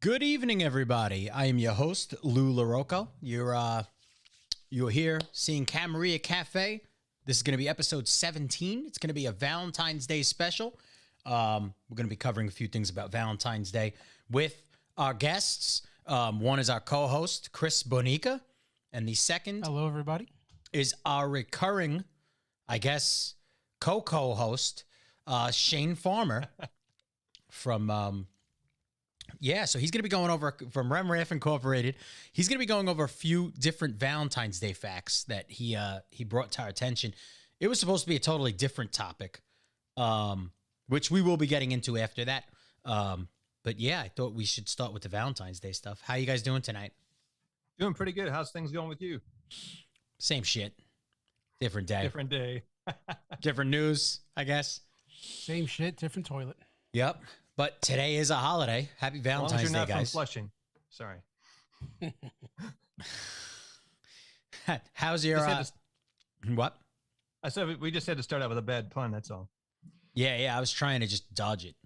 Good evening, everybody. I am your host, Lou LaRocco. You're here seeing Camarilla Cafe. This is going to be episode 17. It's going to be a Valentine's Day special. We're going to be covering a few things about Valentine's Day with our guests. One is our co-host, Chris Bonica, and the second Hello, everybody. is our recurring, I guess, co-host, Shane Farmer from... so he's going to be going over from RemRaff Incorporated. He's going to be going over a few different Valentine's Day facts that he brought to our attention. It was supposed to be a totally different topic, which we will be getting into after that. But yeah, I thought we should start with the Valentine's Day stuff. How you guys doing tonight? Doing pretty good. How's things going with you? Same shit. Different day. Different day. Different news, I guess. Same shit, different toilet. Yep. But today is a holiday. Happy Valentine's Day, As long as you're not guys. from Flushing. Sorry. How's your what? I said we just had to start out with a bad pun. That's all. Yeah. I was trying to just dodge it.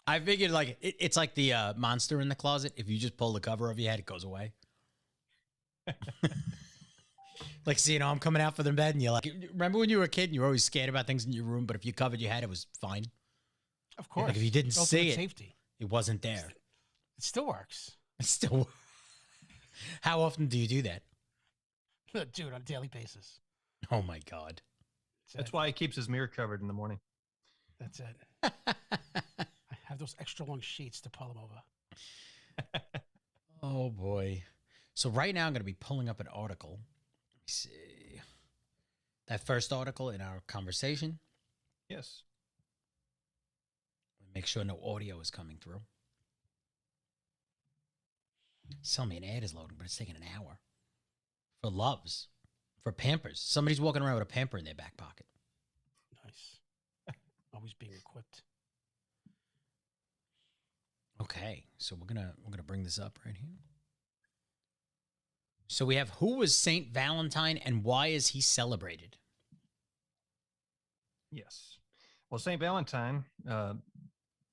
I figured like it's like the monster in the closet. If you just pull the cover over your head, it goes away. Like, so, I'm coming out for the bed and you're like, remember when you were a kid and you were always scared about things in your room, but if you covered your head, it was fine. Of course. Like if you didn't see it, safety. it wasn't there. It still works. It still. How often do you do that? Dude, on a daily basis. Oh my God. That's why he keeps his mirror covered in the morning. That's it. I have those extra long sheets to pull them over. Oh boy. So right now I'm going to be pulling up an article. Let me see. That first article in our conversation. Yes. Make sure no audio is coming through. Tell me an ad is loading, but it's taking an hour. For Loves. For Pampers. Somebody's walking around with a Pamper in their back pocket. Nice. Always being equipped. Okay, so we're gonna bring this up right here. So we have, who was Saint Valentine and why is he celebrated? Yes. Well, St. Valentine,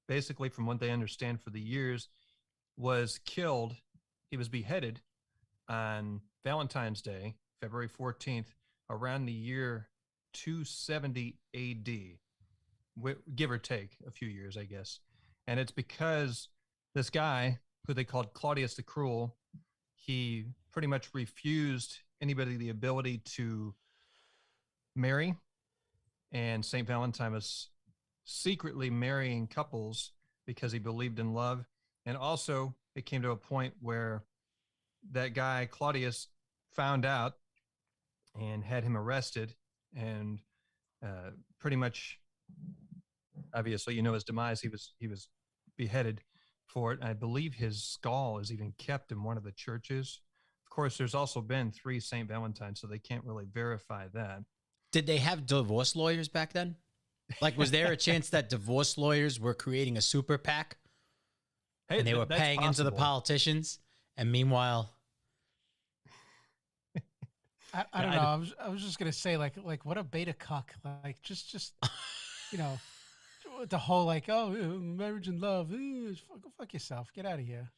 basically, from what they understand for the years, was killed. He was beheaded on Valentine's Day, February 14th, around the year 270 AD, give or take a few years, I guess. And it's because this guy, who they called Claudius the Cruel, he pretty much refused anybody the ability to marry. And St. Valentine was secretly marrying couples because he believed in love. And also it came to a point where that guy Claudius found out and had him arrested and pretty much, obviously, his demise. He was beheaded for it. I believe his skull is even kept in one of the churches. Of course, there's also been 3 St. Valentines, so they can't really verify that. Did they have divorce lawyers back then? Like, was there a chance that divorce lawyers were creating a super PAC and they were paying into the politicians? And meanwhile, I don't know. I was just gonna say like what a beta cuck. Like just the whole marriage and love. Fuck yourself. Get out of here.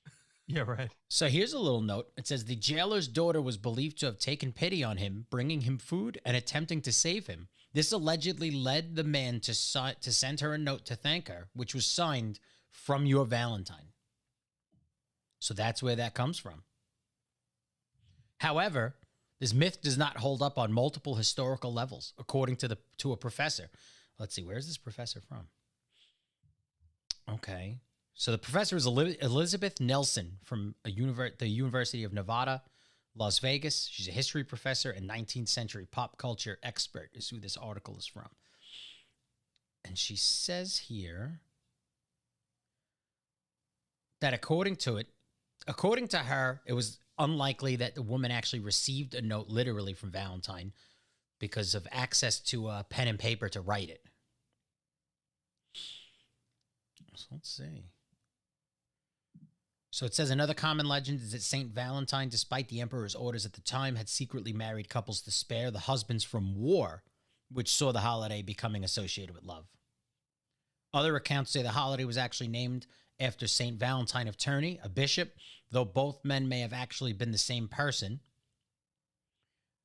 Yeah, right. So here's a little note. It says the jailer's daughter was believed to have taken pity on him, bringing him food and attempting to save him. This allegedly led the man to send her a note to thank her, which was signed from your Valentine. So that's where that comes from. However, this myth does not hold up on multiple historical levels, according to a professor. Let's see, where is this professor from? Okay. So the professor is Elizabeth Nelson from the University of Nevada, Las Vegas. She's a history professor and 19th century pop culture expert is who this article is from. And she says here that according to her, it was unlikely that the woman actually received a note literally from Valentine because of access to pen and paper to write it. So let's see. So it says another common legend is that St. Valentine, despite the emperor's orders at the time, had secretly married couples to spare the husbands from war, which saw the holiday becoming associated with love. Other accounts say the holiday was actually named after St. Valentine of Tournai, a bishop, though both men may have actually been the same person.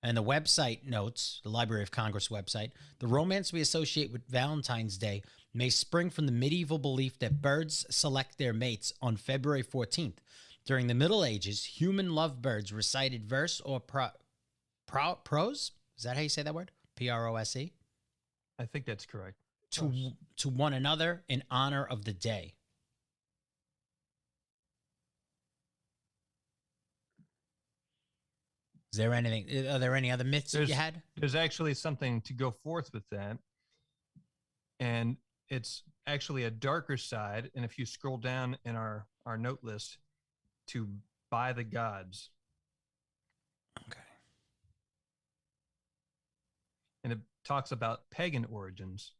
And the website notes, the Library of Congress website, the romance we associate with Valentine's Day may spring from the medieval belief that birds select their mates on February 14th. During the Middle Ages, human lovebirds recited verse or prose? Is that how you say that word? Prose? I think that's correct. To one another in honor of the day. Is there anything? Are there any other myths that you had? There's actually something to go forth with that, and it's actually a darker side. And if you scroll down in our note list to by the gods, okay, and it talks about pagan origins,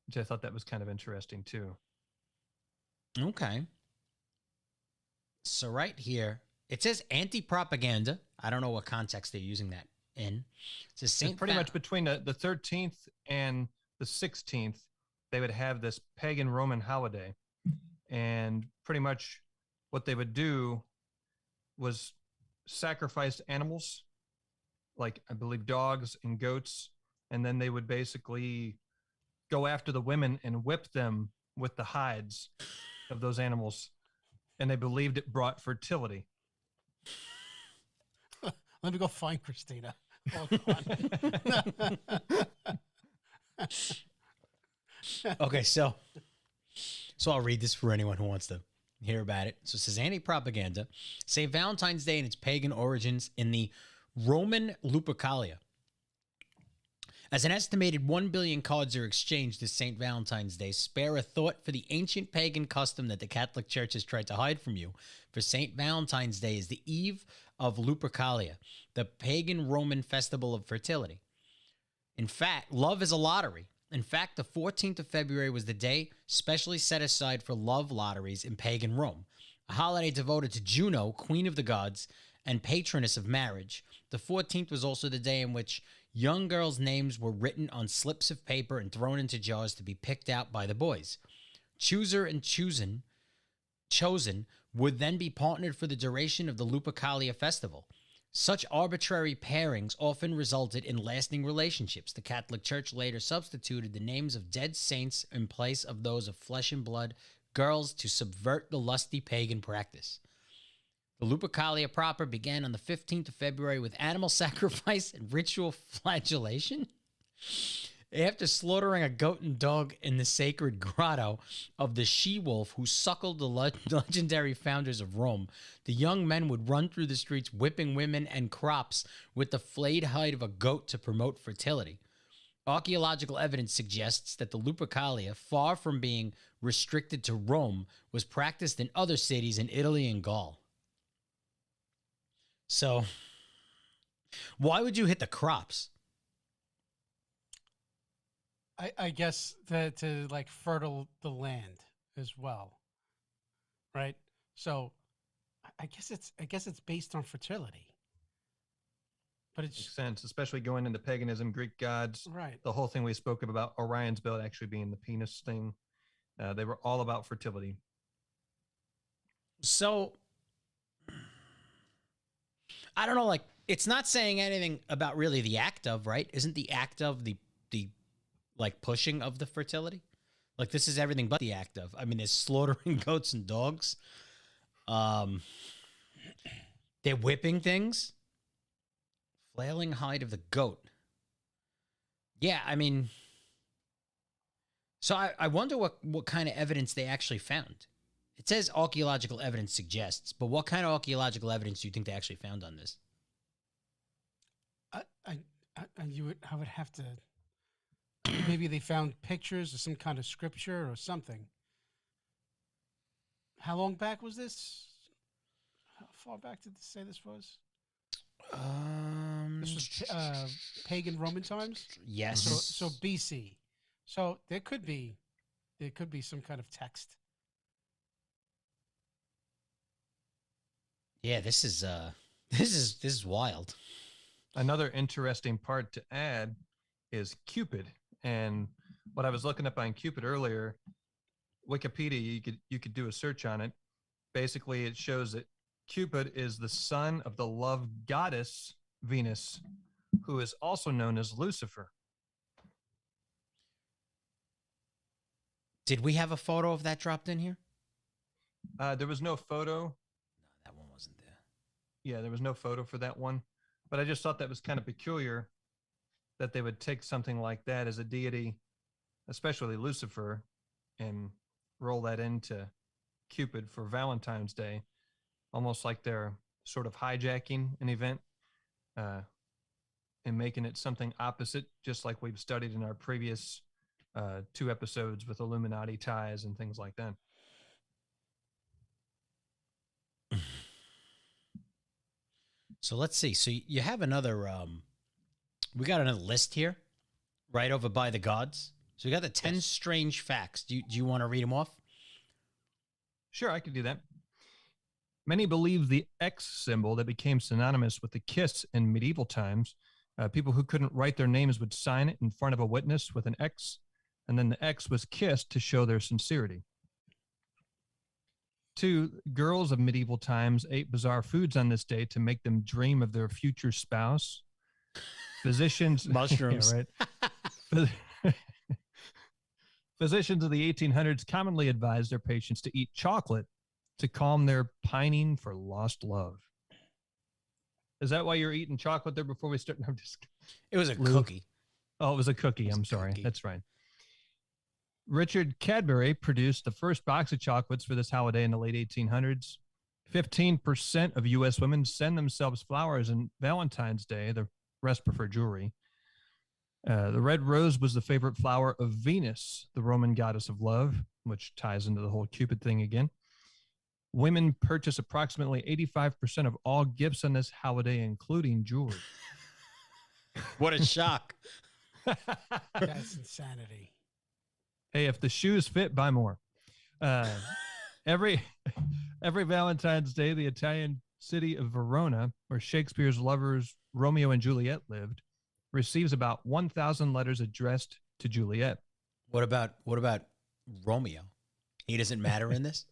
which I thought that was kind of interesting too. Okay. So right here, it says anti-propaganda. I don't know what context they're using that in. It says It's pretty much between the 13th and the 16th, they would have this pagan Roman holiday. And pretty much what they would do was sacrifice animals, like I believe dogs and goats, and then they would basically go after the women and whip them with the hides of those animals. And they believed it brought fertility. Let me go find Christina. Hold on. Okay, so I'll read this for anyone who wants to hear about it. So it says anti-propaganda. St. Valentine's Day and its pagan origins in the Roman Lupercalia. As an estimated 1 billion cards are exchanged this St. Valentine's Day, spare a thought for the ancient pagan custom that the Catholic Church has tried to hide from you. For St. Valentine's Day is the eve of Lupercalia, the pagan Roman festival of fertility. In fact, love is a lottery. In fact, the 14th of February was the day specially set aside for love lotteries in pagan Rome, a holiday devoted to Juno, queen of the gods, and patroness of marriage. The 14th was also the day in which young girls' names were written on slips of paper and thrown into jars to be picked out by the boys. Chooser and chosen would then be partnered for the duration of the Lupercalia festival. Such arbitrary pairings often resulted in lasting relationships. The Catholic Church later substituted the names of dead saints in place of those of flesh and blood girls to subvert the lusty pagan practice. The Lupercalia proper began on the 15th of February with animal sacrifice and ritual flagellation. After slaughtering a goat and dog in the sacred grotto of the she-wolf who suckled the legendary founders of Rome, the young men would run through the streets whipping women and crops with the flayed hide of a goat to promote fertility. Archaeological evidence suggests that the Lupercalia, far from being restricted to Rome, was practiced in other cities in Italy and Gaul. So, why would you hit the crops? I guess that to like fertile the land as well, right? So, I guess it's based on fertility, but it's Makes sense, especially going into paganism, Greek gods, right. the whole thing we spoke about Orion's belt actually being the penis thing. They were all about fertility. So, I don't know, like, it's not saying anything about really the act of, right? Isn't the act of the like pushing of the fertility? Like, this is everything but the act of. I mean, there's slaughtering goats and dogs. They're whipping things. Flailing hide of the goat. Yeah, I mean, so I wonder what kind of evidence they actually found. It says archaeological evidence suggests, but what kind of archaeological evidence do you think they actually found on this? I would have to. Maybe they found pictures of some kind of scripture or something. How long back was this? How far back did they say this was? This was pagan Roman times. Yes. So BC. So there could be some kind of text. Yeah, this is wild. Another interesting part to add is Cupid. And what I was looking up on Cupid earlier, Wikipedia, you could do a search on it. Basically, it shows that Cupid is the son of the love goddess Venus, who is also known as Lucifer. Did we have a photo of that dropped in here? There was no photo. No, that one wasn't there. Yeah, there was no photo for that one. But I just thought that was kind of peculiar that they would take something like that as a deity, especially Lucifer, and roll that into Cupid for Valentine's Day, almost like they're sort of hijacking an event and making it something opposite, just like we've studied in our previous 2 episodes with Illuminati ties and things like that. So let's see. So you have another, we got another list here, right over by the gods. So we got the 10 strange facts. Do you want to read them off? Sure, I could do that. Many believe the X symbol that became synonymous with the kiss in medieval times. People who couldn't write their names would sign it in front of a witness with an X, and then the X was kissed to show their sincerity. 2, girls of medieval times ate bizarre foods on this day to make them dream of their future spouse. Physicians... Mushrooms. Yeah, right. Physicians of the 1800s commonly advised their patients to eat chocolate to calm their pining for lost love. Is that why you're eating chocolate there before we start? No, I'm just... It was a cookie. Oh, it was a cookie. I'm sorry. That's right. Richard Cadbury produced the first box of chocolates for this holiday in the late 1800s. 15% of U.S. women send themselves flowers on Valentine's Day. The rest prefer jewelry. The red rose was the favorite flower of Venus, the Roman goddess of love, which ties into the whole Cupid thing again. Women purchase approximately 85% of all gifts on this holiday, including jewelry. What a shock. That's insanity. Hey, if the shoes fit, buy more. Every Valentine's Day, the Italian city of Verona, where Shakespeare's lovers Romeo and Juliet lived, receives about 1,000 letters addressed to Juliet. What about Romeo? He doesn't matter in this?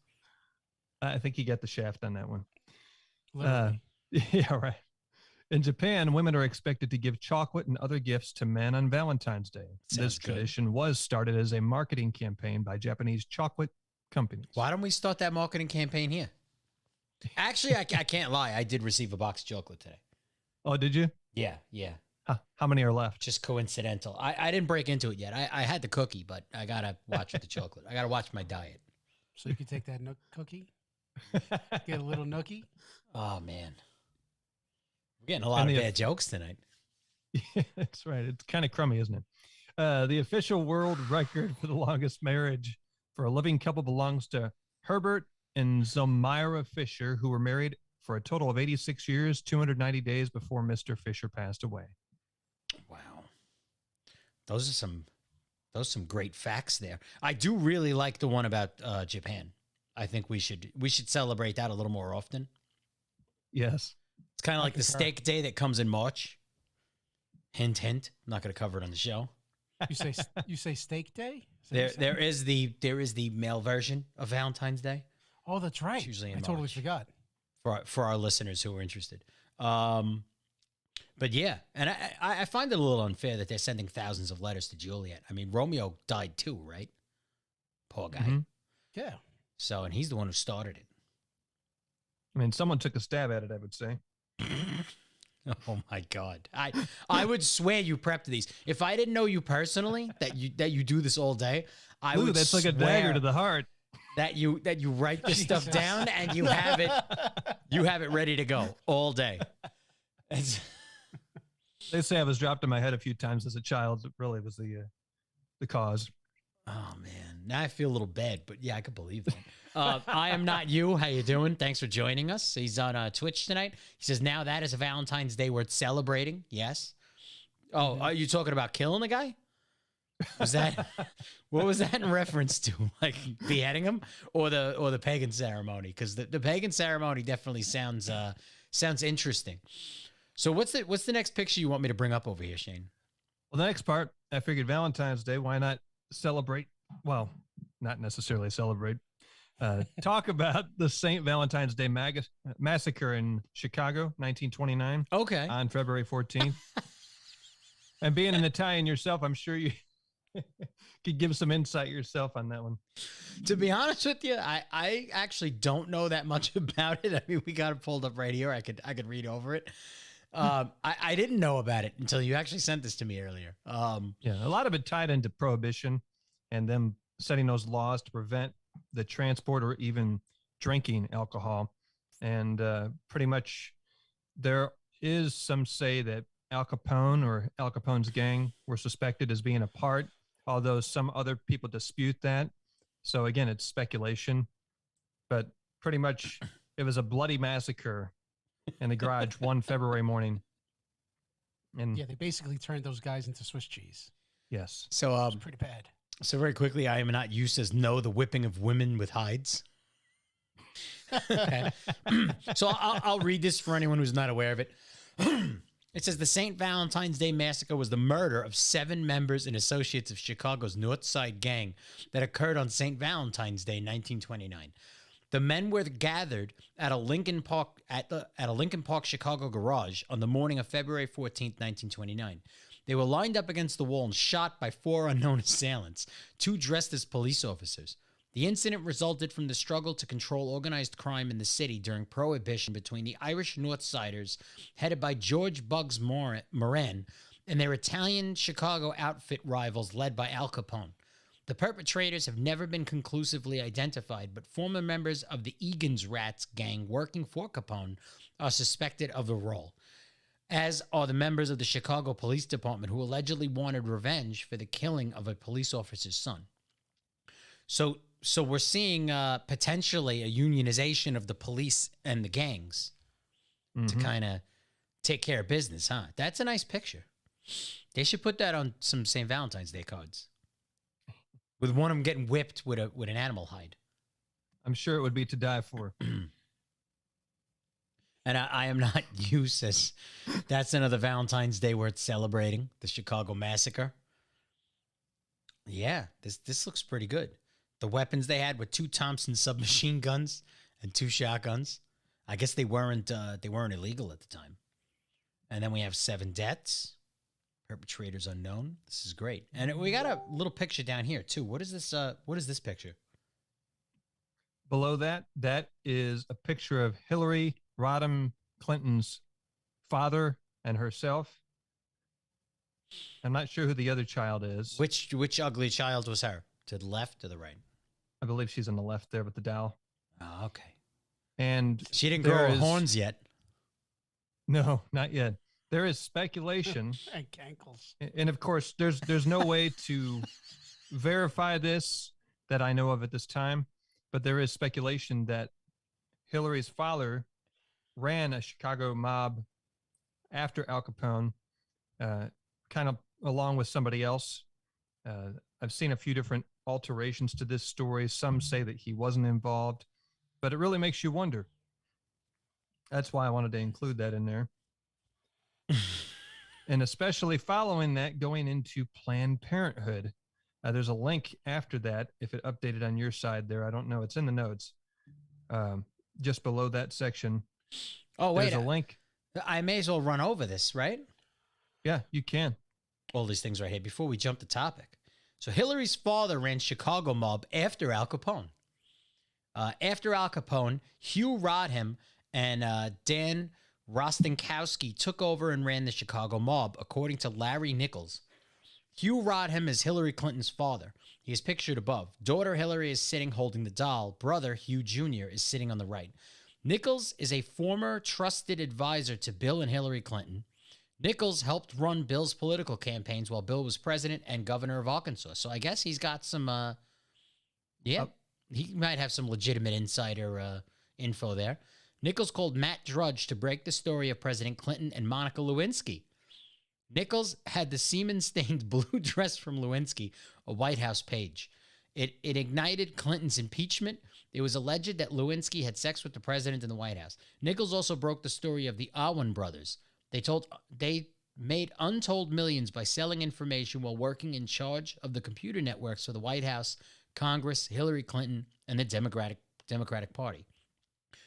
I think he got the shaft on that one. Literally. Yeah, right. In Japan, women are expected to give chocolate and other gifts to men on Valentine's Day. This tradition was started as a marketing campaign by Japanese chocolate companies. Why don't we start that marketing campaign here? Actually, I can't lie. I did receive a box of chocolate today. Oh, did you? Yeah. How many are left? Just coincidental. I didn't break into it yet. I had the cookie, but I got to watch the chocolate. I got to watch my diet. So you could take that cookie, get a little nookie. Oh, man. We're getting a lot of bad jokes tonight. Yeah, that's right. It's kind of crummy, isn't it? The official world record for the longest marriage for a living couple belongs to Herbert and Zelmira Fisher, who were married for a total of 86 years, 290 days before Mr. Fisher passed away. Wow. Those are some great facts there. I do really like the one about Japan. I think we should celebrate that a little more often. Yes. It's kind of like the steak day that comes in March. Hint, hint. I'm not going to cover it on the show. You say steak day? There is the male version of Valentine's Day. Oh, that's right. It's usually in Totally March. forgot. For our listeners who are interested. But yeah, and I find it a little unfair that they're sending thousands of letters to Juliet. I mean, Romeo died too, right? Poor guy. Mm-hmm. Yeah. So, and he's the one who started it. I mean, someone took a stab at it, I would say. Oh my God. I would swear you prepped these. If I didn't know you personally, that you do this all day, I would that's like a dagger to the heart. That you write this stuff down and you have it ready to go all day. They say I was dropped on my head a few times as a child. It really was the cause. Oh man, now I feel a little bad, but yeah, I could believe that. I am not you. How you doing? Thanks for joining us. He's on Twitch tonight. He says now that is a Valentine's Day worth celebrating. Yes. Oh, are you talking about killing the guy? Was that what was that in reference to? Like beheading him or the pagan ceremony? Because the pagan ceremony definitely sounds interesting. So what's the next picture you want me to bring up over here, Shane? Well, the next part, I figured Valentine's Day, why not celebrate? Well, not necessarily celebrate. Talk about the St. Valentine's Day massacre in Chicago, 1929, Okay. on February 14th. And being an Italian yourself, I'm sure you could give some insight yourself on that one. To be honest with you, I actually don't know that much about it. I mean, we got it pulled up right here. I could read over it. I didn't know about it until you actually sent this to me earlier. Yeah, a lot of it tied into prohibition and them setting those laws to prevent the transport or even drinking alcohol. And pretty much there is some say that Al Capone or Al Capone's gang were suspected as being a part, although some other people dispute that. So again, it's speculation, but pretty much it was a bloody massacre in the garage one February morning. And Yeah, they basically turned those guys into Swiss cheese. yes. So It's pretty bad. So very quickly, I am not used as know the whipping of women with hides. Okay. So I'll read this for anyone who's not aware of it. It says the St. Valentine's Day Massacre was the murder of 7 members and associates of Chicago's North Side gang that occurred on St. Valentine's Day, 1929. The men were gathered at a Lincoln Park Chicago garage on the morning of February 14th, 1929. They were lined up against the wall and shot by 4 unknown assailants, 2 dressed as police officers. The incident resulted from the struggle to control organized crime in the city during Prohibition between the Irish Northsiders, headed by George Bugs Moran, and their Italian Chicago outfit rivals led by Al Capone. The perpetrators have never been conclusively identified, but former members of the Egan's Rats gang working for Capone are suspected of the role, as are the members of the Chicago Police Department who allegedly wanted revenge for the killing of a police officer's son. So we're seeing potentially a unionization of the police and the gangs to kind of take care of business, huh? That's a nice picture. They should put that on some St. Valentine's Day cards, with one of them getting whipped with an animal hide. I'm sure it would be to die for. And I am not used as that's another Valentine's Day worth celebrating, the Chicago Massacre. Yeah, this looks pretty good. The weapons they had were 2 Thompson submachine guns and 2 shotguns. I guess they weren't illegal at the time. And then we have 7 deaths. Perpetrators unknown. This is great. And we got a little picture down here too. What is this? What is this picture? Below that is a picture of Hillary Rodham Clinton's father and herself. I'm not sure who the other child is. Which ugly child was her? To the left or the right? I believe she's on the left there with the dowel. Oh, okay. And she didn't grow her horns yet. No, not yet. There is speculation. And cankles. And of course, there's no way to verify this that I know of at this time, but there is speculation that Hillary's father ran a Chicago mob after Al Capone, kind of along with somebody else. I've seen a few different alterations to this story. Some say that he wasn't involved, but it really makes you wonder. That's why I wanted to include that in there. And especially following that, going into Planned Parenthood. There's a link after that. If it updated on your side there, I don't know. It's in the notes. Just below that section. Oh, wait. There's a link. I may as well run over this, right? Yeah, you can. All these things right here before we jump the topic. So Hillary's father ran Chicago mob after Al Capone. After Al Capone, Hugh Rodham and Dan Rostenkowski took over and ran the Chicago mob, according to Larry Nichols. Hugh Rodham is Hillary Clinton's father. He is pictured above. Daughter Hillary is sitting holding the doll. Brother Hugh Jr. is sitting on the right. Nichols is a former trusted advisor to Bill and Hillary Clinton. Nichols helped run Bill's political campaigns while Bill was president and governor of Arkansas. So I guess he's got some, he might have some legitimate insider info there. Nichols called Matt Drudge to break the story of President Clinton and Monica Lewinsky. Nichols had the semen-stained blue dress from Lewinsky, a White House page. It ignited Clinton's impeachment. It was alleged that Lewinsky had sex with the president in the White House. Nichols also broke the story of the Awan brothers. They made untold millions by selling information while working in charge of the computer networks for the White House Congress, Hillary Clinton, and the Democratic Party.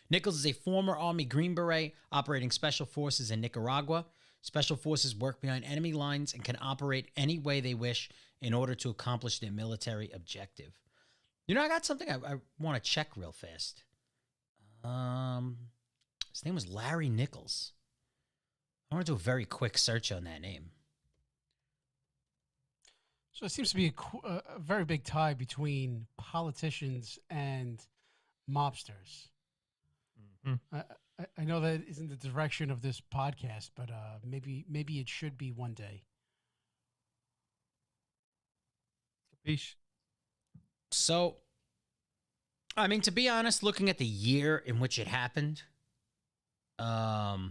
Nichols is a former Army Green Beret operating special forces in Nicaragua. Special forces work behind enemy lines and can operate any way they wish in order to accomplish their military objective. You know, I got something I want to check real fast. His name was Larry Nichols. I want to do a very quick search on that name. So it seems to be a very big tie between politicians and mobsters. Mm-hmm. I know that isn't the direction of this podcast, but maybe it should be one day. Capiche? So, I mean, to be honest, looking at the year in which it happened, I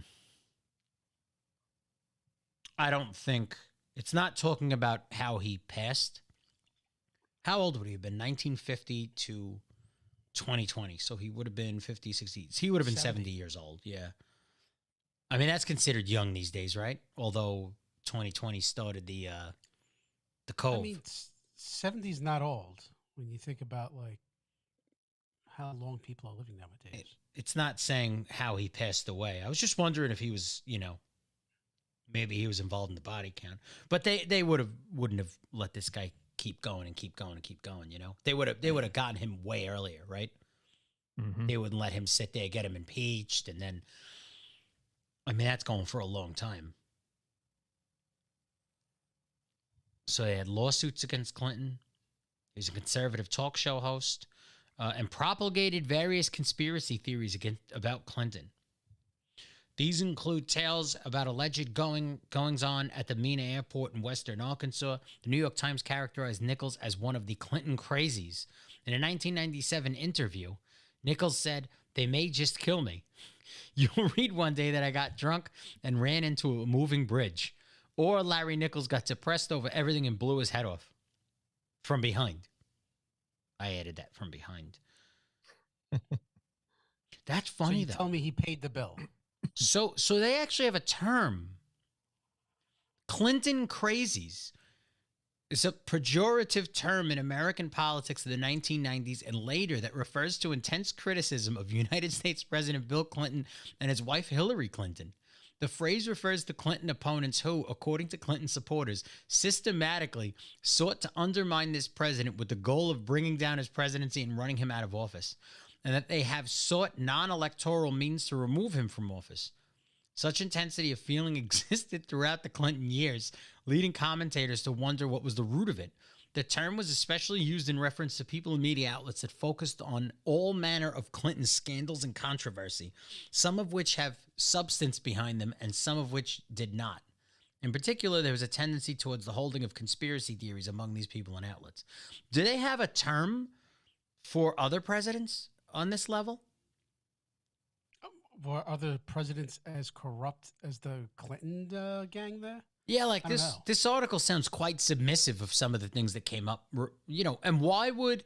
don't think it's not talking about how he passed. How old would he have been? 1950 to 2020. So he would have been 50, 60. He would have been 70 years old. Yeah. I mean, that's considered young these days, right? Although 2020 started the Cove. I mean, 70 is not old when you think about like how long people are living nowadays. It's not saying how he passed away. I was just wondering if he was, you know, maybe he was involved in the body count. But they wouldn't have let this guy keep going and keep going and keep going, you know? They would have gotten him way earlier, right? Mm-hmm. They wouldn't let him sit there, get him impeached, and then I mean that's going for a long time. So they had lawsuits against Clinton. He was a conservative talk show host and propagated various conspiracy theories about Clinton. These include tales about alleged goings-on at the Mena Airport in western Arkansas. The New York Times characterized Nichols as one of the Clinton crazies. In a 1997 interview, Nichols said, "They may just kill me. You'll read one day that I got drunk and ran into a moving bridge. Or Larry Nichols got depressed over everything and blew his head off. From behind." I added that, from behind. That's funny, so though. Tell me he paid the bill. So they actually have a term. Clinton crazies. It's a pejorative term in American politics of the 1990s and later that refers to intense criticism of United States President Bill Clinton and his wife Hillary Clinton. The phrase refers to Clinton opponents who, according to Clinton supporters, systematically sought to undermine this president with the goal of bringing down his presidency and running him out of office, and that they have sought non-electoral means to remove him from office. Such intensity of feeling existed throughout the Clinton years, leading commentators to wonder what was the root of it. The term was especially used in reference to people and media outlets that focused on all manner of Clinton scandals and controversy, some of which have substance behind them and some of which did not. In particular, there was a tendency towards the holding of conspiracy theories among these people and outlets. Do they have a term for other presidents on this level? Were other presidents as corrupt as the Clinton gang there? Yeah, like this article sounds quite submissive of some of the things that came up, you know, and why would,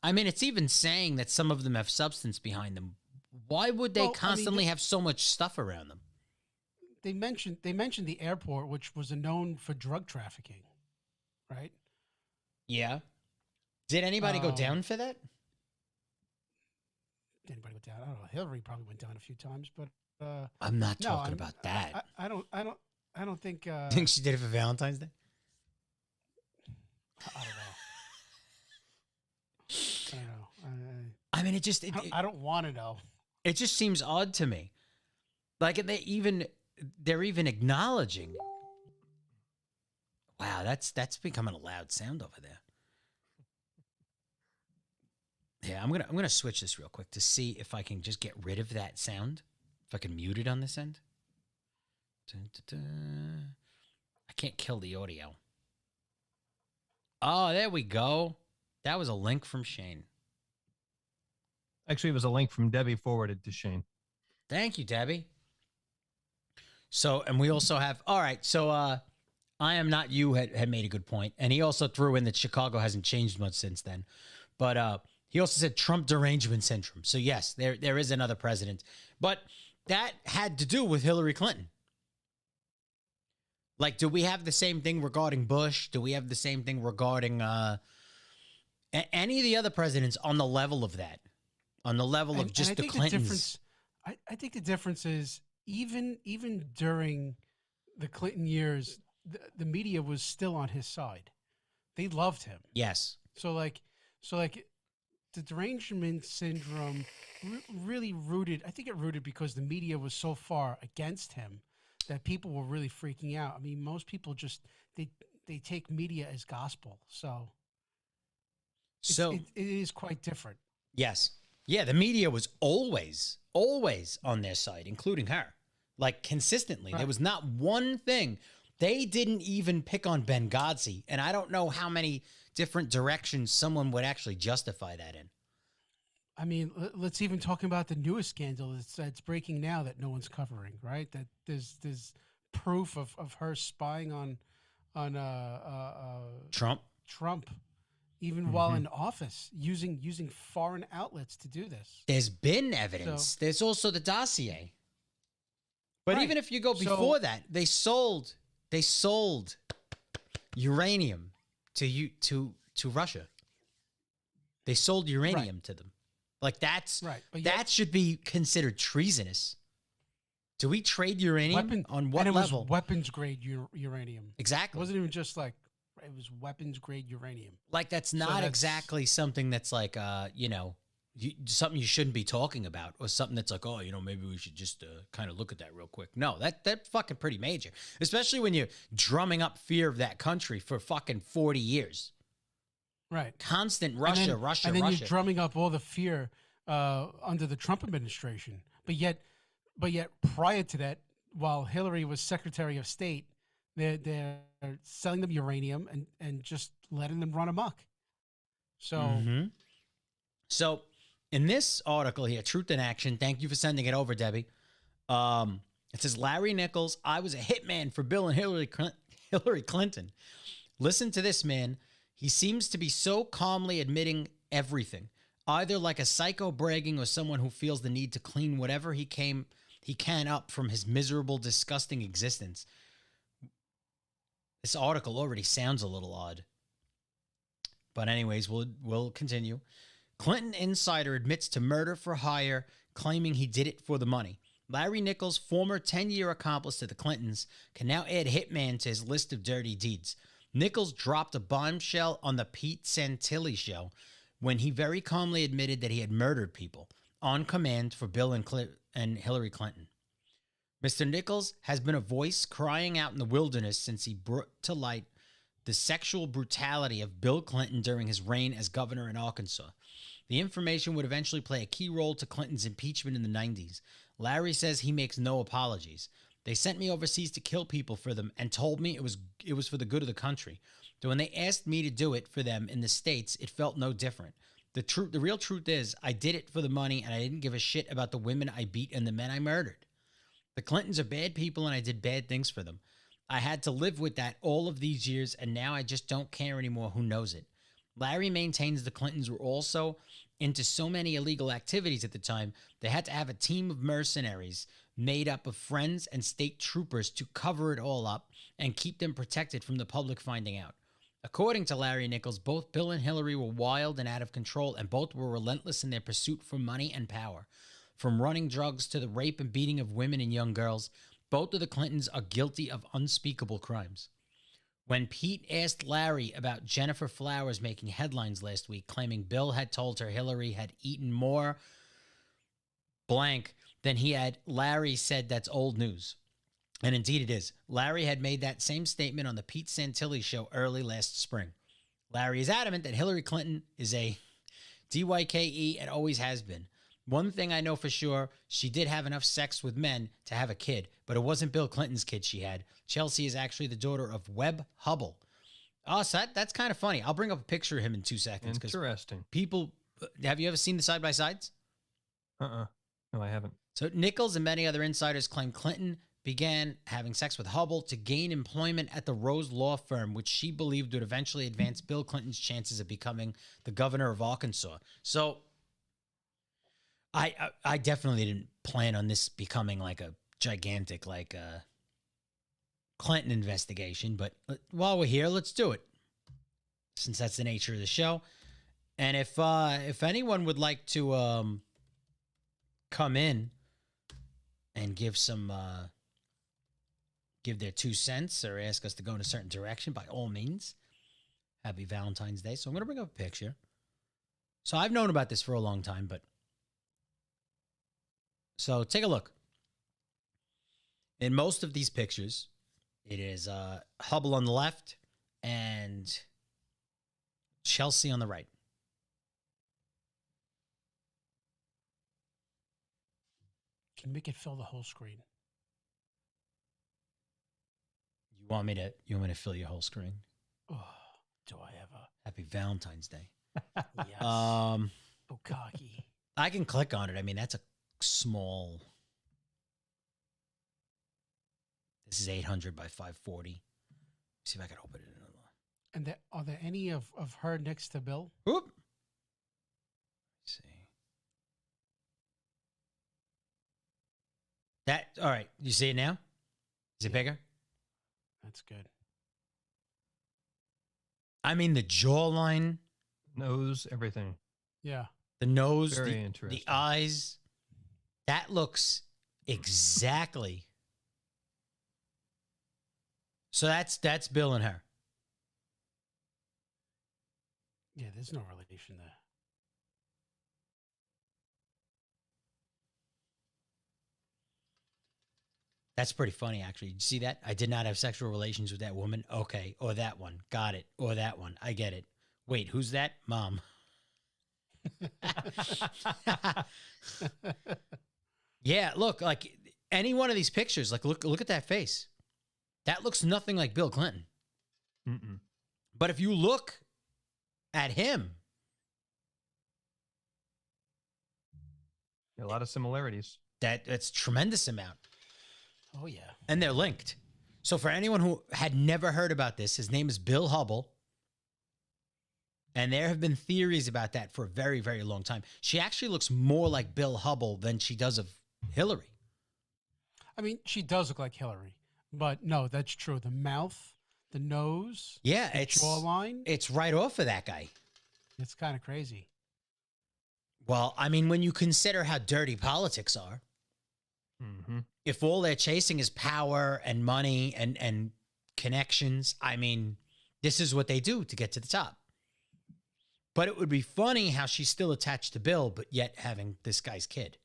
I mean, it's even saying that some of them have substance behind them. Why would they constantly have so much stuff around them? They mentioned the airport, which was known for drug trafficking, right? Yeah. Did anybody go down for that? Anybody went down? I don't know. Hillary probably went down a few times, but I'm not talking about that. I don't think. Think she did it for Valentine's Day? I don't know. I mean, it just. I don't want to know. It just seems odd to me. Like they're even acknowledging. Wow, that's becoming a loud sound over there. Yeah, I'm gonna switch this real quick to see if I can just get rid of that sound. If I can mute it on this end. Dun, dun, dun. I can't kill the audio. Oh, there we go. That was a link from Shane. Actually, it was a link from Debbie forwarded to Shane. Thank you, Debbie. So, and we also have, all right, so I Am Not You had made a good point, and he also threw in that Chicago hasn't changed much since then. But he also said Trump derangement syndrome. So, yes, there is another president. But that had to do with Hillary Clinton. Like, do we have the same thing regarding Bush? Do we have the same thing regarding Any of the other presidents on the level of that, on the level of just I the think Clintons. I think the difference is even during the Clinton years, the media was still on his side. They loved him. Yes. So like the derangement syndrome really rooted. I think it rooted because the media was so far against him that people were really freaking out. I mean, most people just they take media as gospel. So So it is quite different. yes. Yeah, the media was always on their side, including her. Like consistently. There Right. was not one thing. They didn't even pick on Benghazi. And I don't know how many different directions someone would actually justify that in. I mean, let's even talk about the newest scandal that's breaking now that no one's covering, right? That there's proof of her spying on Trump. Trump, even while in office, using foreign outlets to do this. There's been evidence. There's also the dossier. But Right. even if you go So- before that, they sold uranium to Russia. They sold uranium to them. Like that's Right, but that should be considered treasonous. Do we trade uranium on what and it level? was weapons grade uranium. It Exactly. wasn't even just like it was weapons grade uranium. Like that's not that's- exactly something that's like something you shouldn't be talking about, or something that's like, oh, maybe we should just kind of look at that real quick. No, that fucking pretty major, especially when you're drumming up fear of that country for fucking 40 years. Right. Constant Russia, Russia, and then Russia. you're drumming up all the fear under the Trump administration. But yet prior to that, while Hillary was Secretary of State, they're selling them uranium and just letting them run amok. So Mhm. So in this article here, Truth in Action, thank you for sending it over, Debbie. It says, Larry Nichols, I was a hitman for Bill and Hillary Clinton. Listen to this, man. He seems to be so calmly admitting everything, either like a psycho bragging or someone who feels the need to clean whatever he can up from his miserable, disgusting existence. This article already sounds a little odd. But anyways, we'll continue. Clinton insider admits to murder for hire, claiming he did it for the money. Larry Nichols, former 10-year accomplice to the Clintons, can now add hitman to his list of dirty deeds. Nichols dropped a bombshell on the Pete Santilli show when he very calmly admitted that he had murdered people on command for Bill and Hillary Clinton. Mr. Nichols has been a voice crying out in the wilderness since he brought to light the sexual brutality of Bill Clinton during his reign as governor in Arkansas. The information would eventually play a key role to Clinton's impeachment in the 90s. Larry says he makes no apologies. They sent me overseas to kill people for them and told me it was for the good of the country. So when they asked me to do it for them in the States, it felt no different. The real truth is I did it for the money and I didn't give a shit about the women I beat and the men I murdered. The Clintons are bad people and I did bad things for them. I had to live with that all of these years and now I just don't care anymore who knows it. Larry maintains the Clintons were also into so many illegal activities at the time, they had to have a team of mercenaries made up of friends and state troopers to cover it all up and keep them protected from the public finding out. According to Larry Nichols, both Bill and Hillary were wild and out of control, and both were relentless in their pursuit for money and power. From running drugs to the rape and beating of women and young girls, both of the Clintons are guilty of unspeakable crimes. When Pete asked Larry about Jennifer Flowers making headlines last week, claiming Bill had told her Hillary had eaten more blank than he had, Larry said that's old news. And indeed it is. Larry had made that same statement on the Pete Santilli show early last spring. Larry is adamant that Hillary Clinton is a DYKE and always has been. One thing I know for sure, she did have enough sex with men to have a kid, but it wasn't Bill Clinton's kid she had. Chelsea is actually the daughter of Webb Hubble. Oh, so that's kind of funny. I'll bring up a picture of him in 2 seconds. Interesting. People, have you ever seen the side-by-sides? No, I haven't. So Nichols and many other insiders claim Clinton began having sex with Hubble to gain employment at the Rose Law Firm, which she believed would eventually advance Bill Clinton's chances of becoming the governor of Arkansas. So I definitely didn't plan on this becoming like a gigantic Clinton investigation, but while we're here, let's do it. Since that's the nature of the show. And if anyone would like to come in and give their 2 cents or ask us to go in a certain direction, by all means, happy Valentine's Day. So I'm going to bring up a picture. So I've known about this for a long time, but so take a look. In most of these pictures, it is Hubble on the left and Chelsea on the right. Can make it fill the whole screen. You want me to fill your whole screen? Oh, do I ever? Happy Valentine's Day. Yes. Cocky. I can click on it. I mean, that's a small. This is 800 by 540. See if I can open it. And are there any of her next to Bill? Oop. Let's see. That all right? You see it now? Is it bigger? That's good. I mean, the jawline, Nose, everything. Yeah. the nose, Very interesting. the eyes. That looks exactly. So that's Bill and her. Yeah, there's no relation there. That's pretty funny, actually. You see that? I did not have sexual relations with that woman. Okay. Or that one. Got it. Or that one. I get it. Wait, who's that? Mom. Yeah, look, like any one of these pictures, like look at that face. That looks nothing like Bill Clinton. Mm-mm. But if you look at him, A lot of similarities. that's tremendous amount. Oh, yeah. And they're linked. So for anyone who had never heard about this, his name is Bill Hubble. And there have been theories about that for a very, very long time. She actually looks more like Bill Hubble than she does of Hillary. I mean, she does look like Hillary, but no, that's true. The mouth, the nose, Yeah, the jawline, it's right off of that guy. it's kind of crazy. Well, I mean, when you consider how dirty politics are, Mm-hmm. if all they're chasing is power and money and connections, I mean, this is what they do to get to the top. But it would be funny how she's still attached to Bill, but yet having this guy's kid.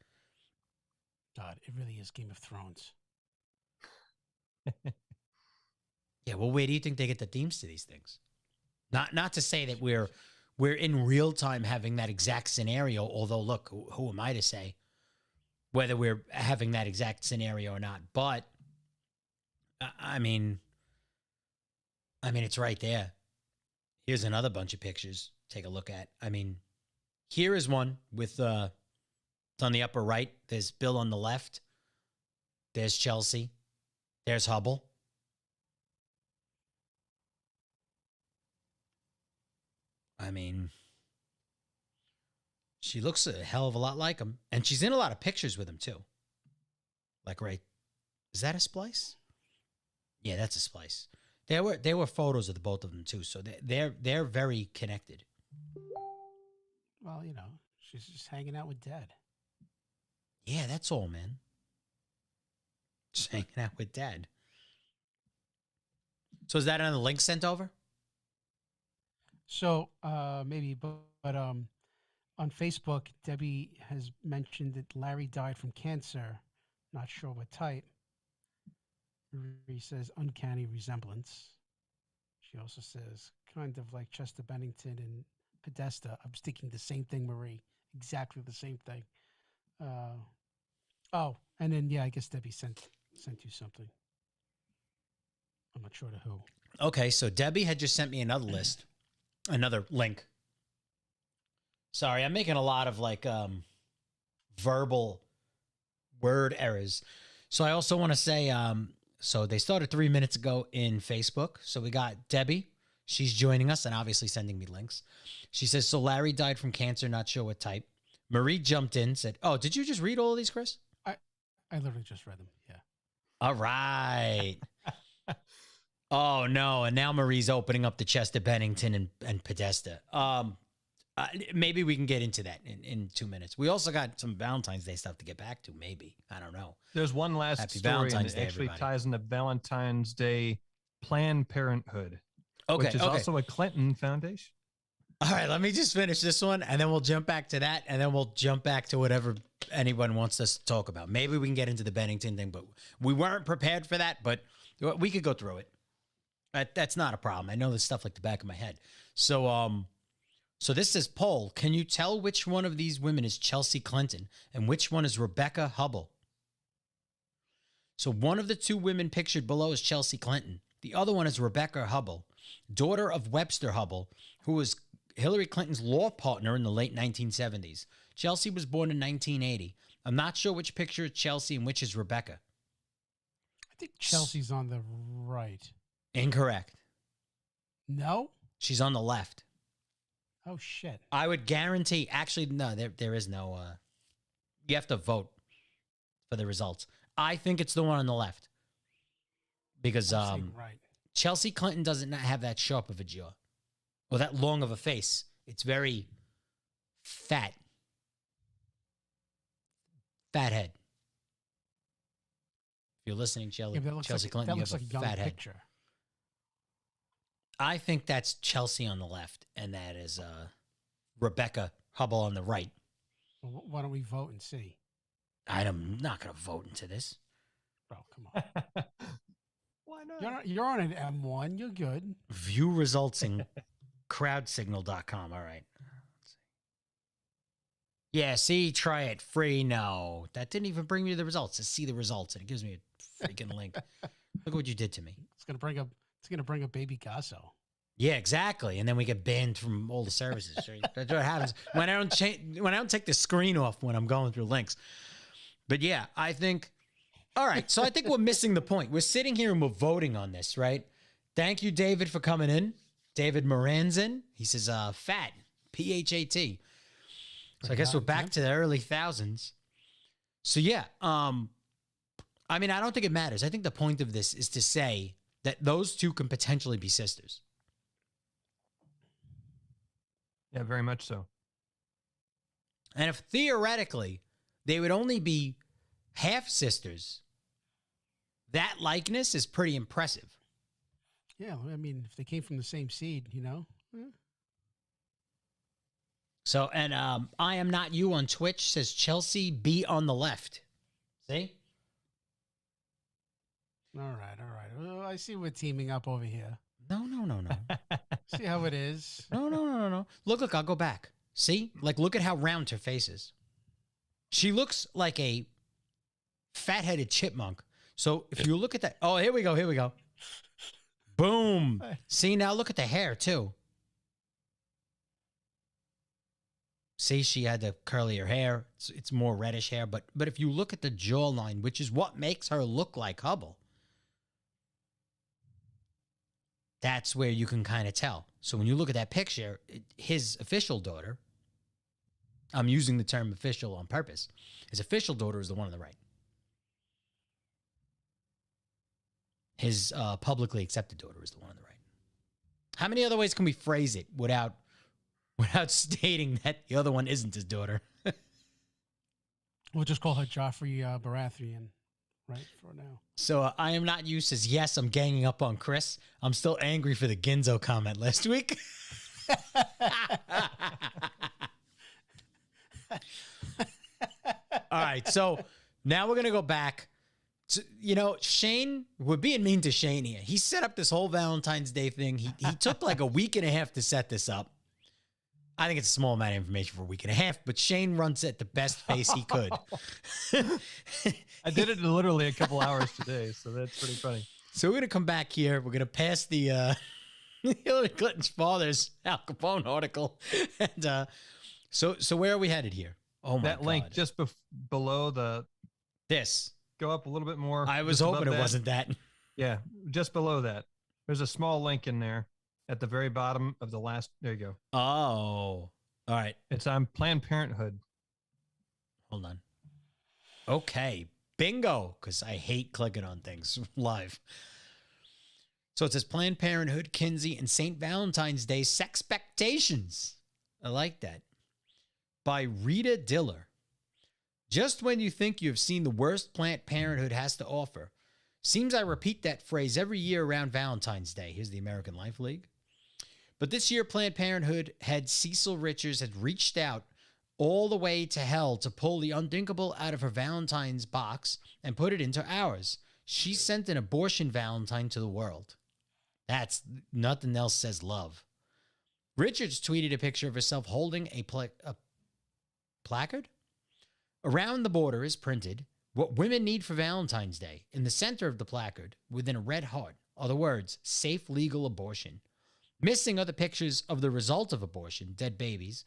God, it really is Game of Thrones. Yeah, well, where do you think they get the themes to these things? Not to say that we're in real time having that exact scenario, although look, who am I to say whether we're having that exact scenario or not? But I mean, it's right there. Here's another bunch of pictures. Take a look at. I mean, here is one with it's on the upper right. There's Bill on the left. There's Chelsea. There's Hubble. I mean, she looks a hell of a lot like him. And she's in a lot of pictures with him, too. Like, right. Is that a splice? Yeah, that's a splice. There were photos of the both of them, too. So they're very connected. Well, she's just hanging out with Dad. Yeah, that's all, man. Just hanging out with Dad. So is that another link sent over? So maybe, but on Facebook, Debbie has mentioned that Larry died from cancer. Not sure what type. He says uncanny resemblance. She also says kind of like Chester Bennington and Podesta. I'm sticking the same thing, Marie. Exactly the same thing. Oh, and then I guess Debbie sent you something. I'm not sure to who. Okay, so Debbie had just sent me another list, another link. Sorry, I'm making a lot of like verbal word errors. So I also want to say, so they started 3 minutes ago in Facebook. So we got Debbie. She's joining us and obviously sending me links. She says, so Larry died from cancer, not sure what type. Marie jumped in, said, oh, did you just read all of these, Chris? I literally just read them. Yeah. All right. Oh, no. And now Marie's opening up the Chester Bennington and Podesta. Maybe we can get into that in 2 minutes. We also got some Valentine's Day stuff to get back to. Maybe, I don't know. There's one last Happy story, Valentine's and it Day, actually everybody. ties into Valentine's Day Planned Parenthood, Okay, which is also a Clinton foundation. All right, let me just finish this one, and then we'll jump back to that, and then we'll jump back to whatever anyone wants us to talk about. Maybe we can get into the Bennington thing, but we weren't prepared for that, but we could go through it. That's not a problem. I know this stuff like the back of my head. So this says, poll, can you tell which one of these women is Chelsea Clinton and which one is Rebecca Hubble? So one of the two women pictured below is Chelsea Clinton. The other one is Rebecca Hubble, daughter of Webster Hubble, who was Hillary Clinton's law partner in the late 1970s. Chelsea was born in 1980. I'm not sure which picture is Chelsea and which is Rebecca. I think Chelsea's on the right. Incorrect. No? She's on the left. Oh, shit. I would guarantee, actually, no, there is no, you have to vote for the results. I think it's the one on the left. Because Right. Chelsea Clinton doesn't have that sharp of a jaw. Or that long of a face. It's very fat. Fat head. If you're listening, Yeah, but that looks Chelsea like, Clinton, that you looks have like a a young fat head. picture. I think that's Chelsea on the left, and that is Rebecca Hubble on the right. Well, why don't we vote and see? I'm not going to vote into this. Bro, come on. Why not? You're on an M1. You're good. View results in crowdsignal.com. All right. Let's see. Yeah, see, try it free. No, that didn't even bring me to the results. To see the results, and it gives me a freaking link. Look what you did to me. It's gonna bring up Baby Gasso. Yeah, exactly. And then we get banned from all the services. That's what happens when I don't take the screen off when I'm going through links. But yeah, I think. All right, so I think we're missing the point. We're sitting here and we're voting on this, right? Thank you, David, for coming in. David Moranzin. He says, "Fat, PHAT." So I guess we're back to the early thousands. So yeah, I mean, I don't think it matters. I think the point of this is to say that those two can potentially be sisters. Yeah, very much so. And if theoretically they would only be half sisters, that likeness is pretty impressive. Yeah, I mean, if they came from the same seed, you know. So, and I am not you on Twitch says Chelsea B on the left. See? All right. Well, I see we're teaming up over here. No. See how it is. No. Look, I'll go back. See? Like, look at how round her face is. She looks like a fat-headed chipmunk. So if you look at that, oh, here we go. Boom. See, now look at the hair, too. See, she had the curlier hair. It's more reddish hair. But if you look at the jawline, which is what makes her look like Hubble, that's where you can kind of tell. So when you look at that picture, his official daughter, I'm using the term official on purpose. His official daughter is the one on the right. His publicly accepted daughter is the one on the right. How many other ways can we phrase it without stating that the other one isn't his daughter? We'll just call her Joffrey Baratheon, right, for now. So I am not you says, yes, I'm ganging up on Chris. I'm still angry for the Ginzo comment last week. All right, so now we're going to go back. Shane, we're being mean to Shane here. He set up this whole Valentine's Day thing. He took like a week and a half to set this up. I think it's a small amount of information for a week and a half, but Shane runs at the best pace he could. I did it in literally a couple hours today, so that's pretty funny. So we're going to come back here. We're going to pass the Hillary Clinton's father's Al Capone article. And so where are we headed here? Oh, my God. That link just below this. Go up a little bit more. I was hoping it wasn't that. Yeah, just below that. There's a small link in there at the very bottom of the last. There you go. Oh, all right. It's on Planned Parenthood. Hold on. Okay. Bingo. Because I hate clicking on things live. So it says Planned Parenthood, Kinsey, and St. Valentine's Day Sexpectations. I like that. By Rita Diller. Just when you think you have seen the worst Planned Parenthood has to offer, seems I repeat that phrase every year around Valentine's Day. Here's the American Life League. But this year, Planned Parenthood head Cecil Richards had reached out all the way to hell to pull the unthinkable out of her Valentine's box and put it into ours. She sent an abortion Valentine to the world. That's nothing else says love. Richards tweeted a picture of herself holding a placard. Around the border is printed, "What women need for Valentine's Day." In the center of the placard, within a red heart, are the words, "Safe legal abortion." Missing are the pictures of the result of abortion, dead babies.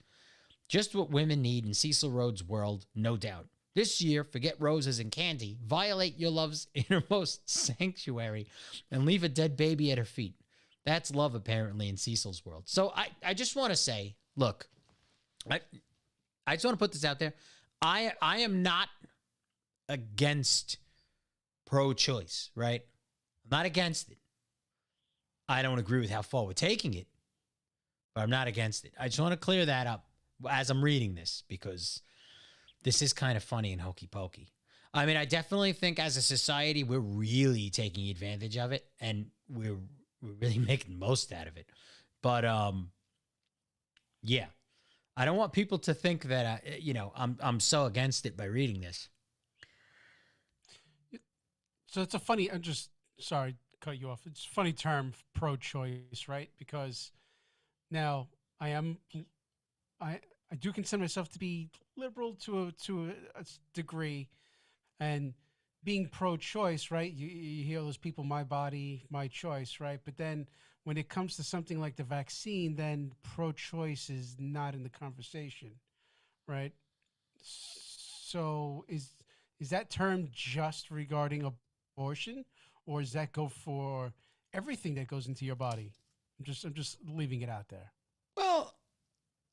Just what women need in Cecil Rhodes' world, no doubt. This year, forget roses and candy, violate your love's innermost sanctuary, and leave a dead baby at her feet. That's love, apparently, in Cecil's world. So I just want to say, look, I just want to put this out there. I am not against pro-choice, right? I'm not against it. I don't agree with how far we're taking it, but I'm not against it. I just want to clear that up as I'm reading this, because this is kind of funny and hokey pokey. I mean, I definitely think as a society, we're really taking advantage of it, and we're really making the most out of it. But yeah, I don't want people to think that I'm so against it by reading this. So it's a funny. I'm just sorry to cut you off. It's a funny term, pro-choice, right? Because now I do consider myself to be liberal to a degree, and being pro-choice, right? You hear those people, my body, my choice, right? But then when it comes to something like the vaccine, then pro-choice is not in the conversation, right? So is that term just regarding abortion, or does that go for everything that goes into your body? I'm just leaving it out there. Well,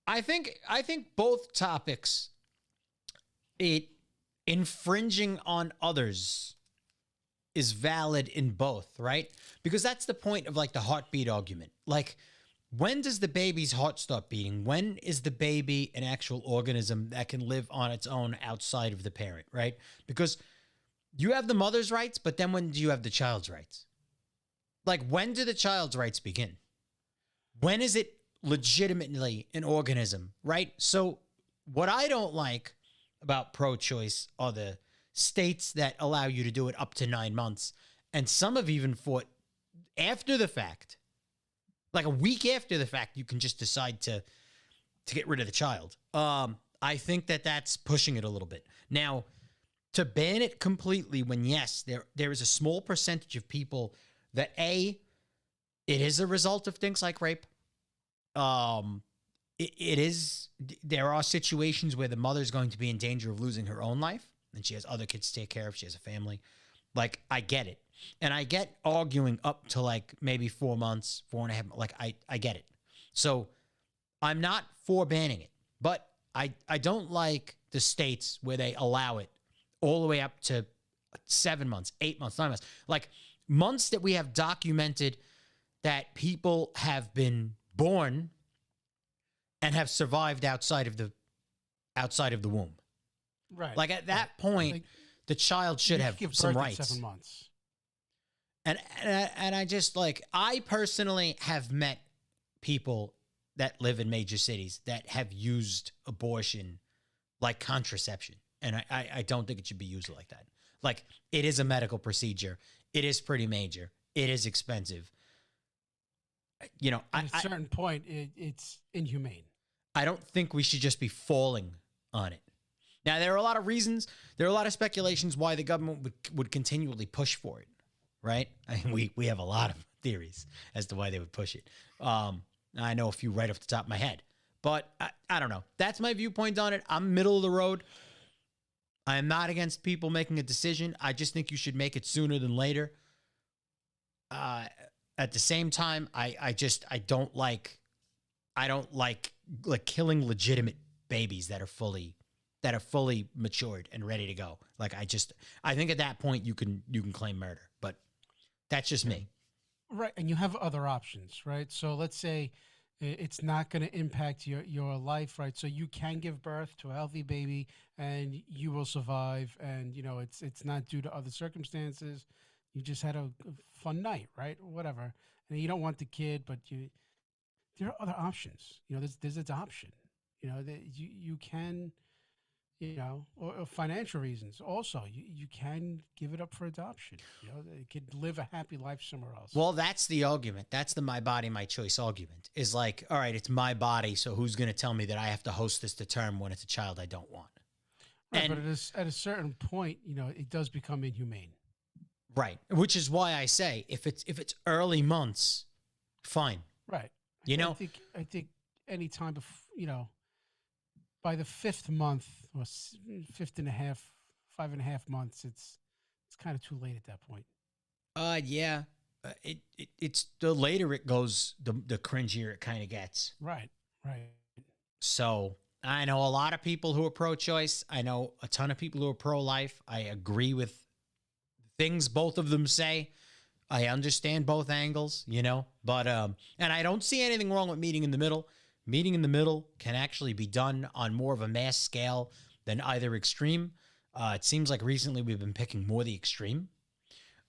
I think both topics, it infringing on others is valid in both, right? Because that's the point of like the heartbeat argument. Like, when does the baby's heart start beating? When is the baby an actual organism that can live on its own outside of the parent, right? Because you have the mother's rights, but then when do you have the child's rights? Like, when do the child's rights begin? When is it legitimately an organism, right? So what I don't like about pro-choice are the states that allow you to do it up to 9 months. And some have even fought after the fact, like a week after the fact, you can just decide to get rid of the child. I think that that's pushing it a little bit. Now, to ban it completely when, yes, there is a small percentage of people that, it is a result of things like rape. It is, there are situations where the mother's going to be in danger of losing her own life, and she has other kids to take care of. She has a family. Like, I get it. And I get arguing up to like maybe 4 months, 4.5. Like, I get it. So I'm not for banning it, but I don't like the states where they allow it all the way up to 7 months, 8 months, 9 months. Like, months that we have documented that people have been born and have survived outside of the womb. Right. Like, at that point, like, the child should have some rights. 7 months. And I just, like, I personally have met people that live in major cities that have used abortion like contraception. And I don't think it should be used like that. Like, it is a medical procedure. It is pretty major. It is expensive. You know, at a certain point, it's inhumane. I don't think we should just be falling on it. Now, there are a lot of reasons. There are a lot of speculations why the government would continually push for it, right? I mean, we have a lot of theories as to why they would push it. I know a few right off the top of my head. But I don't know. That's my viewpoint on it. I'm middle of the road. I am not against people making a decision. I just think you should make it sooner than later. At the same time, I don't like killing legitimate babies that are fully matured and ready to go. Like, I think at that point you can claim murder, but that's just me. Right. And you have other options, right? So let's say It's not going to impact your life, right? So you can give birth to a healthy baby, and you will survive. And it's not due to other circumstances. You just had a fun night, right? Whatever. And you don't want the kid, but there are other options. There's adoption. That you can, or financial reasons. Also, you can give it up for adoption. They could live a happy life somewhere else. Well, that's the argument. That's the my body, my choice argument. Is like, all right, it's my body, so who's going to tell me that I have to host this to term when it's a child I don't want? Right, but at a certain point, it does become inhumane. Right, which is why I say if it's early months, fine. Right. I think any time by the fifth month or fifth and a half, 5.5 months, it's kind of too late at that point. Yeah. It's the later it goes, the cringier it kind of gets. Right. So I know a lot of people who are pro-choice. I know a ton of people who are pro-life. I agree with things both of them say. I understand both angles, but and I don't see anything wrong with meeting in the middle. Meeting in the middle can actually be done on more of a mass scale than either extreme. It seems like recently we've been picking more the extreme.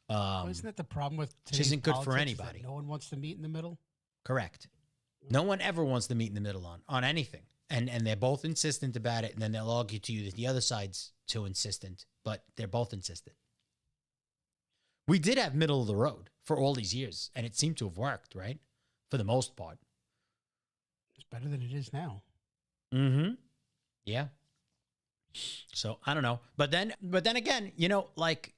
Isn't that the problem with which isn't good for politics, is that anybody. no one wants to meet in the middle. Correct. No one ever wants to meet in the middle on anything. And they're both insistent about it, and then they'll argue to you that the other side's too insistent, but they're both insistent. We did have middle of the road for all these years, and it seemed to have worked, right? For the most part. It's better than it is now. Mm-hmm. Yeah. So I don't know. But then again,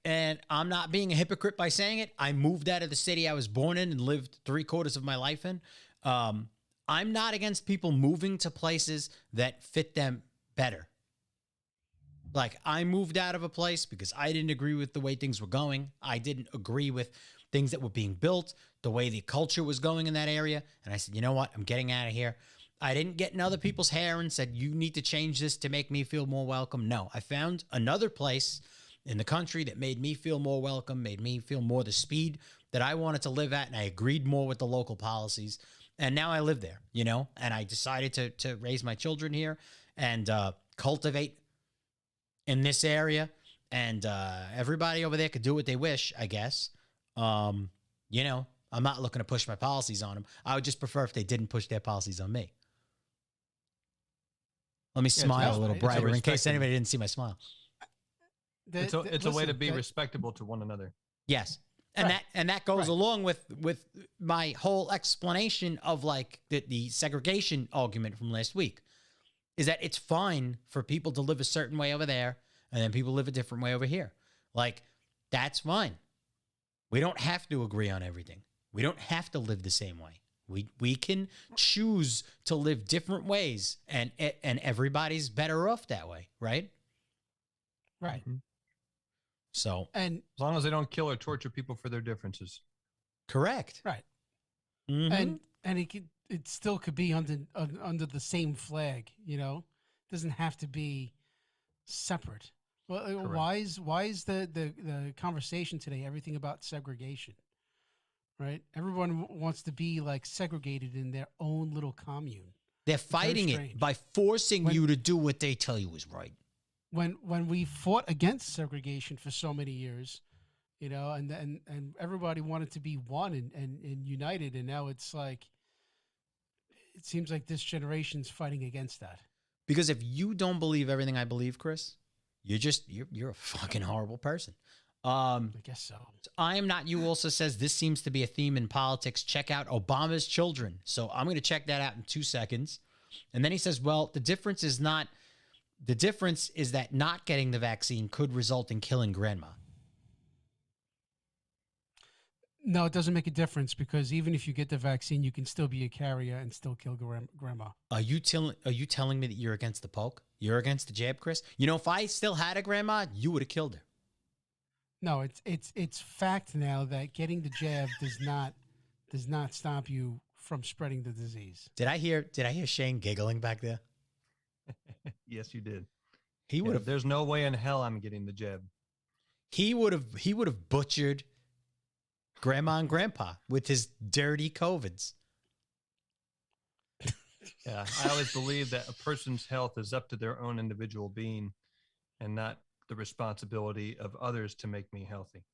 and I'm not being a hypocrite by saying it. I moved out of the city I was born in and lived 3/4 of my life in. I'm not against people moving to places that fit them better. Like, I moved out of a place because I didn't agree with the way things were going. I didn't agree with things that were being built, the way the culture was going in that area. And I said, you know what? I'm getting out of here. I didn't get in other people's hair and said, you need to change this to make me feel more welcome. No, I found another place in the country that made me feel more welcome, made me feel more the speed that I wanted to live at. And I agreed more with the local policies. And now I live there, and I decided to raise my children here and cultivate in this area. And everybody over there could do what they wish, I guess. I'm not looking to push my policies on them. I would just prefer if they didn't push their policies on me. Let me smile a little brighter in case anybody didn't see my smile. It's a way to be respectable to one another. Yes. And that goes along with my whole explanation of like the segregation argument from last week, is that it's fine for people to live a certain way over there and then people live a different way over here. Like, that's fine. We don't have to agree on everything. We don't have to live the same way. We can choose to live different ways, and everybody's better off that way, right? Right. Mm-hmm. So, and as long as they don't kill or torture people for their differences. Correct. Right. Mm-hmm. And it still could be under the same flag, It doesn't have to be separate. Well, correct. why is the conversation today everything about segregation? Right? Everyone wants to be like segregated in their own little commune. They're fighting it by forcing you to do what they tell you is right. When we fought against segregation for so many years, and everybody wanted to be one and united, and now it's like, it seems like this generation's fighting against that. Because if you don't believe everything I believe, Chris, you're a fucking horrible person. I guess so. I Am Not You also says this seems to be a theme in politics. Check out Obama's children. So I'm going to check that out in 2 seconds. And then he says, well, the difference is that not getting the vaccine could result in killing grandma. No, it doesn't make a difference, because even if you get the vaccine, you can still be a carrier and still kill grandma. Are you telling me that you're against the poke? You're against the jab, Chris? If I still had a grandma, you would have killed her. No, it's fact now that getting the jab does not stop you from spreading the disease. Did I hear Shane giggling back there? Yes, you did. He would have. There's no way in hell I'm getting the jab. He would have butchered grandma and grandpa with his dirty COVIDs. Yeah, I always believe that a person's health is up to their own individual being and not the responsibility of others to make me healthy.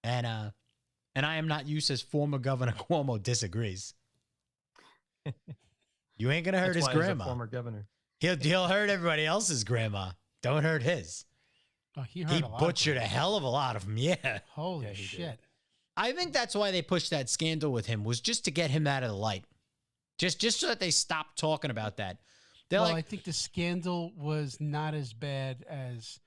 And I am not used as former Governor Cuomo disagrees. You ain't gonna hurt That's his why he's a grandma. former governor. He'll hurt everybody else's grandma. Don't hurt his. Oh, he hurt He a lot. butchered a hell of a lot of them. Yeah. Holy Yeah, he did. shit. I think that's why they pushed that scandal with him, was just to get him out of the light. Just so that they stopped talking about that. They're Well, like, I think the scandal was not as bad as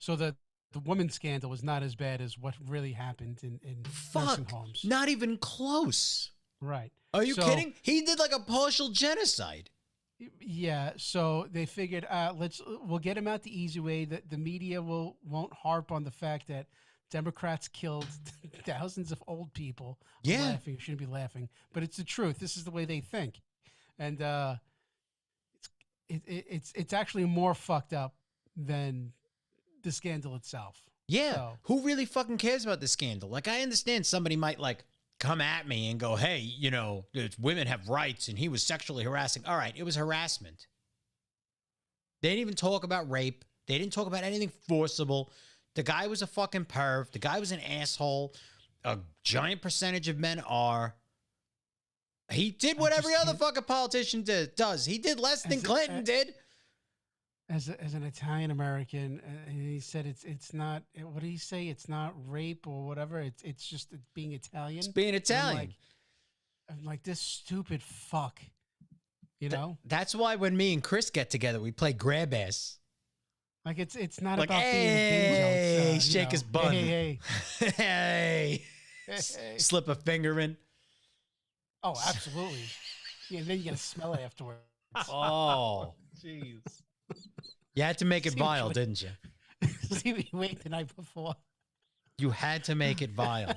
the woman scandal was not as bad as what really happened in nursing fuck, homes. not even close. Right. Are you So- kidding? He did like a partial genocide. Yeah, so they figured we'll get him out the easy way. That the media won't harp on the fact that Democrats killed thousands of old people. I'm Yeah. laughing. You shouldn't be laughing, but it's the truth. This is the way they think, and it's actually more fucked up than the scandal itself. Yeah. So- Who really fucking cares about this scandal? Like, I understand somebody might like come at me and go, hey, you know, women have rights and he was sexually harassing. All right, it was harassment. They didn't even talk about rape. They didn't talk about anything forcible. The guy was a fucking perv. The guy was an asshole. A giant percentage of men are. He did what I every just other can't- fucking politician does. He did less than As a- Clinton did. As an Italian American, he said it's not. What did he say? It's not rape or whatever. It's just being Italian. It's being And Italian. I'm like this stupid fuck. You know, That's why when me and Chris get together, we play grab ass. like it's not Like, about being a gay. hey, shake his bun. Hey, hey, hey, hey. slip a finger in. Oh, absolutely. Yeah, then you gotta smell it afterwards. Oh, Jeez. you had to make it See what vile, you- didn't you? See what you ate the night before. You had to make it vile.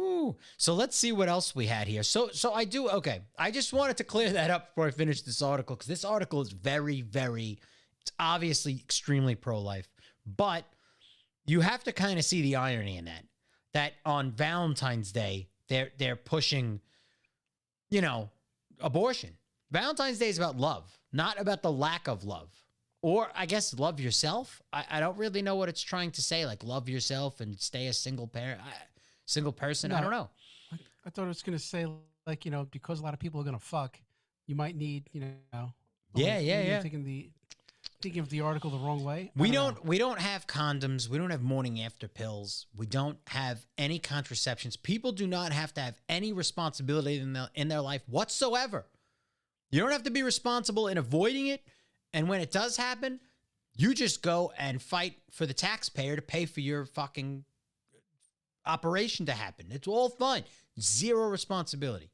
Ooh. So let's see what else we had here. So I do, okay. I just wanted to clear that up before I finish this article, because this article is very, very, it's obviously extremely pro-life, but you have to kind of see the irony in that on Valentine's Day, they're pushing, you know, abortion. Valentine's Day is about love, not about the lack of love. Or I guess love yourself. I don't really know what it's trying to say, like love yourself and stay a single parent. Single person, I No. don't know. I thought it was gonna say like because a lot of people are gonna fuck, you might need Yeah, maybe yeah, I'm yeah. thinking of the article the wrong way. I We know. don't have condoms. We don't have morning after pills. We don't have any contraceptions. People do not have to have any responsibility in their life whatsoever. You don't have to be responsible in avoiding it. And when it does happen, you just go and fight for the taxpayer to pay for your fucking operation to happen. It's all fun. Zero responsibility.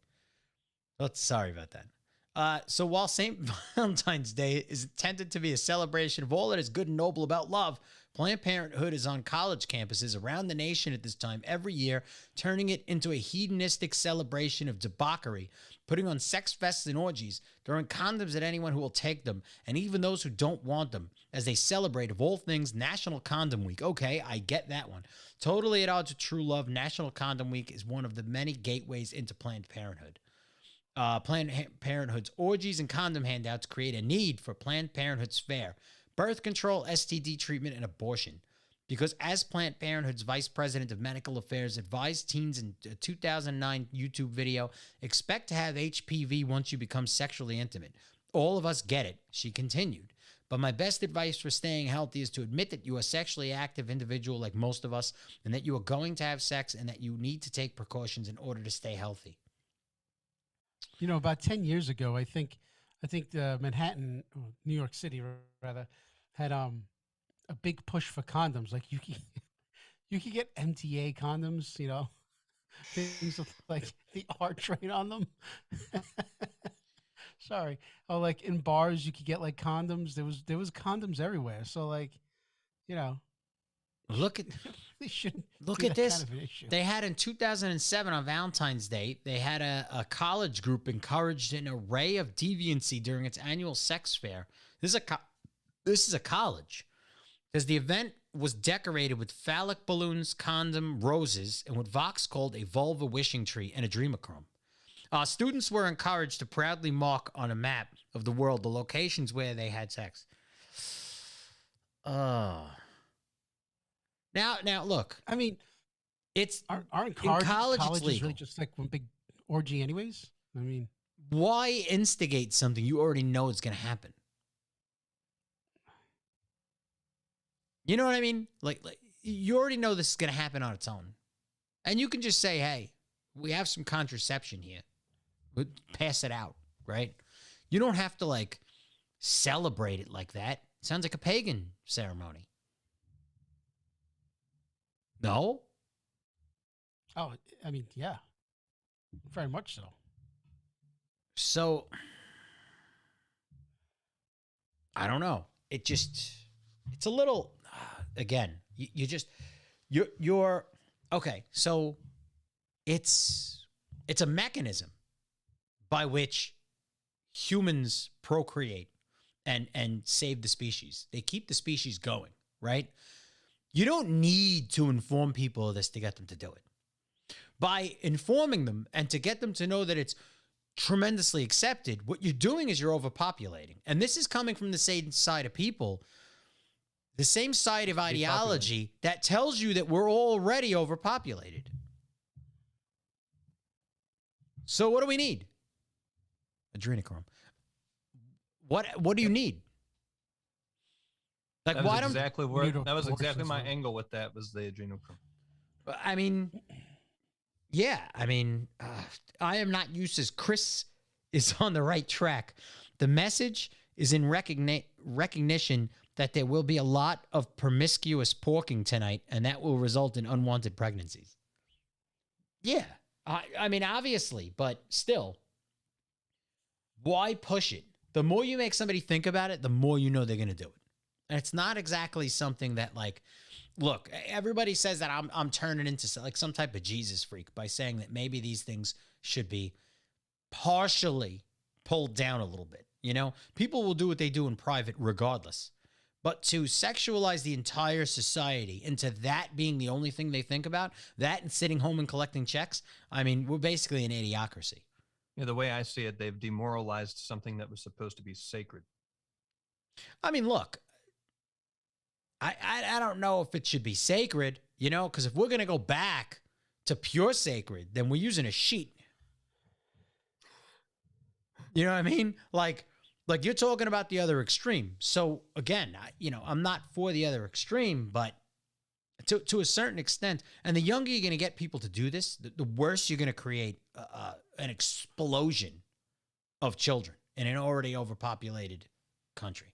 Sorry about that. So while St. Valentine's Day is intended to be a celebration of all that is good and noble about love, Planned Parenthood is on college campuses around the nation at this time every year, turning it into a hedonistic celebration of debauchery, putting on sex fests and orgies, throwing condoms at anyone who will take them, and even those who don't want them, as they celebrate, of all things, National Condom Week. Okay, I get that one. Totally at odds with true love, National Condom Week is one of the many gateways into Planned Parenthood. Planned Parenthood's orgies and condom handouts create a need for Planned Parenthood's fair, birth control, STD treatment, and abortion. Because as Planned Parenthood's vice president of medical affairs advised teens in a 2009 YouTube video, expect to have HPV once you become sexually intimate. All of us get it, she continued. But my best advice for staying healthy is to admit that you are a sexually active individual like most of us, and that you are going to have sex, and that you need to take precautions in order to stay healthy. About 10 years ago, I think Manhattan, or New York City rather, had a big push for condoms. Like you could get MTA condoms, things with like the heart rate on them. Sorry. Oh, like in bars you could get like condoms. There was condoms everywhere. So like, Look at they shouldn't Look be at that this. kind of an issue. They had in 2007 on Valentine's Day, they had a college group encouraged an array of deviancy during its annual sex fair. This is a college. Because the event was decorated with phallic balloons, condom, roses, and what Vox called a vulva wishing tree and adrenochrome. Students were encouraged to proudly mark on a map of the world the locations where they had sex. Now, look, I mean, it's aren't in college. It's colleges legal. really just like one big orgy, anyways? I mean, Why instigate something you already know is going to happen? You know what I mean? Like you already know this is going to happen on its own, and you can just say, "Hey, we have some contraception here. We'll pass it out," right? You don't have to like celebrate it like that. It sounds like a pagan ceremony. No? oh, I mean, yeah, very much so. So I don't know. It's a little again, you're okay. So it's a mechanism by which humans procreate and save the species. They keep the species going, right? You don't need to inform people of this to get them to do it. By informing them and to get them to know that it's tremendously accepted, what you're doing is you're overpopulating. And this is coming from the same side of people, the same side of ideology that tells you that we're already overpopulated. So what do we need? Adrenochrome. What do you need? Like, why don't that was exactly my angle with that, was the adrenochrome. I mean, yeah, I mean, I am not used as Chris is on the right track. The message is in recognition that there will be a lot of promiscuous porking tonight, and that will result in unwanted pregnancies. Yeah, I mean, obviously, but still, why push it? The more you make somebody think about it, the more you know they're going to do it. And it's not exactly something that, like, look, everybody says that I'm turning into like some type of Jesus freak by saying that maybe these things should be partially pulled down a little bit. You know, people will do what they do in private regardless. But to sexualize the entire society into that being the only thing they think about, that and sitting home and collecting checks, I mean, we're basically an idiocracy. Yeah, the way I see it, they've demoralized something that was supposed to be sacred. I mean, look, I don't know if it should be sacred, you know, because if we're going to go back to pure sacred, then we're using a sheet. You know what I mean? Like you're talking about the other extreme. So again, I'm not for the other extreme, but to a certain extent, and the younger you're going to get people to do this, the worse you're going to create an explosion of children in an already overpopulated country.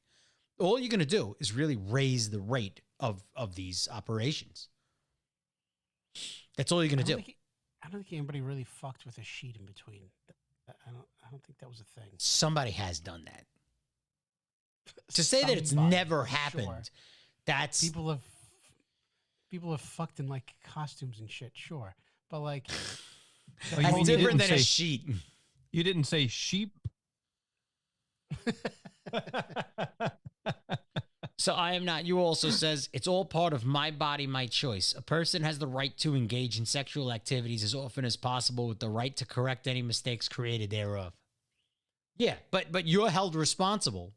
All you're going to do is really raise the rate of these operations. That's all you're going to do. I don't think anybody really fucked with a sheet in between. I don't think that was a thing. Somebody has done that. To say that it's never happened, sure. That's people have fucked in like costumes and shit, sure, but like that's different than a sheet. You didn't say sheep. So I am not. You also says it's all part of my body, my choice. A person has the right to engage in sexual activities as often as possible with the right to correct any mistakes created thereof. Yeah, but you're held responsible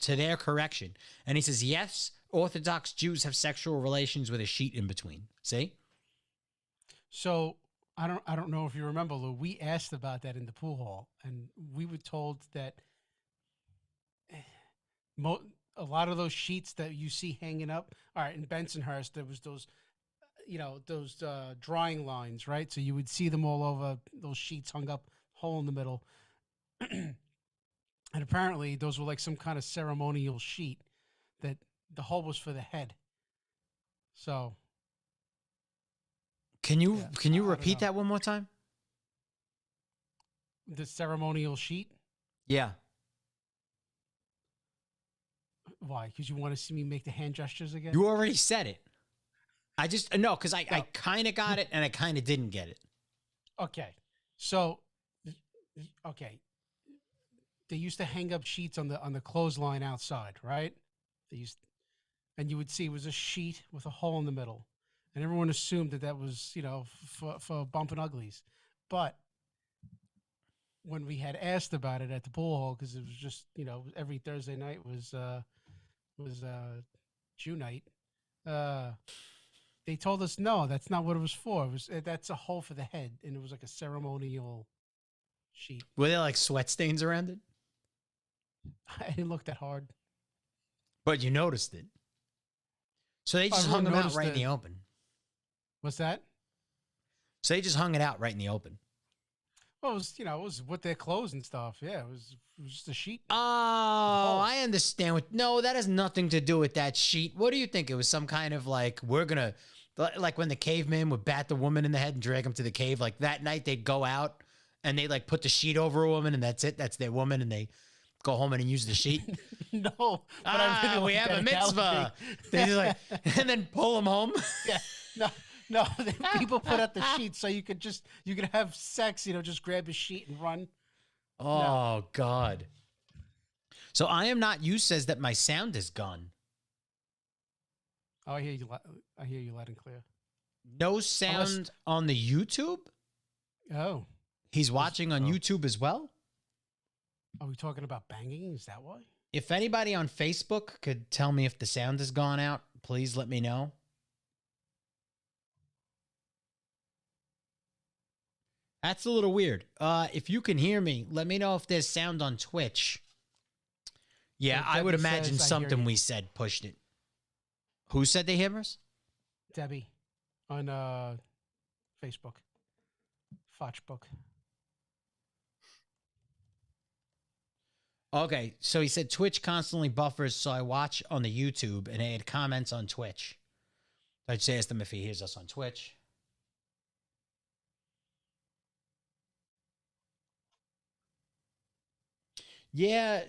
to their correction. And he says, yes, Orthodox Jews have sexual relations with a sheet in between. See? So I don't know if you remember, Lou. We asked about that in the pool hall, and we were told that a lot of those sheets that you see hanging up. All right, in Bensonhurst, there was those, those drying lines, right? So you would see them all over, those sheets hung up, hole in the middle. And apparently those were like some kind of ceremonial sheet that the hole was for the head. So can you repeat that one more time? The ceremonial sheet? Yeah. Why? Because you want to see me make the hand gestures again? You already said it. I just no, because I kind of got it and I kind of didn't get it. Okay. So okay. They used to hang up sheets on the clothesline outside, right? And you would see it was a sheet with a hole in the middle, and everyone assumed that was for bumping uglies. But when we had asked about it at the pool hall, because it was just, every Thursday night was Jew night. Uh, they told us no, that's not what it was for. It was that's a hole for the head, and it was like a ceremonial sheet. Were there like sweat stains around it? I didn't look that hard. But you noticed it. So they just hung them out right in the open. What's that? So they just hung it out right in the open. Well, it was, it was with their clothes and stuff. Yeah, it was just a sheet. Oh, I understand. No, that has nothing to do with that sheet. What do you think? It was some kind of like, we're going to, like when the caveman would bat the woman in the head and drag him to the cave, like that night they'd go out and they'd like put the sheet over a woman and that's it. That's their woman and they go home and use the sheet. No, but I really we have a mitzvah. They just like, and then pull them home. Yeah, no. People put out the sheet so you could have sex. Just grab a sheet and run. Oh no. God. So I am not you says that my sound is gone. Oh, I hear you. I hear you loud and clear. No sound on the YouTube. Oh, he's watching on YouTube as well. Are we talking about banging? Is that why? If anybody on Facebook could tell me if the sound has gone out, please let me know. That's a little weird. If you can hear me, let me know if there's sound on Twitch. Yeah, I would imagine something we said pushed it. Who said they hear us? Debbie on Facebook. Fochbook. Okay, so he said Twitch constantly buffers, so I watch on the YouTube and I had comments on Twitch. I'd say ask him if he hears us on Twitch. Yeah,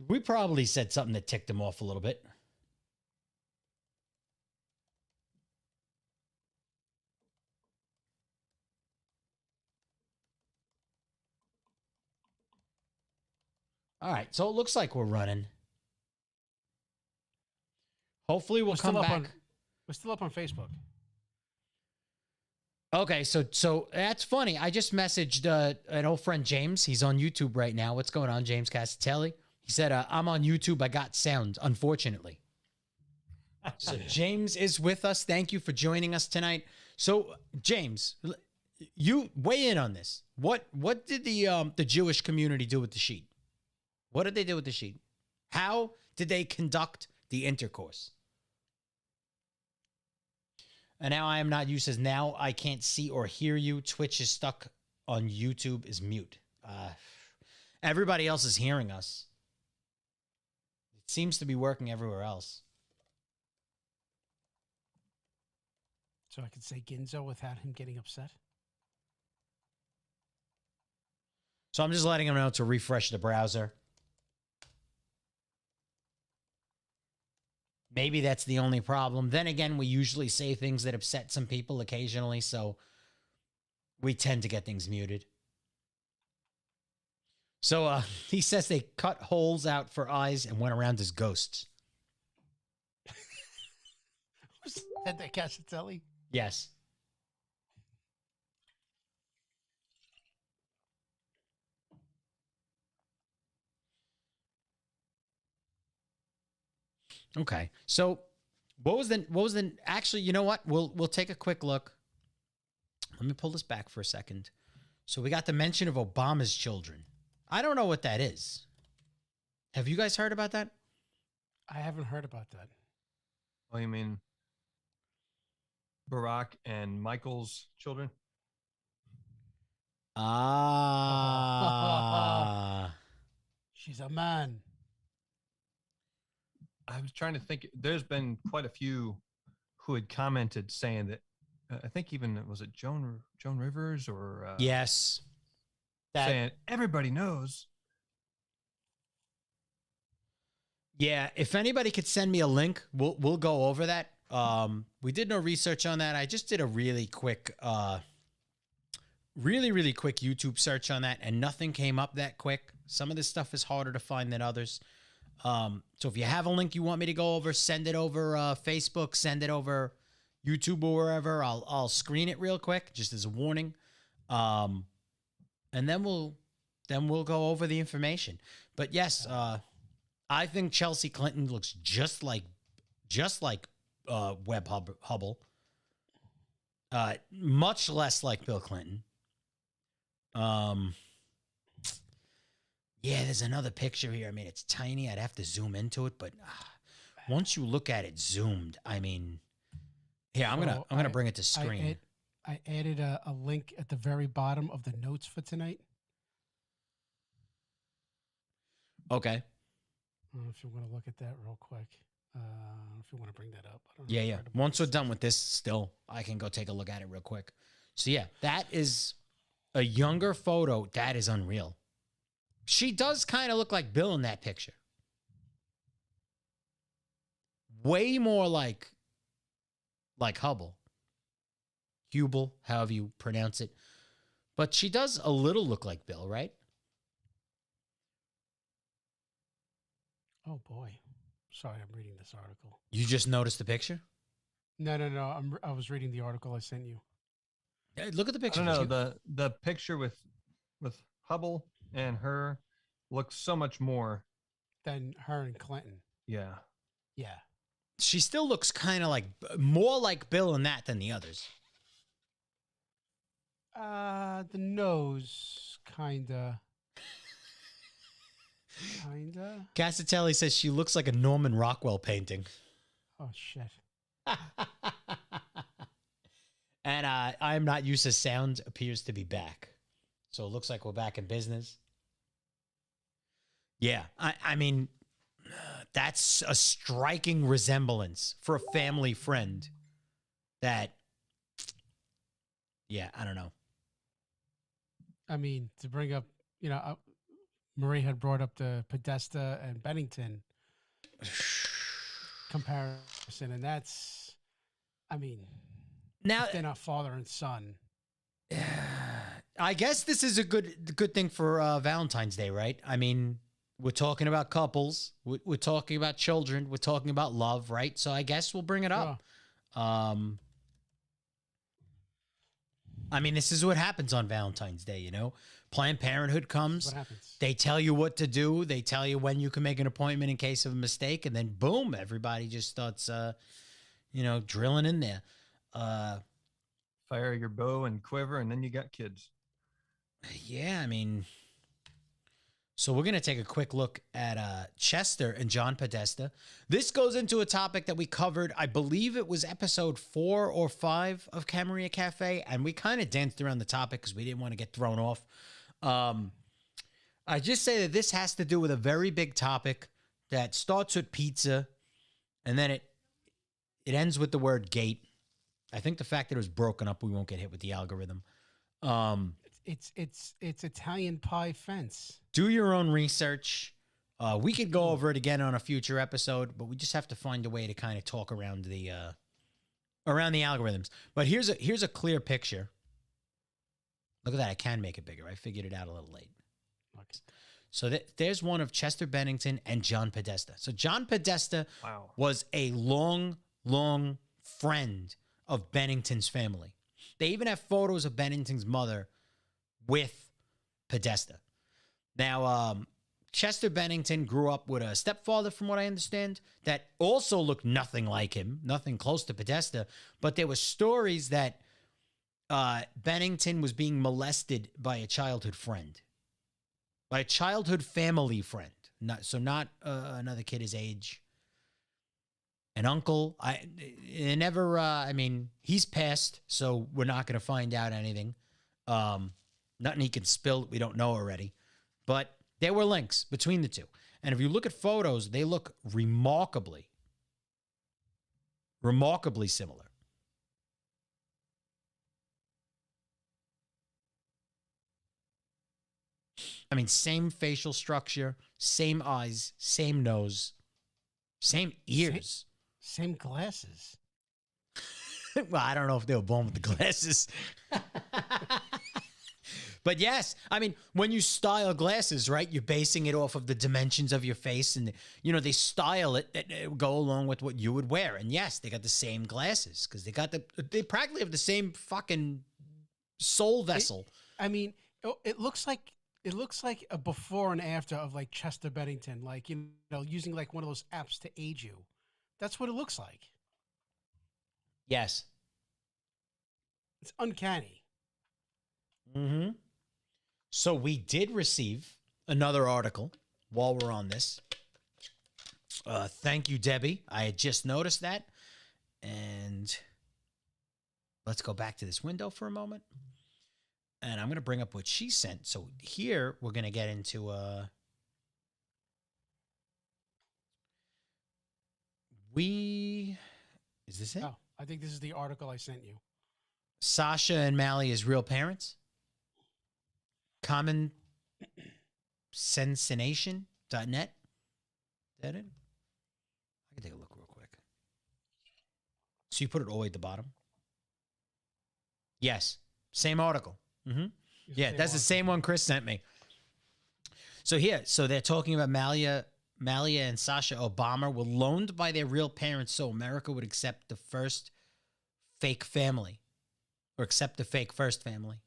we probably said something that ticked him off a little bit. All right, so it looks like we're running. Hopefully we'll come back. We're still up on Facebook. Okay, so that's funny. I just messaged an old friend, James. He's on YouTube right now. What's going on, James Castatelli? He said, I'm on YouTube. I got sound, unfortunately. So James is with us. Thank you for joining us tonight. So, James, you weigh in on this. What did the Jewish community do with the sheet? What did they do with the sheet? How did they conduct the intercourse? And now I am not you says now I can't see or hear you. Twitch is stuck on YouTube is mute. Everybody else is hearing us. It seems to be working everywhere else. So I could say Ginzo without him getting upset. So I'm just letting him know to refresh the browser. Maybe that's the only problem. Then again, we usually say things that upset some people occasionally, so we tend to get things muted. So he says they cut holes out for eyes and went around as ghosts. Who said that, Castatelli? Yes. Okay. So what was the actually, you know what? We'll take a quick look. Let me pull this back for a second. So we got the mention of Obama's children. I don't know what that is. Have you guys heard about that? I haven't heard about that. Oh, you mean Barack and Michael's children? Ah. She's a man. I was trying to think. There's been quite a few who had commented saying that. I think even was it Joan Rivers or yes, saying everybody knows. Yeah, if anybody could send me a link, we'll go over that. We did no research on that. I just did a really quick YouTube search on that, and nothing came up that quick. Some of this stuff is harder to find than others. So if you have a link you want me to go over, send it over Facebook, send it over YouTube or wherever. I'll screen it real quick, just as a warning. And then we'll then we'll go over the information. But yes, I think Chelsea Clinton looks just like Webb Hubble. Much less like Bill Clinton. Yeah, there's another picture here. I mean, it's tiny. I'd have to zoom into it, but once you look at it zoomed, I mean, here, I'm gonna bring it to screen. I added a link at the very bottom of the notes for tonight. Okay. I don't know if you want to look at that real quick. If you want to bring that up. I don't know Yeah. Once we're done with this, still, I can go take a look at it real quick. So yeah, that is a younger photo. That is unreal. She does kind of look like Bill in that picture. Way more like Hubble. Hubble, however you pronounce it. But she does a little look like Bill, right? Oh, boy. Sorry, I'm reading this article. You just noticed the picture? No. I was reading the article I sent you. Look at the picture. I don't know. The picture with Hubble and her looks so much more Than her and Clinton. Yeah. Yeah. She still looks kind of like more like Bill in that than the others. The nose, kinda. Cassatelli says she looks like a Norman Rockwell painting. Oh, shit. And I am not used to sound appears to be back. So it looks like we're back in business. Yeah, I mean, that's a striking resemblance for a family friend that, yeah, I don't know. I mean, to bring up, Marie had brought up the Podesta and Bennington comparison, and that's, I mean, now they're not father and son. I guess this is a good thing for Valentine's Day, right? I mean, we're talking about couples, we're talking about children, we're talking about love, right? So I guess we'll bring it up. I mean, this is what happens on Valentine's Day, Planned Parenthood comes. What happens? They tell you what to do. They tell you when you can make an appointment in case of a mistake. And then, boom, everybody just starts, drilling in there. Fire your bow and quiver, and then you got kids. Yeah, I mean, so we're going to take a quick look at Chester and John Podesta. This goes into a topic that we covered. I believe it was episode 4 or 5 of Camarilla Cafe, and we kind of danced around the topic because we didn't want to get thrown off. I just say that this has to do with a very big topic that starts with pizza, and then it ends with the word gate. I think the fact that it was broken up, we won't get hit with the algorithm. It's Italian pie fence. Do your own research. We could go over it again on a future episode, but we just have to find a way to kind of talk around the algorithms. But here's a clear picture. Look at that. I can make it bigger. I figured it out a little late. Okay. So there's one of Chester Bennington and John Podesta. So John Podesta was a long, long friend of Bennington's family. They even have photos of Bennington's mother with Podesta. Now, Chester Bennington grew up with a stepfather, from what I understand, that also looked nothing like him, nothing close to Podesta. But there were stories that Bennington was being molested by a childhood friend, by a childhood family friend. Not another kid his age. An uncle. He's passed, so we're not going to find out anything. Nothing he can spill that we don't know already. But there were links between the two. And if you look at photos, they look remarkably similar. I mean, same facial structure, same eyes, same nose, same ears. Same glasses. Well, I don't know if they were born with the glasses. But yes, I mean, when you style glasses, right, you're basing it off of the dimensions of your face. And, they style it that go along with what you would wear. And yes, they got the same glasses because they practically have the same fucking soul vessel. It looks like It looks like a before and after of like Chester Bennington, like using like one of those apps to age you. That's what it looks like. Yes. It's uncanny. Mm-hmm. So we did receive another article while we're on this. Thank you, Debbie. I had just noticed that. And let's go back to this window for a moment. And I'm going to bring up what she sent. So here we're going to get into is this it? Oh, I think this is the article I sent you. Sasha and Mally as real parents. Common Sensation.net. Is that it? I can take a look real quick. So you put it all the way at the bottom? Yes. Same article. Mm-hmm. Yeah, that's the same one Chris sent me. So here, so they're talking about Malia and Sasha Obama were loaned by their real parents so America would accept the first fake family, or accept the fake first family.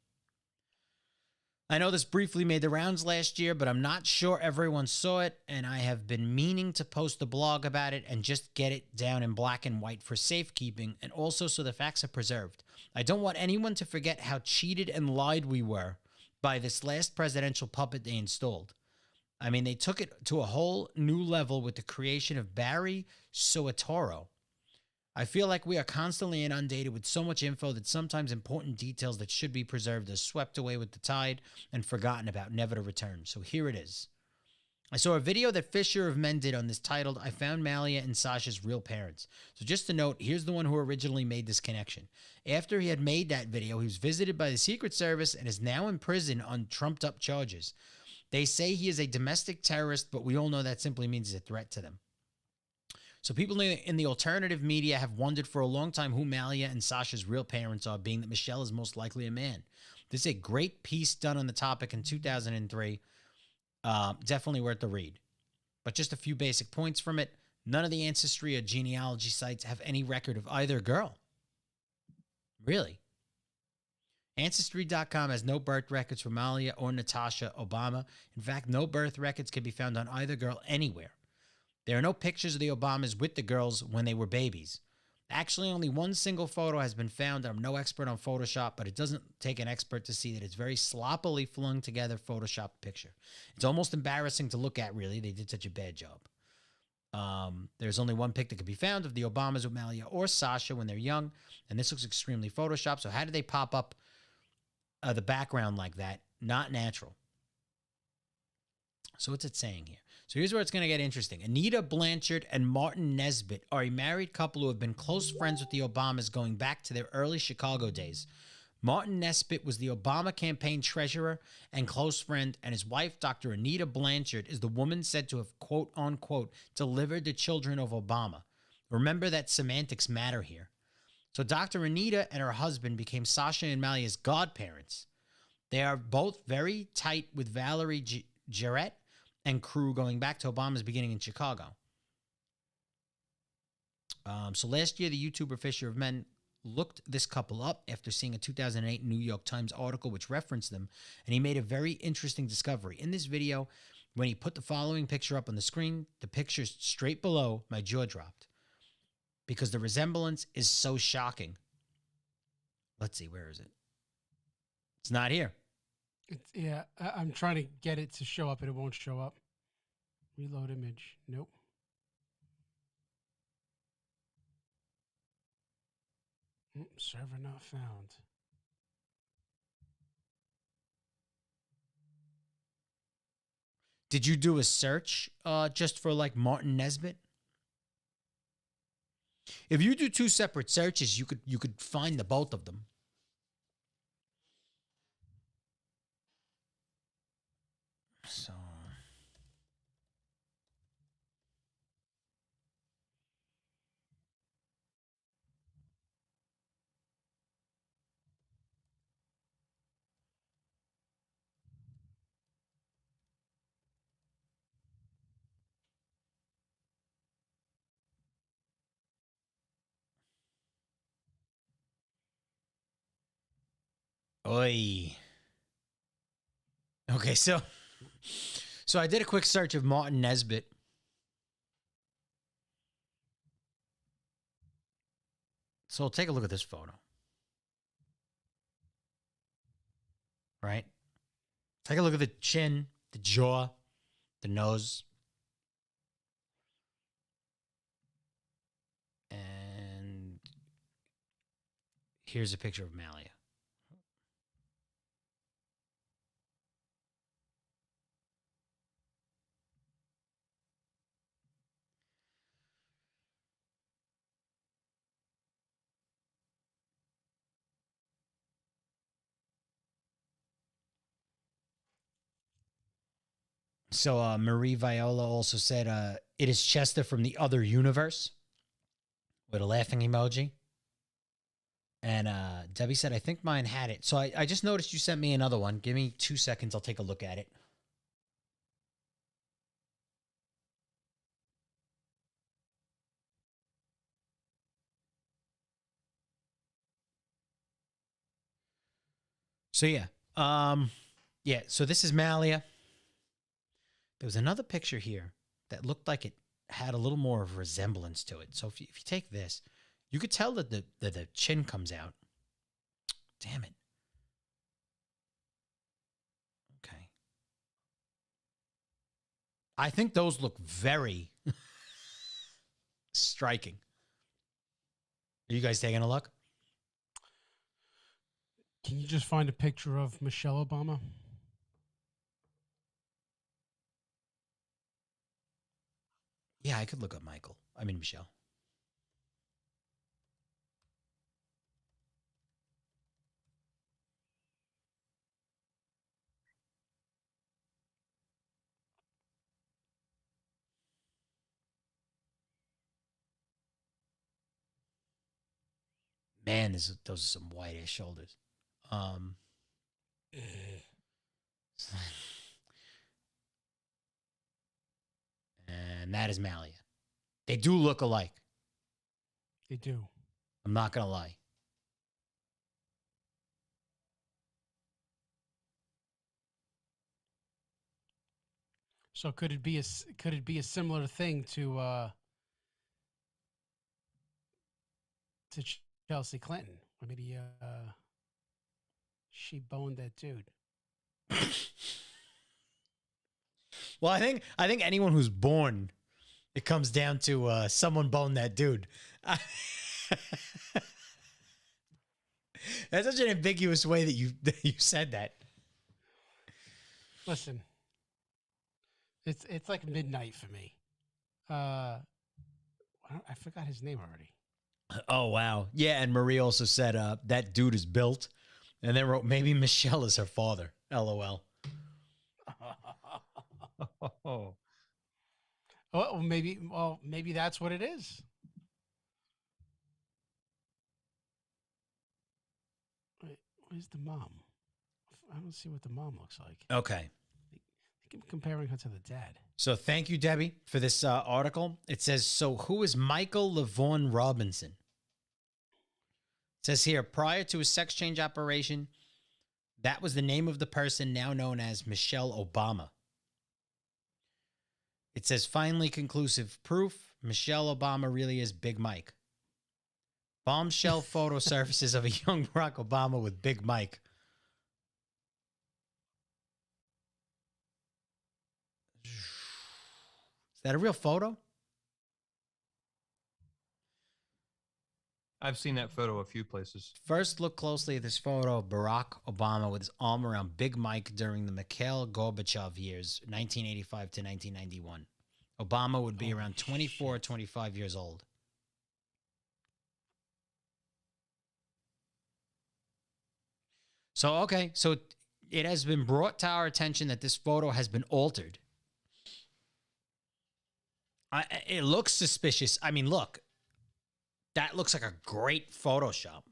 I know this briefly made the rounds last year, but I'm not sure everyone saw it, and I have been meaning to post a blog about it and just get it down in black and white for safekeeping, and also so the facts are preserved. I don't want anyone to forget how cheated and lied we were by this last presidential puppet they installed. I mean, they took it to a whole new level with the creation of Barry Soetoro. I feel like we are constantly inundated with so much info that sometimes important details that should be preserved are swept away with the tide and forgotten about, never to return. So here it is. I saw a video that Fisher of Men did on this titled, I Found Malia and Sasha's Real Parents. So just to note, here's the one who originally made this connection. After he had made that video, he was visited by the Secret Service and is now in prison on trumped up charges. They say he is a domestic terrorist, but we all know that simply means he's a threat to them. So people in the alternative media have wondered for a long time who Malia and Sasha's real parents are, being that Michelle is most likely a man. This is a great piece done on the topic in 2003. Definitely worth the read. But just a few basic points from it. None of the ancestry or genealogy sites have any record of either girl. Really? Ancestry.com has no birth records for Malia or Natasha Obama. In fact, no birth records can be found on either girl anywhere. There are no pictures of the Obamas with the girls when they were babies. Actually, only one single photo has been found. I'm no expert on Photoshop, but it doesn't take an expert to see that it's very sloppily flung together Photoshop picture. It's almost embarrassing to look at, really. They did such a bad job. There's only one pic that could be found of the Obamas with Malia or Sasha when they're young, and this looks extremely Photoshopped. So how did they pop up the background like that? Not natural. So what's it saying here? So here's where it's going to get interesting. Anita Blanchard and Martin Nesbitt are a married couple who have been close friends with the Obamas going back to their early Chicago days. Martin Nesbitt was the Obama campaign treasurer and close friend, and his wife, Dr. Anita Blanchard, is the woman said to have, quote unquote, delivered the children of Obama. Remember that semantics matter here. So Dr. Anita and her husband became Sasha and Malia's godparents. They are both very tight with Valerie Jarrett and crew going back to Obama's beginning in Chicago. So last year, the YouTuber Fisher of Men looked this couple up after seeing a 2008 New York Times article which referenced them, and he made a very interesting discovery. In this video, when he put the following picture up on the screen, the picture straight below, my jaw dropped because the resemblance is so shocking. Let's see, where is it? It's not here. Yeah, I'm trying to get it to show up and it won't show up. Reload image. Nope. Server not found. Did you do a search just for like Martin Nesbitt? If you do two separate searches, you could find the both of them. So oi. Okay, so I did a quick search of Martin Nesbitt. So take a look at this photo. Right? Take a look at the chin, the jaw, the nose. And here's a picture of Malia. So Marie Viola also said, it is Chester from the other universe with a laughing emoji. And Debbie said, I think mine had it. So I just noticed you sent me another one. Give me 2 seconds. I'll take a look at it. So yeah. So this is Malia. There was another picture here that looked like it had a little more of resemblance to it. So if you take this, you could tell that the chin comes out. Damn it. Okay. I think those look very striking. Are you guys taking a look? Can you just find a picture of Michelle Obama? Yeah, I could look up Michelle. Man, those are some white ass shoulders. And that is Malia. They do look alike. They do. I'm not gonna lie. So could it be a similar thing to Chelsea Clinton? I mean, she boned that dude. Well, I think anyone who's born, it comes down to someone boned that dude. That's such an ambiguous way that you said that. Listen, it's like midnight for me. I forgot his name already. Oh wow, yeah. And Marie also said that dude is built, and then wrote maybe Michelle is her father. LOL. Oh, Well, maybe that's what it is. Wait, where's the mom? I don't see what the mom looks like. Okay. I keep comparing her to the dad. So thank you, Debbie, for this article. It says, so who is Michael LaVaughn Robinson? It says here, prior to his sex change operation, that was the name of the person now known as Michelle Obama. It says, finally conclusive proof, Michelle Obama really is Big Mike. Bombshell photo surfaces of a young Barack Obama with Big Mike. Is that a real photo? I've seen that photo a few places. First, look closely at this photo of Barack Obama with his arm around Big Mike during the Mikhail Gorbachev years, 1985 to 1991. Obama would be around 24 or 25 years old. So, okay. So it has been brought to our attention that this photo has been altered. It looks suspicious. I mean, look, that looks like a great Photoshop.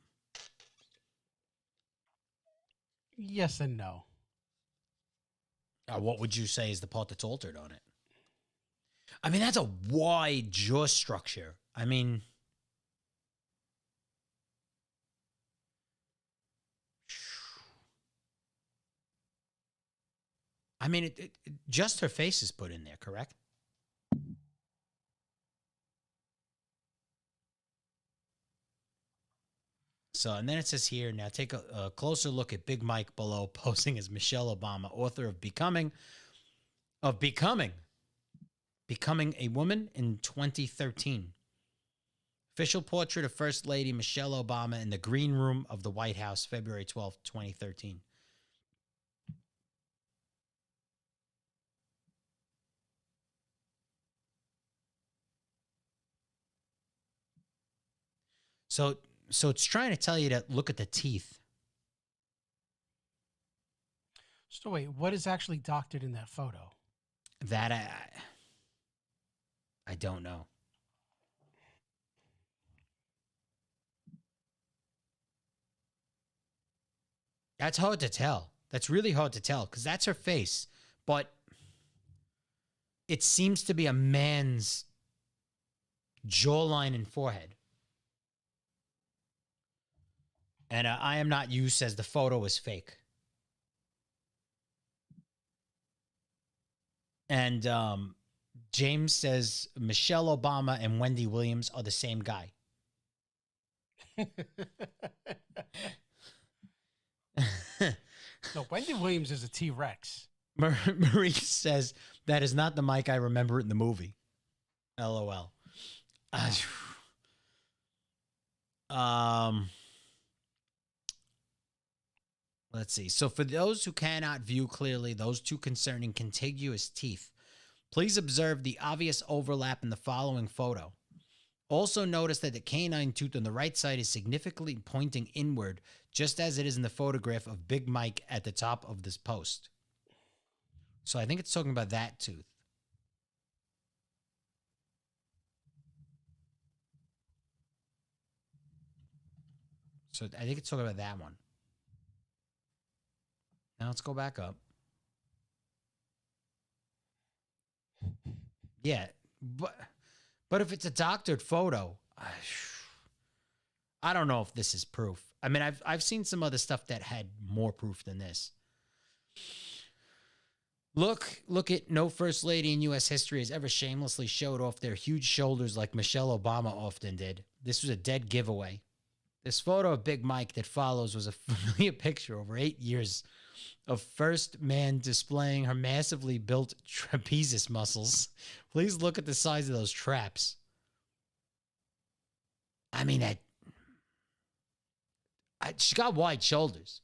Yes and no. What would you say is the part that's altered on it? I mean, that's a wide jaw structure. I mean, I mean, just her face is put in there, correct? So, and then it says here, now take a closer look at Big Mike below, posing as Michelle Obama, author of Becoming a Woman in 2013. Official portrait of First Lady Michelle Obama in the green room of the White House, February 12th, 2013. So it's trying to tell you to look at the teeth. So wait, what is actually doctored in that photo? That I don't know. That's hard to tell. That's really hard to tell because that's her face, but it seems to be a man's jawline and forehead. And I am not you says the photo is fake. And James says Michelle Obama and Wendy Williams are the same guy. No, Wendy Williams is a T-Rex. Marie says that is not the Mike I remember in the movie. LOL. Let's see. So for those who cannot view clearly those two concerning contiguous teeth, please observe the obvious overlap in the following photo. Also notice that the canine tooth on the right side is significantly pointing inward, just as it is in the photograph of Big Mike at the top of this post. So I think it's talking about that tooth. So I think it's talking about that one. Now let's go back up. Yeah, but if it's a doctored photo, I don't know if this is proof. I mean, I've seen some other stuff that had more proof than this. Look at no first lady in U.S. history has ever shamelessly showed off their huge shoulders like Michelle Obama often did. This was a dead giveaway. This photo of Big Mike that follows was a familiar picture over 8 years of first man displaying her massively built trapezius muscles. Please look at the size of those traps. I mean, she got wide shoulders.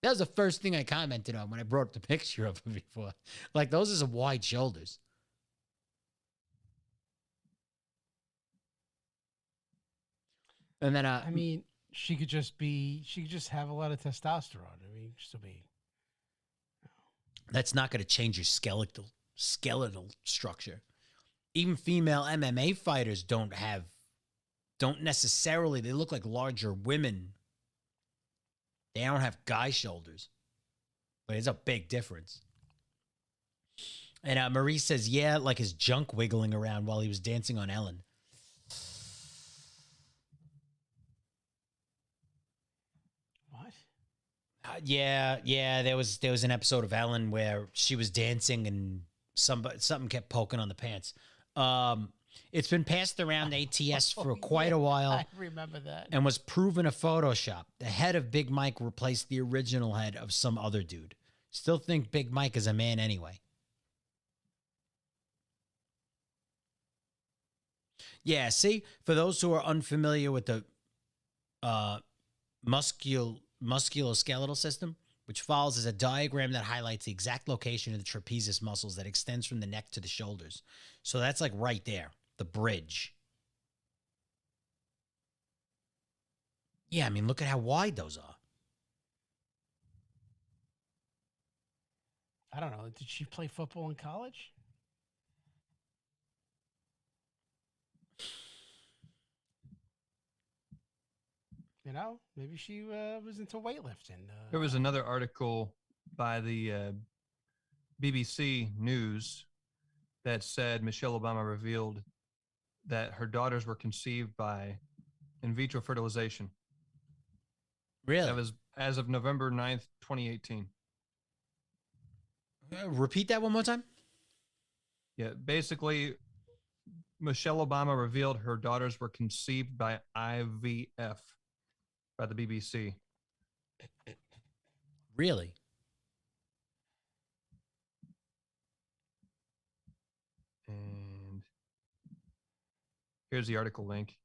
That was the first thing I commented on when I brought up the picture of her before. Like, those are some wide shoulders. And then, I mean, she could just have a lot of testosterone. I mean, still be. That's not going to change your skeletal structure. Even female MMA fighters don't necessarily, they look like larger women. They don't have guy shoulders. But it's a big difference. And Marie says, yeah, like his junk wiggling around while he was dancing on Ellen. What? Yeah. There was an episode of Ellen where she was dancing and something kept poking on the pants. It's been passed around ATS for quite a while. I remember that. And was proven a Photoshop. The head of Big Mike replaced the original head of some other dude. Still think Big Mike is a man anyway. Yeah, see, for those who are unfamiliar with the musculoskeletal system, which follows is a diagram that highlights the exact location of the trapezius muscles that extends from the neck to the shoulders. So that's like right there, the bridge. Yeah, I mean, look at how wide those are. I don't know. Did she play football in college? You know, maybe she was into weightlifting. There was another article by the BBC News that said Michelle Obama revealed that her daughters were conceived by in vitro fertilization. Really? That was as of November 9th, 2018. Repeat that one more time. Yeah, basically, Michelle Obama revealed her daughters were conceived by IVF by the BBC. Really? And here's the article link.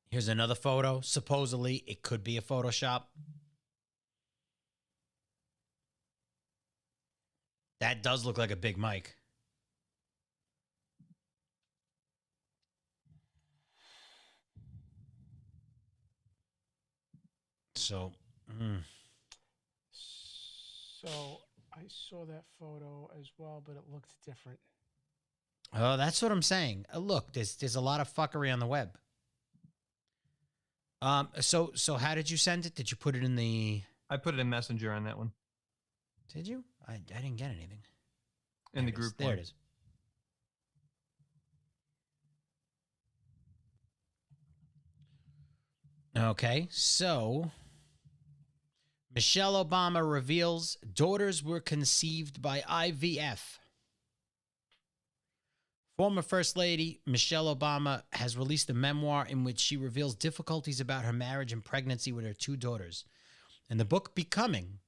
Here's another photo. Supposedly, it could be a Photoshop. That does look like a big mic. So, So I saw that photo as well, but it looked different. oh, that's what I'm saying. Look, there's a lot of fuckery on the web. So how did you send it? Did you put it in the? I put it in Messenger on that one. Did you? I didn't get anything. In the There it is. group. There one. it is. Okay, so Michelle Obama reveals daughters were conceived by IVF. Former First Lady Michelle Obama has released a memoir in which she reveals difficulties about her marriage and pregnancy with her two daughters. In the book Becoming,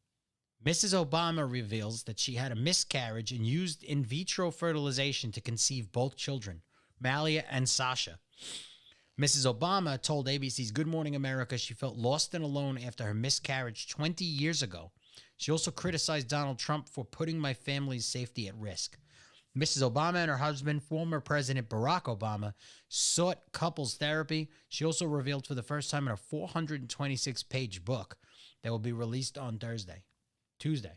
Mrs. Obama reveals that she had a miscarriage and used in vitro fertilization to conceive both children, Malia and Sasha. Mrs. Obama told ABC's Good Morning America she felt lost and alone after her miscarriage 20 years ago. She also criticized Donald Trump for putting my family's safety at risk. Mrs. Obama and her husband, former President Barack Obama, sought couples therapy. She also revealed for the first time in a 426-page book that will be released on Tuesday.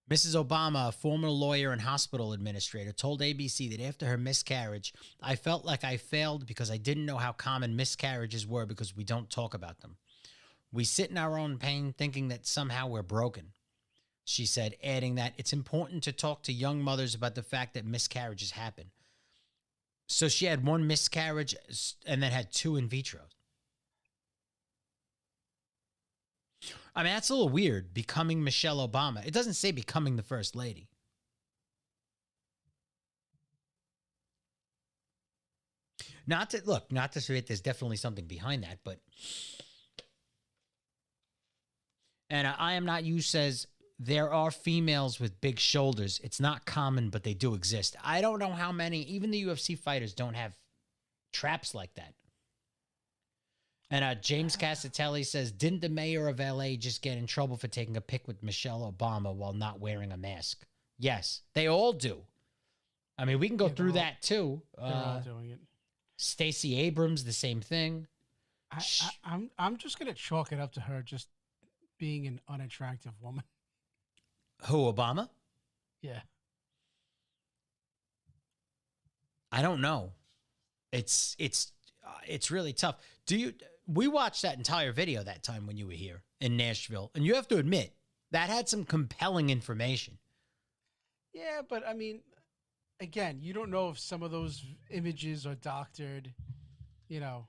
Mrs. Obama, a former lawyer and hospital administrator, told ABC that after her miscarriage, I felt like I failed because I didn't know how common miscarriages were because we don't talk about them. We sit in our own pain thinking that somehow we're broken. She said, adding that it's important to talk to young mothers about the fact that miscarriages happen. So she had one miscarriage and then had two in vitro. I mean, that's a little weird, becoming Michelle Obama. It doesn't say becoming the First Lady. Not to say that there's definitely something behind that, but... And I Am Not You says, there are females with big shoulders. It's not common, but they do exist. I don't know how many, even the UFC fighters don't have traps like that. And James Cassatelli says, didn't the mayor of LA just get in trouble for taking a pic with Michelle Obama while not wearing a mask? Yes, they all do. I mean, we can go through that too. They're all doing it. Stacey Abrams, the same thing. I'm just gonna chalk it up to her just being an unattractive woman. Who, Obama? Yeah. I don't know. It's really tough. We watched that entire video that time when you were here in Nashville, and you have to admit that had some compelling information. Yeah, but I mean, again, you don't know if some of those images are doctored, you know.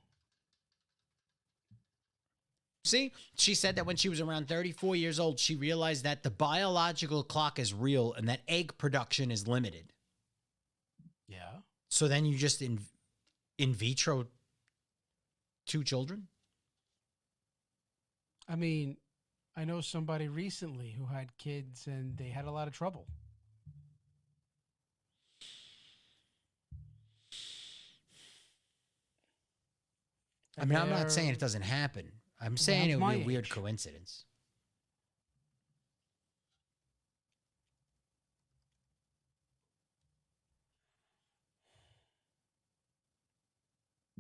See, she said that when she was around 34 years old, she realized that the biological clock is real and that egg production is limited. Yeah. So then you just in vitro two children? I mean, I know somebody recently who had kids and they had a lot of trouble. I mean, I'm not saying it doesn't happen. I'm saying it would be a weird coincidence.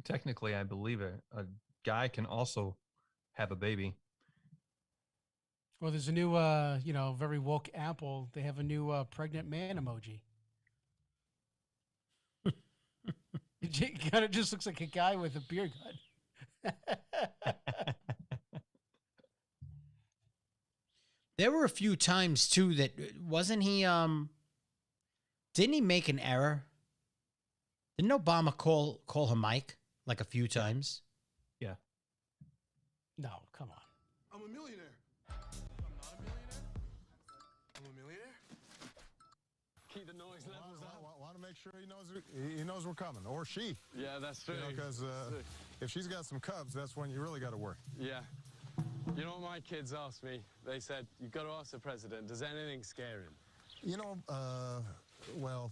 Technically, I believe a guy can also have a baby. Well, there's a new, very woke Apple. They have a new pregnant man emoji. It kind of just looks like a guy with a beer gun. There were a few times too that wasn't he didn't he make an error? Didn't Obama call him Mike? like a few times. Yeah. No, come on. I'm a millionaire. I'm not a millionaire. I'm a millionaire. Keep the noise levels down. Want to make sure he knows we're coming, or she. Yeah, that's true. Because if she's got some cubs, that's when you really got to worry. Yeah. You know what my kids asked me? They said, you've got to ask the president, does anything scare him? You know, well,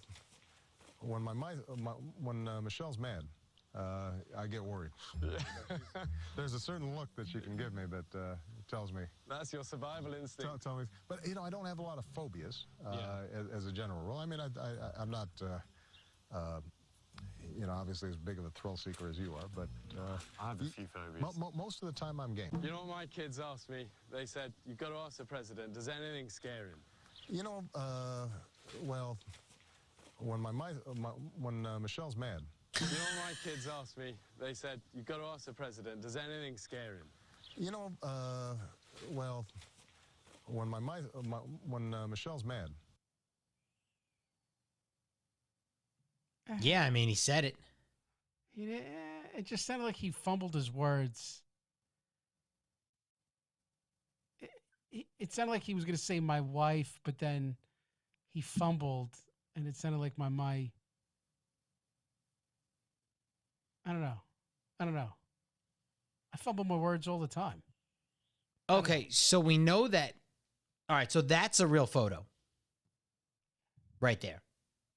when when Michelle's mad, I get worried. There's a certain look that she can give me that tells me. That's your survival instinct. Tell me, but you know, I don't have a lot of phobias as a general rule. I mean, I'm not, you know, obviously as big of a thrill seeker as you are, but I have a few phobias. Most of the time I'm game. You know what my kids asked me? They said, you've got to ask the president, does anything scare him? You know, well, when when Michelle's mad. You know what my kids asked me? They said, you've got to ask the president, does anything scare him? You know, well, when when Michelle's mad. Yeah, I mean, he said it. It just sounded like he fumbled his words. It sounded like he was going to say my wife, but then he fumbled, and it sounded like my. I don't know. I fumble my words all the time. Okay, so we know that. All right, so that's a real photo. Right there.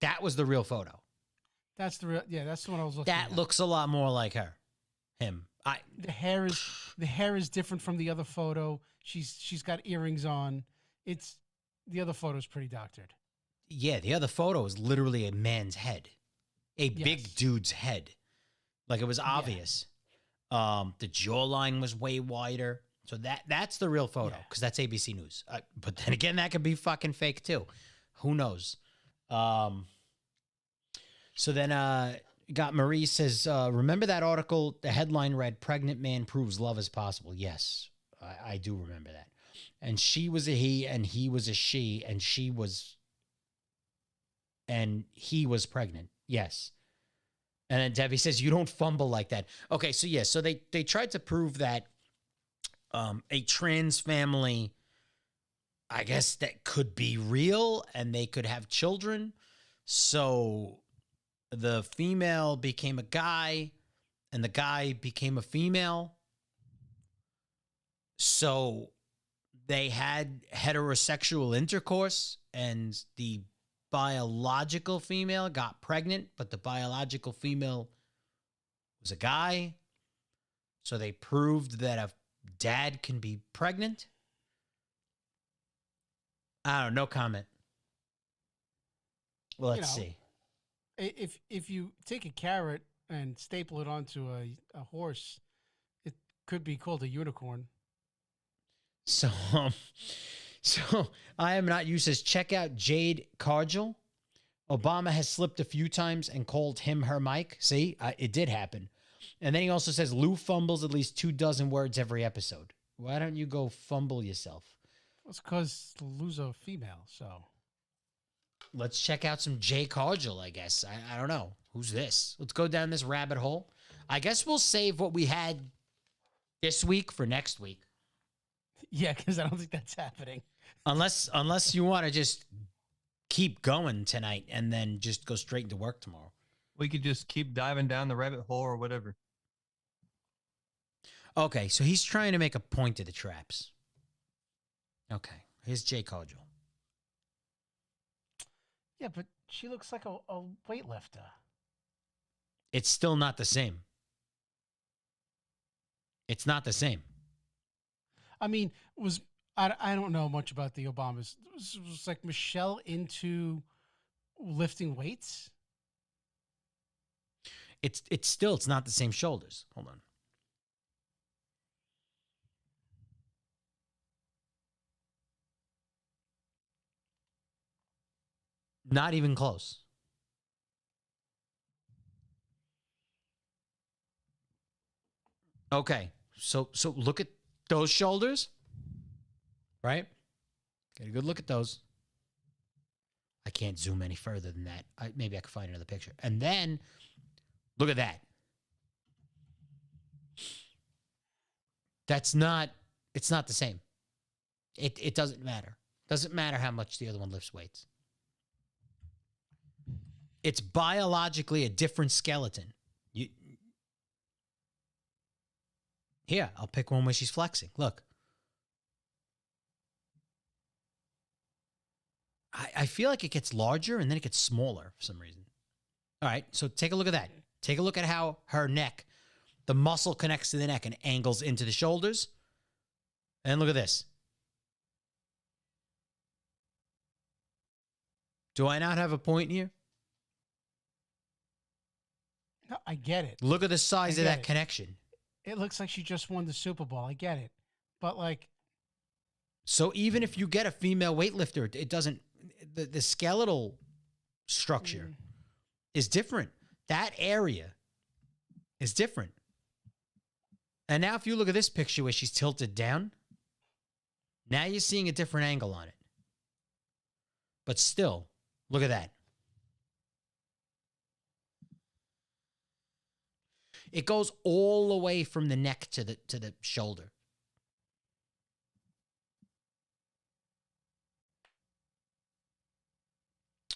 That was the real photo. That's the real. Yeah, that's the one I was looking at. That looks a lot more like him. The hair is different from the other photo. She's got earrings on. The other photo's pretty doctored. Yeah, the other photo is literally a man's head. A big Yes. dude's head. Like it was obvious. The jawline was way wider. So that's the real photo because that's ABC News. But then again, that could be fucking fake too. Who knows? So then got Marie says, remember that article? The headline read, "Pregnant Man Proves Love is Possible." Yes, I do remember that. And she was a he and he was a she and he was pregnant. Yes. And then Debbie says, you don't fumble like that. Okay, so yeah, so they tried to prove that a trans family, I guess, that could be real and they could have children. So the female became a guy and the guy became a female. So they had heterosexual intercourse and the biological female got pregnant, but the biological female was a guy. So they proved that a dad can be pregnant. I don't know, no comment. Well, let's see. If you take a carrot and staple it onto a horse, it could be called a unicorn. So, so I am not you says, check out Jade Cargill. Obama has slipped a few times and called him her Mike. See, it did happen. And then he also says Lou fumbles at least 24 words every episode. Why don't you go fumble yourself? Well, it's because Lou's a female, so. Let's check out some Jay Cargill, I guess. I don't know. Who's this? Let's go down this rabbit hole. I guess we'll save what we had this week for next week. Yeah, because I don't think that's happening. Unless you want to just keep going tonight and then just go straight into work tomorrow. We could just keep diving down the rabbit hole or whatever. Okay, so he's trying to make a point to the traps. Okay, here's Jay Cargill. Yeah, but she looks like a weightlifter. It's still not the same. It's not the same. I mean, I don't know much about the Obamas. Was like Michelle into lifting weights? It's not the same shoulders. Hold on. Not even close. Okay. So look at those shoulders. Right? Get a good look at those. I can't zoom any further than that. Maybe I can find another picture. And then look at that. It's not the same. It doesn't matter. Doesn't matter how much the other one lifts weights. It's biologically a different skeleton. Here, I'll pick one where she's flexing. Look. I feel like it gets larger and then it gets smaller for some reason. All right, so take a look at that. Take a look at how her neck, the muscle connects to the neck and angles into the shoulders. And look at this. Do I not have a point here? No, I get it. Look at the size I of get that it. connection. It looks like she just won the Super Bowl. I get it. But like, So even if you get a female weightlifter, it doesn't, the skeletal structure is different. That area is different. And now if you look at this picture where she's tilted down, now you're seeing a different angle on it. But still, look at that. It goes all the way from the neck to the shoulder.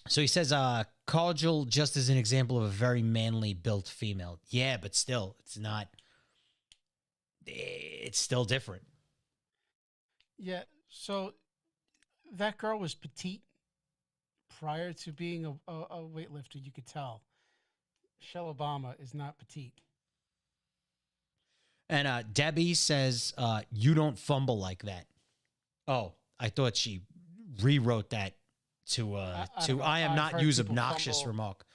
So he says, Kajal just as an example of a very manly built female. Yeah, but still, it's still different. yeah. So that girl was petite prior to being a weightlifter. You could tell. Michelle Obama is not petite. And Debbie says, you don't fumble like that. Oh, I thought she rewrote that to don't know. I am I've not heard use people obnoxious fumble. remark.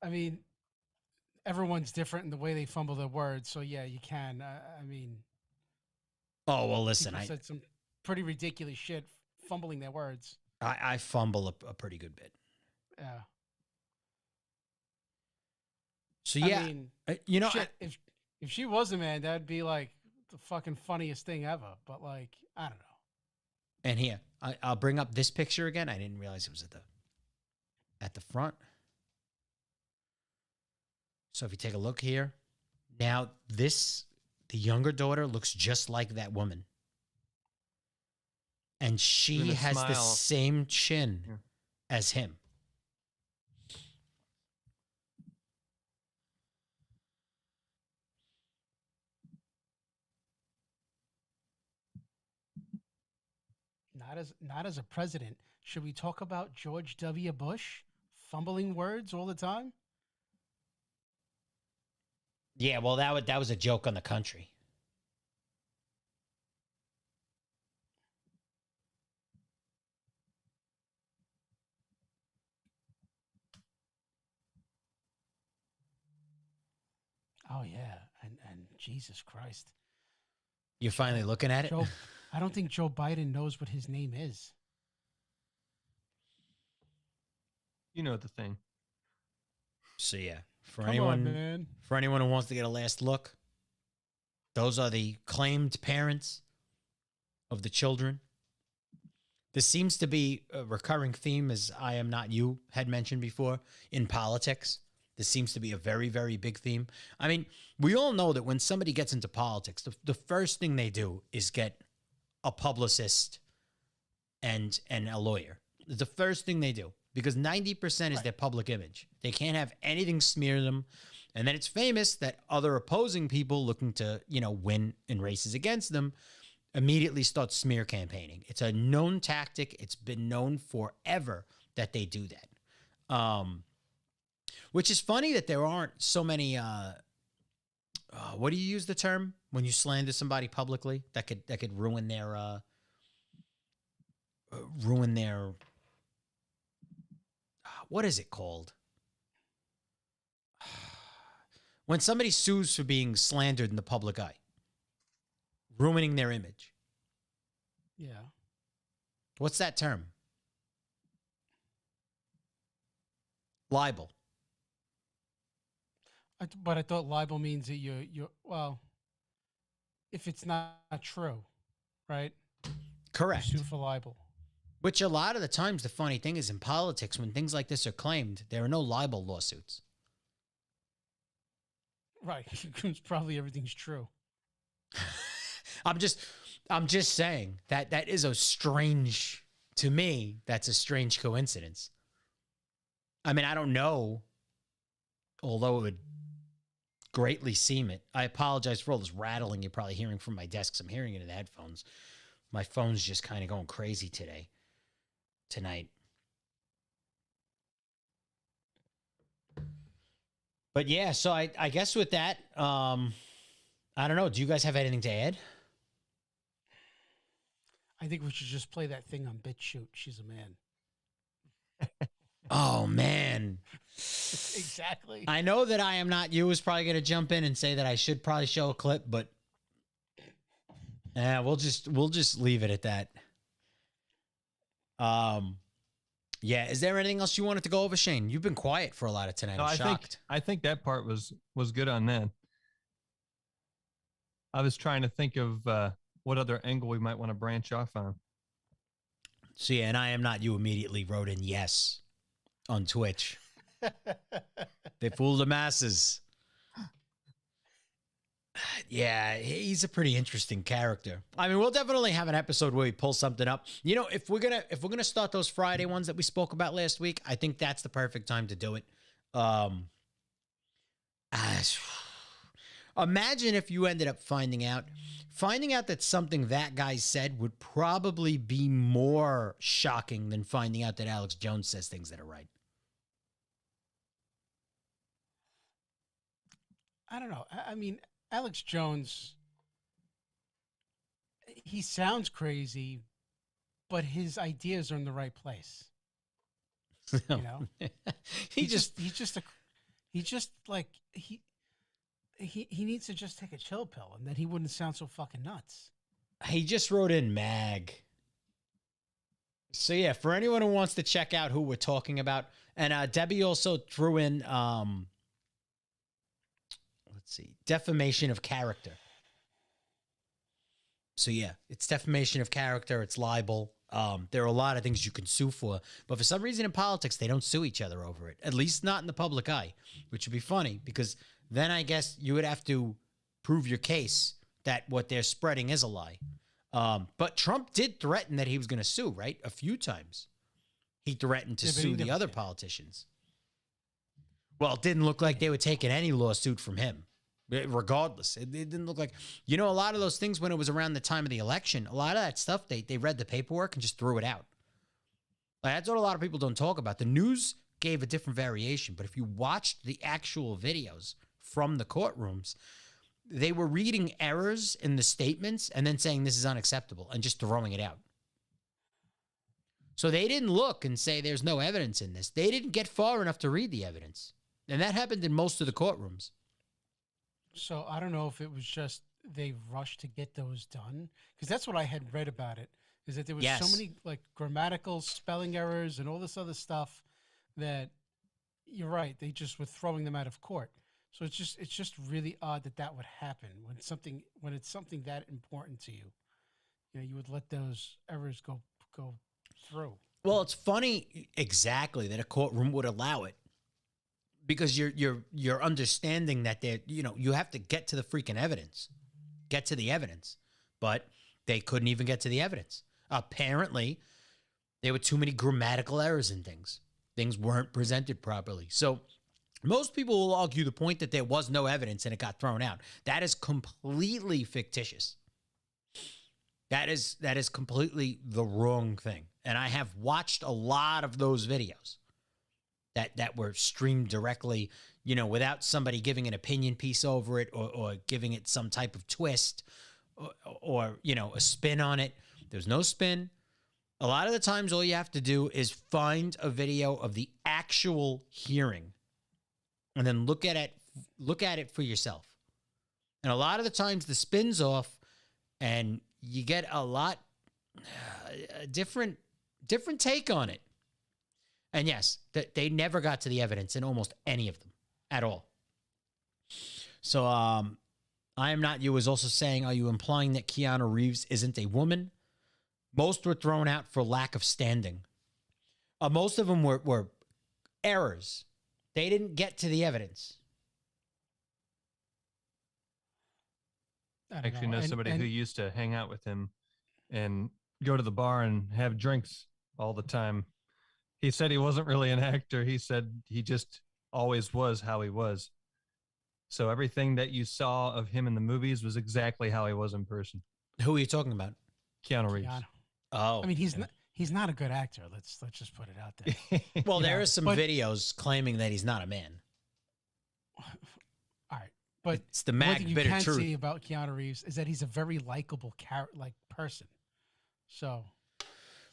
I mean, everyone's different in the way they fumble their words. So yeah, you can. I mean, Oh, well, listen, people said some pretty ridiculous shit fumbling their words. I fumble a pretty good bit. Yeah. So yeah, I mean, you know, shit, if she was a man, that'd be like the fucking funniest thing ever. But like, I don't know. and here, I'll bring up this picture again. I didn't realize it was at the front. So if you take a look here, now the younger daughter looks just like that woman. And she Doing a has the smile. same chin Yeah. as him. Not as a president. Should we talk about George W. Bush fumbling words all the time? Yeah, well, that was a joke on the country. Oh yeah, and Jesus Christ, You're finally looking at it? Joe. I don't think Joe Biden knows what his name is. You know the thing. So yeah, for Come anyone on, man. for anyone who wants to get a last look, those are the claimed parents of the children. This seems to be a recurring theme, as I Am Not You had mentioned before, in politics. This seems to be a very, very big theme. I mean, we all know that when somebody gets into politics, the first thing they do is get a publicist and a lawyer. The first thing they do, because 90% is their public image. They can't have anything smear them. And then it's famous that other opposing people looking to, win in races against them immediately start smear campaigning. It's a known tactic. It's been known forever that they do that. Which is funny that there aren't so many, what do you use the term when you slander somebody publicly that could ruin their, what is it called? When somebody sues for being slandered in the public eye, ruining their image. Yeah. What's that term? Libel. But I thought libel means that you're well, if it's not true, right? Correct. You sue for libel. Which a lot of the times, the funny thing is in politics, when things like this are claimed, there are no libel lawsuits. Right. Because probably everything's true. I'm just saying that is a strange, to me, that's a strange coincidence. I mean, I don't know, although it would greatly seem it. I apologize for all this rattling you're probably hearing from my desk. 'Cause I'm hearing it in the headphones. My phone's just kind of going crazy tonight. But yeah, so I guess with that, I don't know. Do you guys have anything to add? I think we should just play that thing on BitChute. She's a man. Oh man. Exactly. I know that I am not you is probably going to jump in and say that I should probably show a clip, but we'll just leave it at that. Yeah, is there anything else you wanted to go over, Shane? You've been quiet for a lot of tonight. No, I'm shocked. I think that part was good on that. I was trying to think of what other angle we might want to branch off on. So yeah, and I am not you immediately wrote in yes on Twitch. They fooled the masses. Yeah, he's a pretty interesting character. I mean, we'll definitely have an episode where we pull something up. You know, if we're gonna start those Friday ones that we spoke about last week, I think that's the perfect time to do it. Imagine if you ended up finding out that something that guy said would probably be more shocking than finding out that Alex Jones says things that are right. I don't know. I mean, Alex Jones, he sounds crazy, but his ideas are in the right place. You know, he needs to just take a chill pill, and then he wouldn't sound so fucking nuts. He just wrote in mag. So yeah, for anyone who wants to check out who we're talking about, and Debbie also threw in let's see, defamation of character. So yeah, it's defamation of character, it's libel. There are a lot of things you can sue for, but for some reason in politics, they don't sue each other over it, at least not in the public eye, which would be funny because then I guess you would have to prove your case that what they're spreading is a lie. But Trump did threaten that he was going to sue, right? A few times. He threatened to sue the other politicians. Well, it didn't look like they were taking any lawsuit from him. Regardless, it didn't look like, a lot of those things when it was around the time of the election, a lot of that stuff, they read the paperwork and just threw it out. Like, that's what a lot of people don't talk about. The news gave a different variation, but if you watched the actual videos from the courtrooms, they were reading errors in the statements and then saying this is unacceptable and just throwing it out. So they didn't look and say there's no evidence in this. They didn't get far enough to read the evidence. And that happened in most of the courtrooms. So I don't know if it was just they rushed to get those done, because that's what I had read about it, is that there was so many like grammatical spelling errors and all this other stuff that you're right, they just were throwing them out of court. So it's just really odd that would happen when it's something that important to you. You would let those errors go through. Well, it's funny exactly that a courtroom would allow it. Because you're understanding that you have to get to the freaking evidence, get to the evidence, but they couldn't even get to the evidence. Apparently, there were too many grammatical errors in things. Things weren't presented properly. So most people will argue the point that there was no evidence and it got thrown out. That is completely fictitious. That is completely the wrong thing. And I have watched a lot of those videos that were streamed directly, without somebody giving an opinion piece over it or giving it some type of twist or a spin on it. There's no spin. A lot of the times, all you have to do is find a video of the actual hearing and then look at it for yourself. And a lot of the times the spin's off and you get a lot different take on it. And yes, they never got to the evidence in almost any of them at all. So I Am Not You is also saying, are you implying that Keanu Reeves isn't a woman? Most were thrown out for lack of standing. Most of them were errors. They didn't get to the evidence. I don't Actually know And- somebody and who used to hang out with him and go to the bar and have drinks all the time. He said he wasn't really an actor. He said he just always was how he was. So everything that you saw of him in the movies was exactly how he was in person. Who are you talking about? Keanu Reeves. Keanu. Oh, I mean, he's not a good actor. Let's just put it out there. well, you there know, are some but- videos claiming that he's not a man. All right, but It's the one mag thing you bitter can truth. see about Keanu Reeves is that he's a very likable person. So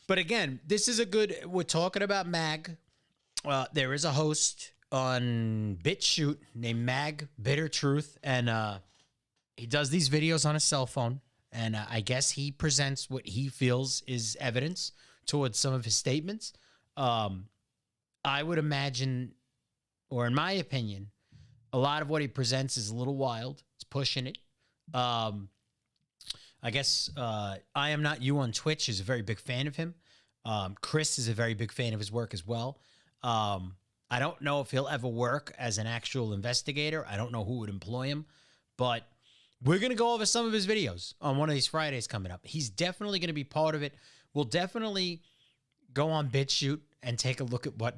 But again, this is a good. We're talking about Mag. There is a host on BitChute named Mag Bitter Truth, and he does these videos on a cell phone. And I guess he presents what he feels is evidence towards some of his statements. I would imagine, or in my opinion, a lot of what he presents is a little wild. It's pushing it. I guess I Am Not You on Twitch is a very big fan of him. Chris is a very big fan of his work as well. I don't know if he'll ever work as an actual investigator. I don't know who would employ him, but we're going to go over some of his videos on one of these Fridays coming up. He's definitely going to be part of it. We'll definitely go on BitChute and take a look at what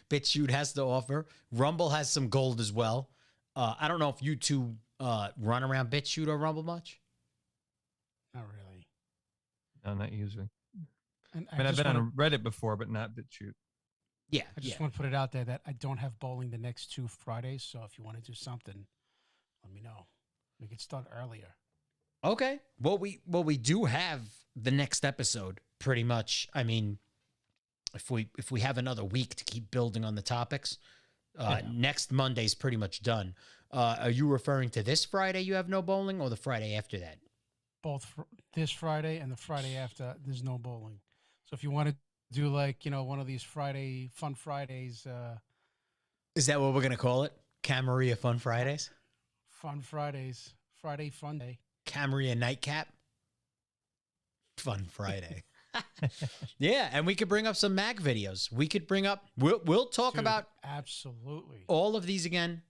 BitChute has to offer. Rumble has some gold as well. I don't know if you two run around BitChute or Rumble much. not really. No, not usually. And I mean, I've been on Reddit before, but not BitChute. Yeah, I just want to put it out there that I don't have bowling the next 2 Fridays. So if you want to do something, let me know. We could start earlier. Okay. Well, we do have the next episode pretty much. I mean, if we have another week to keep building on the topics, next Monday's pretty much done. Are you referring to this Friday you have no bowling, or the Friday after that? Both this Friday and the Friday after, there's no bowling. So if you want to do one of these fun Fridays, Is that what we're gonna call it? Camarilla Fun Fridays? Friday fun day. Camarilla Nightcap? Fun Friday. Yeah, and we could bring up some Mag videos. We could bring up. We'll talk Dude, about absolutely all of these again.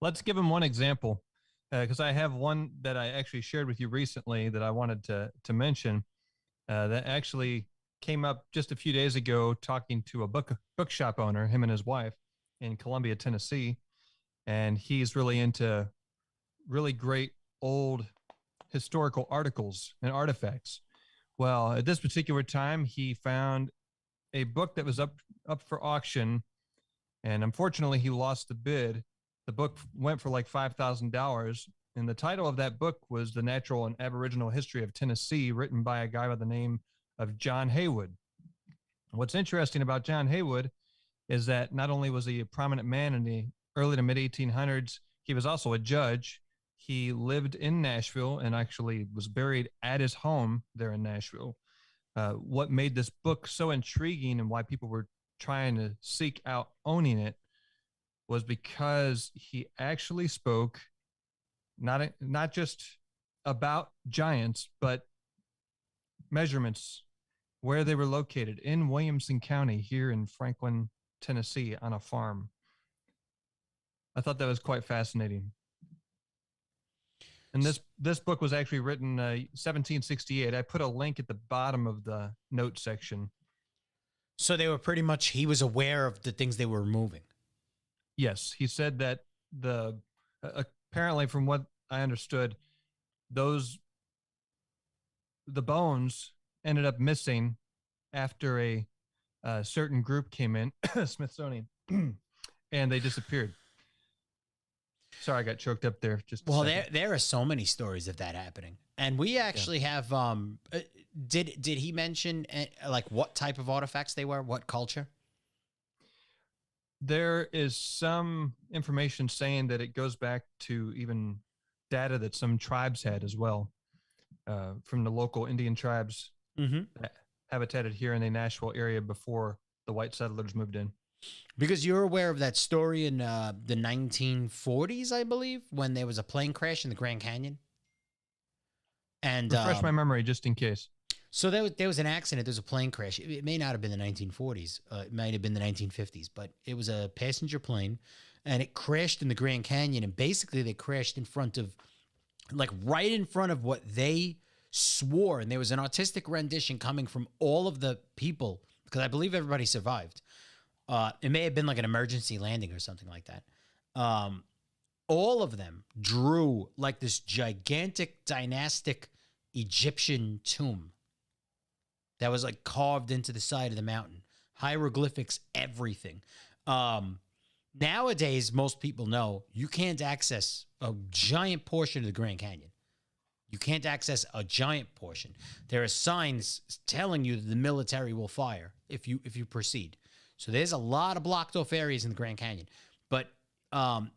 Let's give him one example, because I have one that I actually shared with you recently that I wanted to mention. That actually came up just a few days ago, talking to a bookshop owner, him and his wife, in Columbia, Tennessee, and he's really into really great old historical articles and artifacts. Well, at this particular time, he found a book that was up for auction, and unfortunately, he lost the bid. The book went for like $5,000, and the title of that book was The Natural and Aboriginal History of Tennessee, written by a guy by the name of John Haywood. What's interesting about John Haywood is that not only was he a prominent man in the early to mid 1800s, he was also a judge. He lived in Nashville and actually was buried at his home there in Nashville. What made this book so intriguing and why people were trying to seek out owning it was because he actually spoke not just about giants, but measurements, where they were located in Williamson County here in Franklin, Tennessee, on a farm. I thought that was quite fascinating. And this book was actually written 1768. I put a link at the bottom of the note section. So they were pretty much. He was aware of the things they were removing. Yes, he said that apparently, from what I understood, the bones ended up missing after a certain group came in, Smithsonian, and they disappeared. Sorry, I got choked up there. Well, there are so many stories of that happening, and we actually have. Did he mention like what type of artifacts they were? What culture? There is some information saying that it goes back to even data that some tribes had as well, from the local Indian tribes that habitated here in the Nashville area before the white settlers moved in. Because you're aware of that story in the 1940s, I believe, when there was a plane crash in the Grand Canyon. And Refresh my memory just in case. So there was an accident. There was a plane crash. It may not have been the 1940s. It might have been the 1950s, but it was a passenger plane, and it crashed in the Grand Canyon. And basically, they crashed in front of like right in front of what they swore. And there was an artistic rendition coming from all of the people, because I believe everybody survived. It may have been like an emergency landing or something like that. All of them drew like this gigantic dynastic Egyptian tomb that was like carved into the side of the mountain. Hieroglyphics, everything. Nowadays, most people know you can't access a giant portion of the Grand Canyon. You can't access a giant portion. There are signs telling you that the military will fire if you proceed. So there's a lot of blocked off areas in the Grand Canyon. But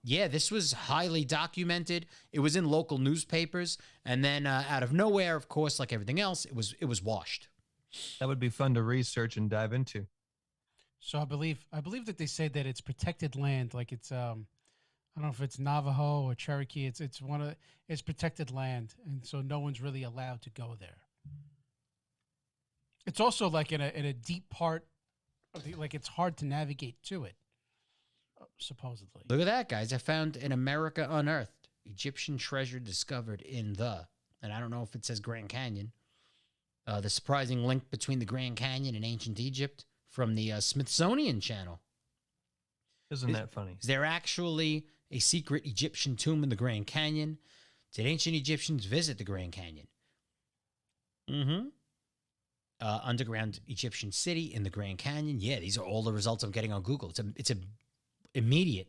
yeah, this was highly documented. It was in local newspapers, and then out of nowhere, of course, like everything else, it was washed. That would be fun to research and dive into. So I believe that they say that it's protected land, like it's I don't know if it's Navajo or Cherokee. It's protected land, and so no one's really allowed to go there. It's also like in a deep part of the, like it's hard to navigate to it, supposedly. Look at that, guys. I found an America Unearthed Egyptian treasure discovered in the, and I don't know if it says Grand Canyon, the surprising link between the Grand Canyon and ancient Egypt from the Smithsonian Channel. Isn't that funny? Is there actually a secret Egyptian tomb in the Grand Canyon? Did ancient Egyptians visit the Grand Canyon? Mm-hmm. Underground Egyptian city in the Grand Canyon. Yeah, these are all the results I'm getting on Google. It's a immediate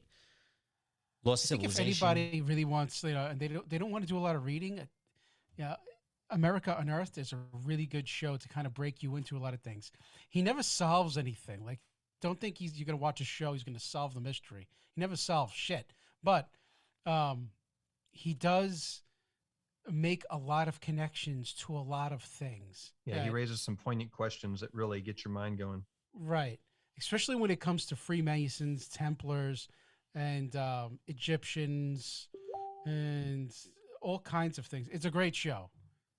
lost I think civilization. if anybody really wants, and they don't want to do a lot of reading, yeah, America Unearthed is a really good show to kind of break you into a lot of things. He never solves anything. Like, don't think you're going to watch a show, he's going to solve the mystery. He never solves shit. But he does make a lot of connections to a lot of things. Yeah, he raises some poignant questions that really get your mind going. Right. Especially when it comes to Freemasons, Templars, and Egyptians, and all kinds of things. It's a great show.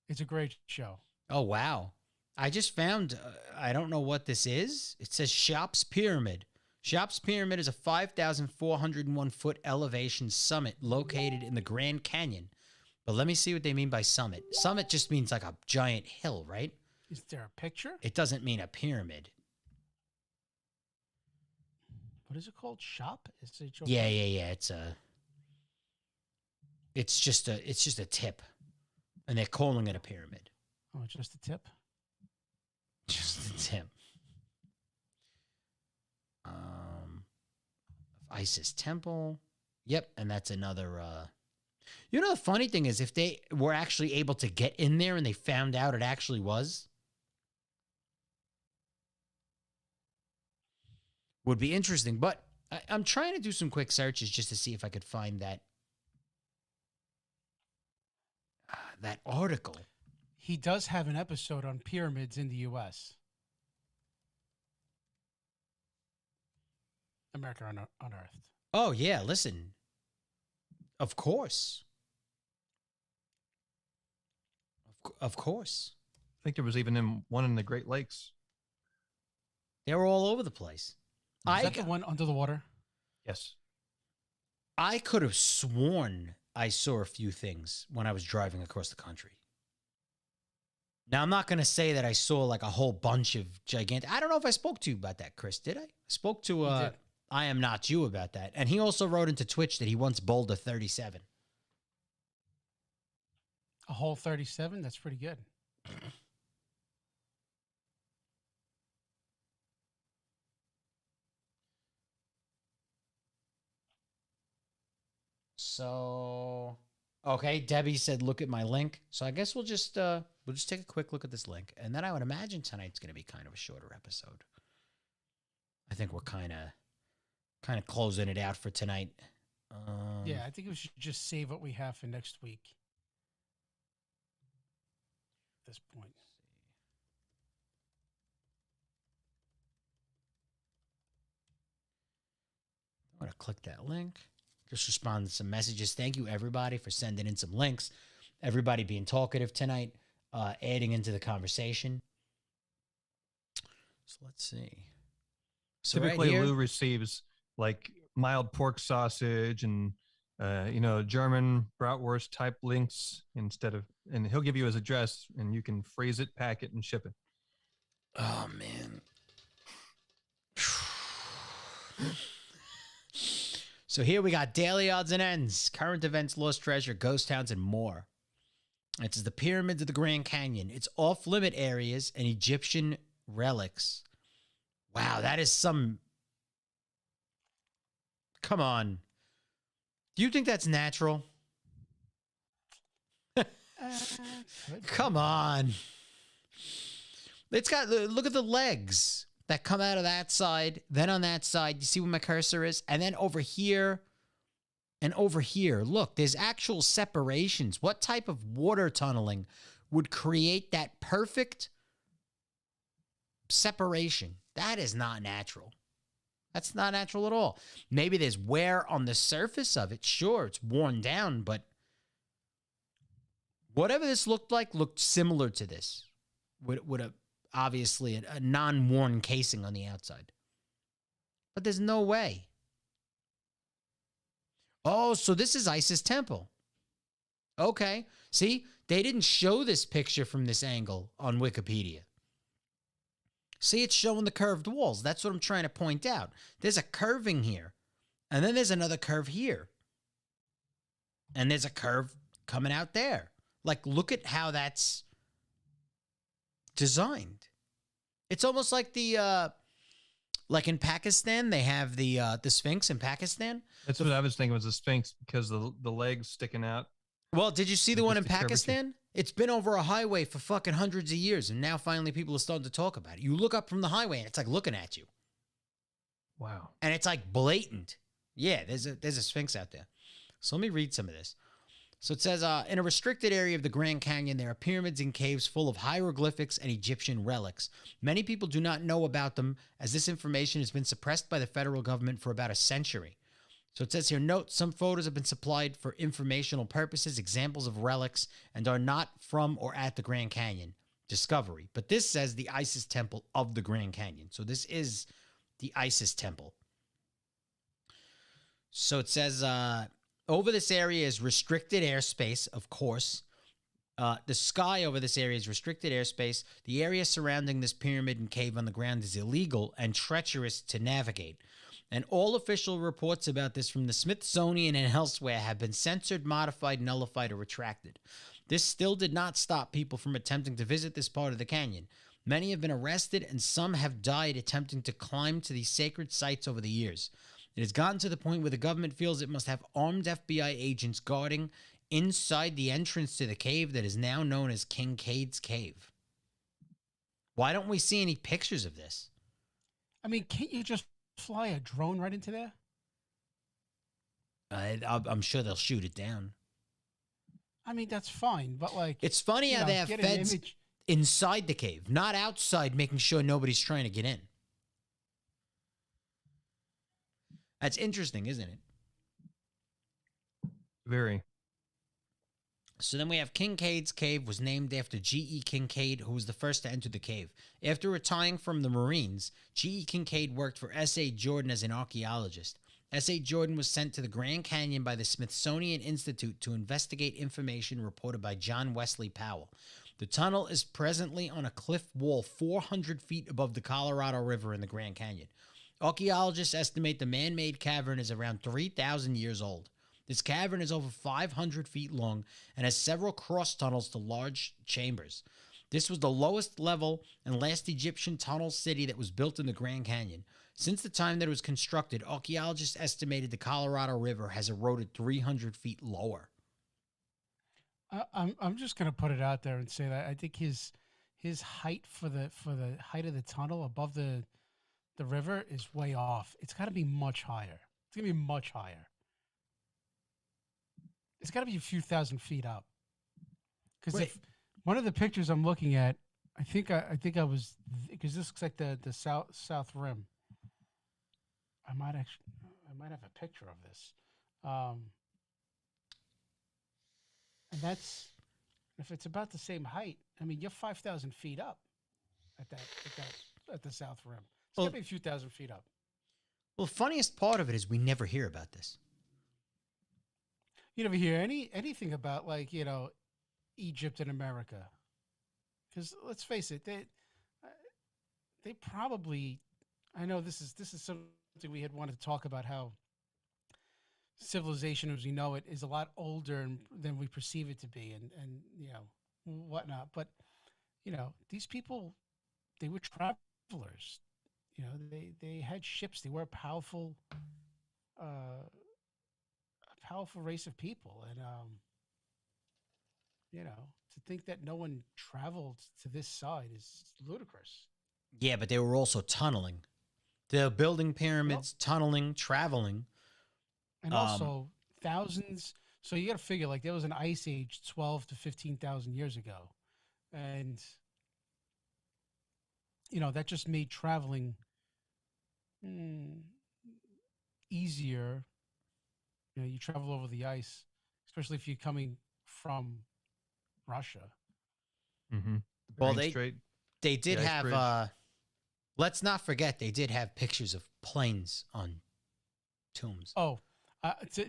It's a great show. Oh, wow. I just found, I don't know what this is. It says Shops Pyramid. Shops Pyramid is a 5,401 foot elevation summit located in the Grand Canyon. But let me see what they mean by summit. Summit just means like a giant hill, right? Is there a picture? It doesn't mean a pyramid. What is it called? Shop? Yeah. It's just a tip. And they're calling it a pyramid. Oh, just a tip? Just a tip. Isis Temple. Yep, and that's another you know, the funny thing is if they were actually able to get in there and they found out it actually was, would be interesting. But I'm trying to do some quick searches just to see if I could find that that article. He does have an episode on pyramids in the U.S. America Unearthed. Oh, yeah, listen. Of course. Of course. I think there was even one in the Great Lakes. They were all over the place. Is that the one under the water? Yes. I could have sworn I saw a few things when I was driving across the country. Now, I'm not going to say that I saw like a whole bunch of gigantic... I don't know if I spoke to you about that, Chris. Did I? I spoke to I Am Not You about that. And he also wrote into Twitch that he once bowled a 37. A whole 37? That's pretty good. So, okay, Debbie said, look at my link. So I guess we'll just take a quick look at this link. And then I would imagine tonight's going to be kind of a shorter episode. I think we're kind of closing it out for tonight. Yeah, I think we should just save what we have for next week. At this point. I'm going to click that link. Just respond to some messages. Thank you, everybody, for sending in some links. Everybody being talkative tonight, adding into the conversation. So let's see. So Typically, right here, Lou receives like mild pork sausage and German bratwurst type links and he'll give you his address and you can freeze it, pack it, and ship it. Oh man. So here we got daily odds and ends, current events, lost treasure, ghost towns, and more. It says the pyramids of the Grand Canyon. It's off-limit areas and Egyptian relics. Wow, that is some... Come on. Do you think that's natural? Come on. It's got... Look at the legs that come out of that side. Then on that side, you see where my cursor is? And then over here and over here. Look, there's actual separations. What type of water tunneling would create that perfect separation? That is not natural. That's not natural at all. Maybe there's wear on the surface of it. Sure, it's worn down, but whatever this looked like looked similar to this. Would a obviously a non-worn casing on the outside. But there's no way. Oh, so this is Isis Temple. Okay. See, they didn't show this picture from this angle on Wikipedia. See, it's showing the curved walls. That's what I'm trying to point out. There's a curving here. And then there's another curve here. And there's a curve coming out there. Like, look at how that's designed. It's almost like the like in Pakistan, they have the Sphinx in Pakistan. That's what I was thinking was the Sphinx because the legs sticking out. Well, did you see the one in Just the curvature. Pakistan? It's been over a highway for fucking hundreds of years, and now finally people are starting to talk about it. You look up from the highway, and it's like looking at you, Wow. and it's like blatant. Yeah, there's a Sphinx out there. So let me read some of this. So it says, in a restricted area of the Grand Canyon, there are pyramids and caves full of hieroglyphics and Egyptian relics. Many people do not know about them, as this information has been suppressed by the federal government for about a century. So it says here, note, some photos have been supplied for informational purposes, examples of relics, and are not from or at the Grand Canyon discovery. But this says the Isis Temple of the Grand Canyon. So this is the Isis Temple. So it says, over this area is restricted airspace, of course. The sky over this area is restricted airspace. The area surrounding this pyramid and cave on the ground is illegal and treacherous to navigate. And all official reports about this from the Smithsonian and elsewhere have been censored, modified, nullified, or retracted. This still did not stop people from attempting to visit this part of the canyon. Many have been arrested, and some have died attempting to climb to these sacred sites over the years. It has gotten to the point where the government feels it must have armed FBI agents guarding inside the entrance to the cave that is now known as Kincaid's Cave. Why don't we see any pictures of this? I mean, can't you just fly a drone right into there? I'm sure they'll shoot it down. I mean, that's fine, but like, It's funny how they have get an feds image. inside the cave, not outside, making sure nobody's trying to get in. That's interesting, isn't it? Very. So then we have Kincaid's Cave was named after G.E. Kincaid, who was the first to enter the cave. After retiring from the Marines, G.E. Kincaid worked for S.A. Jordan as an archaeologist. S.A. Jordan was sent to the Grand Canyon by the Smithsonian Institute to investigate information reported by John Wesley Powell. The tunnel is presently on a cliff wall 400 feet above the Colorado River in the Grand Canyon. Archaeologists estimate the man-made cavern is around 3,000 years old. This cavern is over 500 feet long and has several cross tunnels to large chambers. This was the lowest level and last Egyptian tunnel city that was built in the Grand Canyon. Since the time that it was constructed, archaeologists estimated the Colorado River has eroded 300 feet lower. I'm just gonna put it out there and say that I think his height for the height of the tunnel above the river is way off. It's got to be much higher. It's gonna be much higher. It's got to be a few thousand feet up. Because if one of the pictures I'm looking at, I think I was, because this looks like the south rim. I might have a picture of this, and that's, if it's about the same height. I mean, you're 5,000 feet up at the south rim. It's got to be a few thousand feet up. Well, the funniest part of it is we never hear about this. You never hear anything about like Egypt and America, because let's face it, they probably. I know this is something we had wanted to talk about, how civilization as we know it is a lot older than we perceive it to be, and whatnot. But these people, they were travelers. They had ships. They were a powerful race of people, and to think that no one traveled to this side is ludicrous. Yeah, but they were also tunneling. They're building pyramids, tunneling, traveling. And also thousands. So you got to figure, like, there was an ice age 12 to 15,000 years ago. And, that just made traveling easier. You travel over the ice, especially if you're coming from Russia. Mm-hmm. Well, they did the ice have, bridge. let's not forget, they did have pictures of planes on tombs. Oh,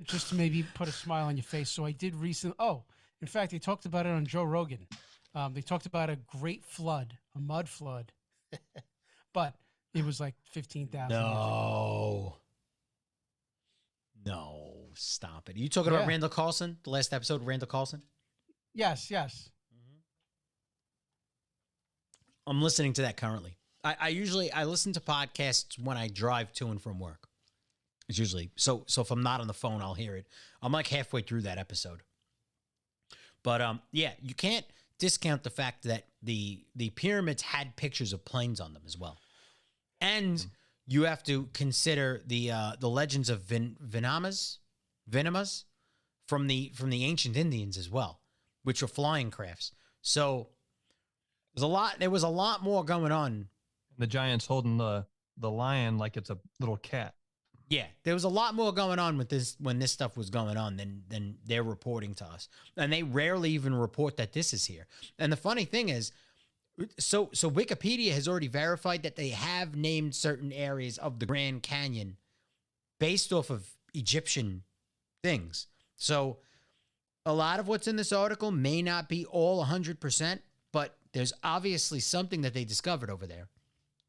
just to maybe put a smile on your face. So I did recently. Oh, in fact, they talked about it on Joe Rogan. They talked about a great flood, a mud flood, but it was like 15,000. No, stop it. Are you talking about Randall Carlson? The last episode of Randall Carlson? Yes. I'm listening to that currently. I usually listen to podcasts when I drive to and from work. It's usually so if I'm not on the phone, I'll hear it. I'm like halfway through that episode. But yeah, you can't discount the fact that the pyramids had pictures of planes on them as well. And you have to consider the legends of venemas from the ancient Indians as well, which were flying crafts. So there was a lot more going on. The giant's holding the lion like it's a little cat. Yeah, there was a lot more going on with this when this stuff was going on than they're reporting to us. And they rarely even report that this is here. And the funny thing is, so Wikipedia has already verified that they have named certain areas of the Grand Canyon based off of Egyptian things. So a lot of what's in this article may not be all 100%, but there's obviously something that they discovered over there,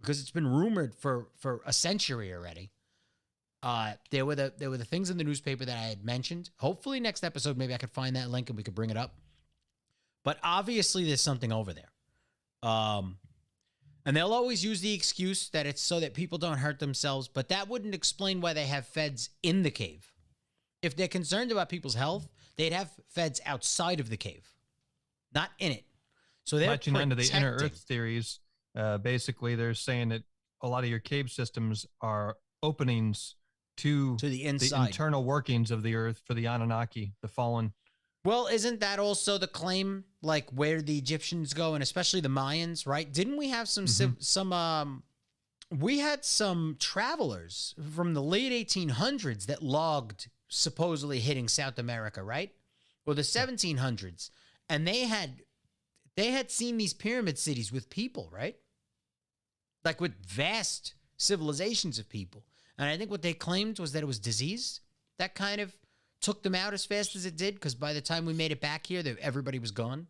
because it's been rumored for a century already. There were the things in the newspaper that I had mentioned. Hopefully next episode, maybe I could find that link and we could bring it up. But obviously there's something over there. And they'll always use the excuse that it's so that people don't hurt themselves, but that wouldn't explain why they have feds in the cave. If they're concerned about people's health, they'd have feds outside of the cave, not in it. So they're Matching into the inner protecting. Earth theories, basically they're saying that a lot of your cave systems are openings to the the inside. internal workings of the Earth for the Anunnaki, the fallen. Well, isn't that also the claim, like where the Egyptians go, and especially the Mayans, right? Didn't we have we had some travelers from the late 1800s that logged supposedly hitting South America, right? Or the 1700s, and they had seen these pyramid cities with people, right? Like with vast civilizations of people. And I think what they claimed was that it was disease that kind of took them out as fast as it did, because by the time we made it back here, everybody was gone.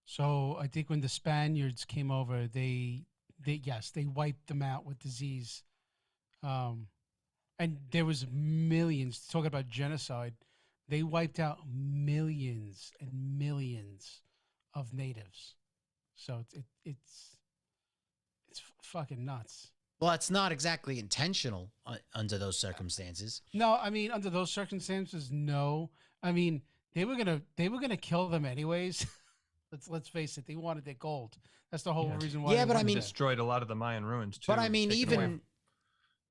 So I think when the Spaniards came over, they wiped them out with disease. And there was millions, talking about genocide, they wiped out millions and millions of natives. So it's fucking nuts. Well, it's not exactly intentional under those circumstances. No, I mean under those circumstances, no. I mean they were gonna kill them anyways. let's face it, they wanted their gold. That's the whole reason why. Yeah, but I mean, destroyed a lot of the Mayan ruins too. But I mean, taken away.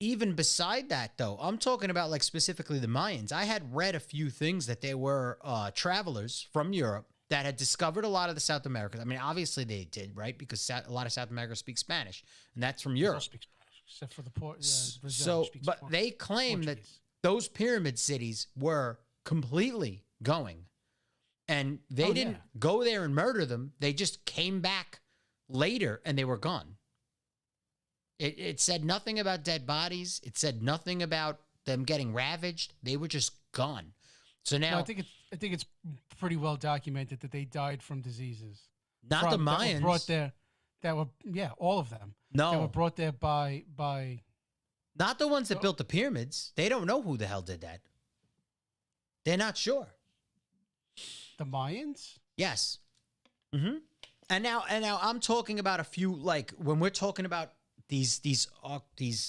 even beside that, though, I'm talking about like specifically the Mayans. I had read a few things that there were travelers from Europe that had discovered a lot of the South America. I mean, obviously they did, right? Because a lot of South America speaks Spanish, and that's from Europe. Speak Spanish, except for the Brazil. So, speaks but they claim that Portuguese. those pyramid cities were completely going, and they didn't go there and murder them. They just came back later, and they were gone. It said nothing about dead bodies. It said nothing about them getting ravaged. They were just gone. So No, now, I think it's pretty well documented that they died from diseases. not the That were Mayans. brought there. That were all of them. That were No, brought there by not the ones that Oh. built the pyramids. They don't know who the hell did that. They're not sure. the Mayans. Yes. Mm-hmm. And now I'm talking about a few, like when we're talking about these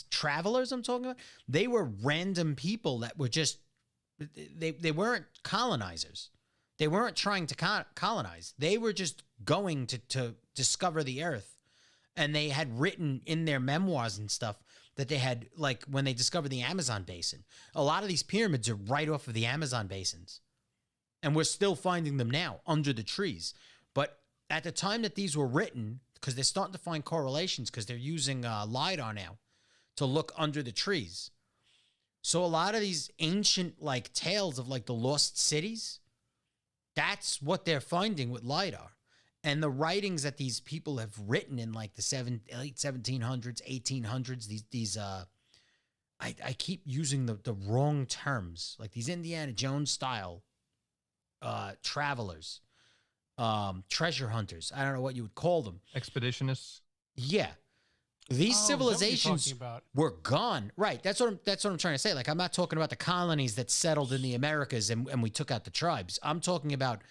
travelers I'm talking about, they were random people that were just they weren't colonizers. They weren't trying to colonize. They were just going to discover the earth. And they had written in their memoirs and stuff that they had, like when they discovered the Amazon basin. A lot of these pyramids are right off of the Amazon basins. And we're still finding them now under the trees. But at the time that these were written, because they're starting to find correlations because they're using LiDAR now to look under the trees. So a lot of these ancient like tales of like the lost cities, that's what they're finding with LiDAR. And the writings that these people have written in like the late 1700s, 1800s, I keep using the wrong terms, like these Indiana Jones style travelers, treasure hunters. I don't know what you would call them. Expeditionists. Yeah. These Oh, is that what you're civilizations talking about? were gone. Right. That's what I'm trying to say. Like, I'm not talking about the colonies that settled in the Americas and we took out the tribes. I'm talking about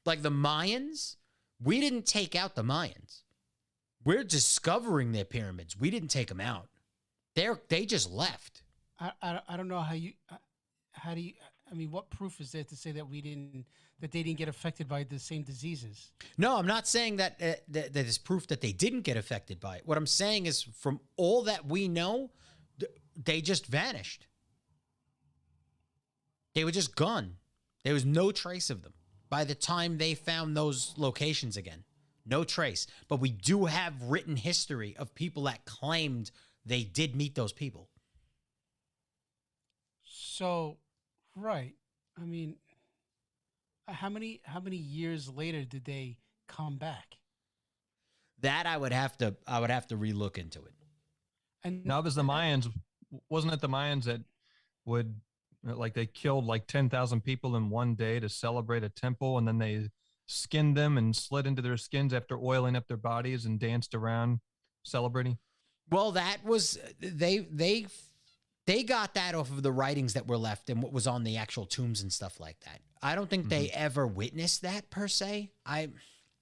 like the Mayans. We didn't take out the Mayans. We're discovering their pyramids. We didn't take them out. They just left. I don't know how do you I mean, what proof is there to say that they didn't get affected by the same diseases? No, I'm not saying that that is proof that they didn't get affected by it. What I'm saying is, from all that we know, they just vanished. They were just gone. There was no trace of them by the time they found those locations again. No trace. But we do have written history of people that claimed they did meet those people. So, right. I mean, how many years later did they come back? That I would have to relook into it. And Now, it was the Mayans. Wasn't it the Mayans that would, like, they killed like 10,000 people in one day to celebrate a temple, and then they skinned them and slid into their skins after oiling up their bodies and danced around celebrating? Well, that was they got that off of the writings that were left and what was on the actual tombs and stuff like that. I don't think they ever witnessed that per se.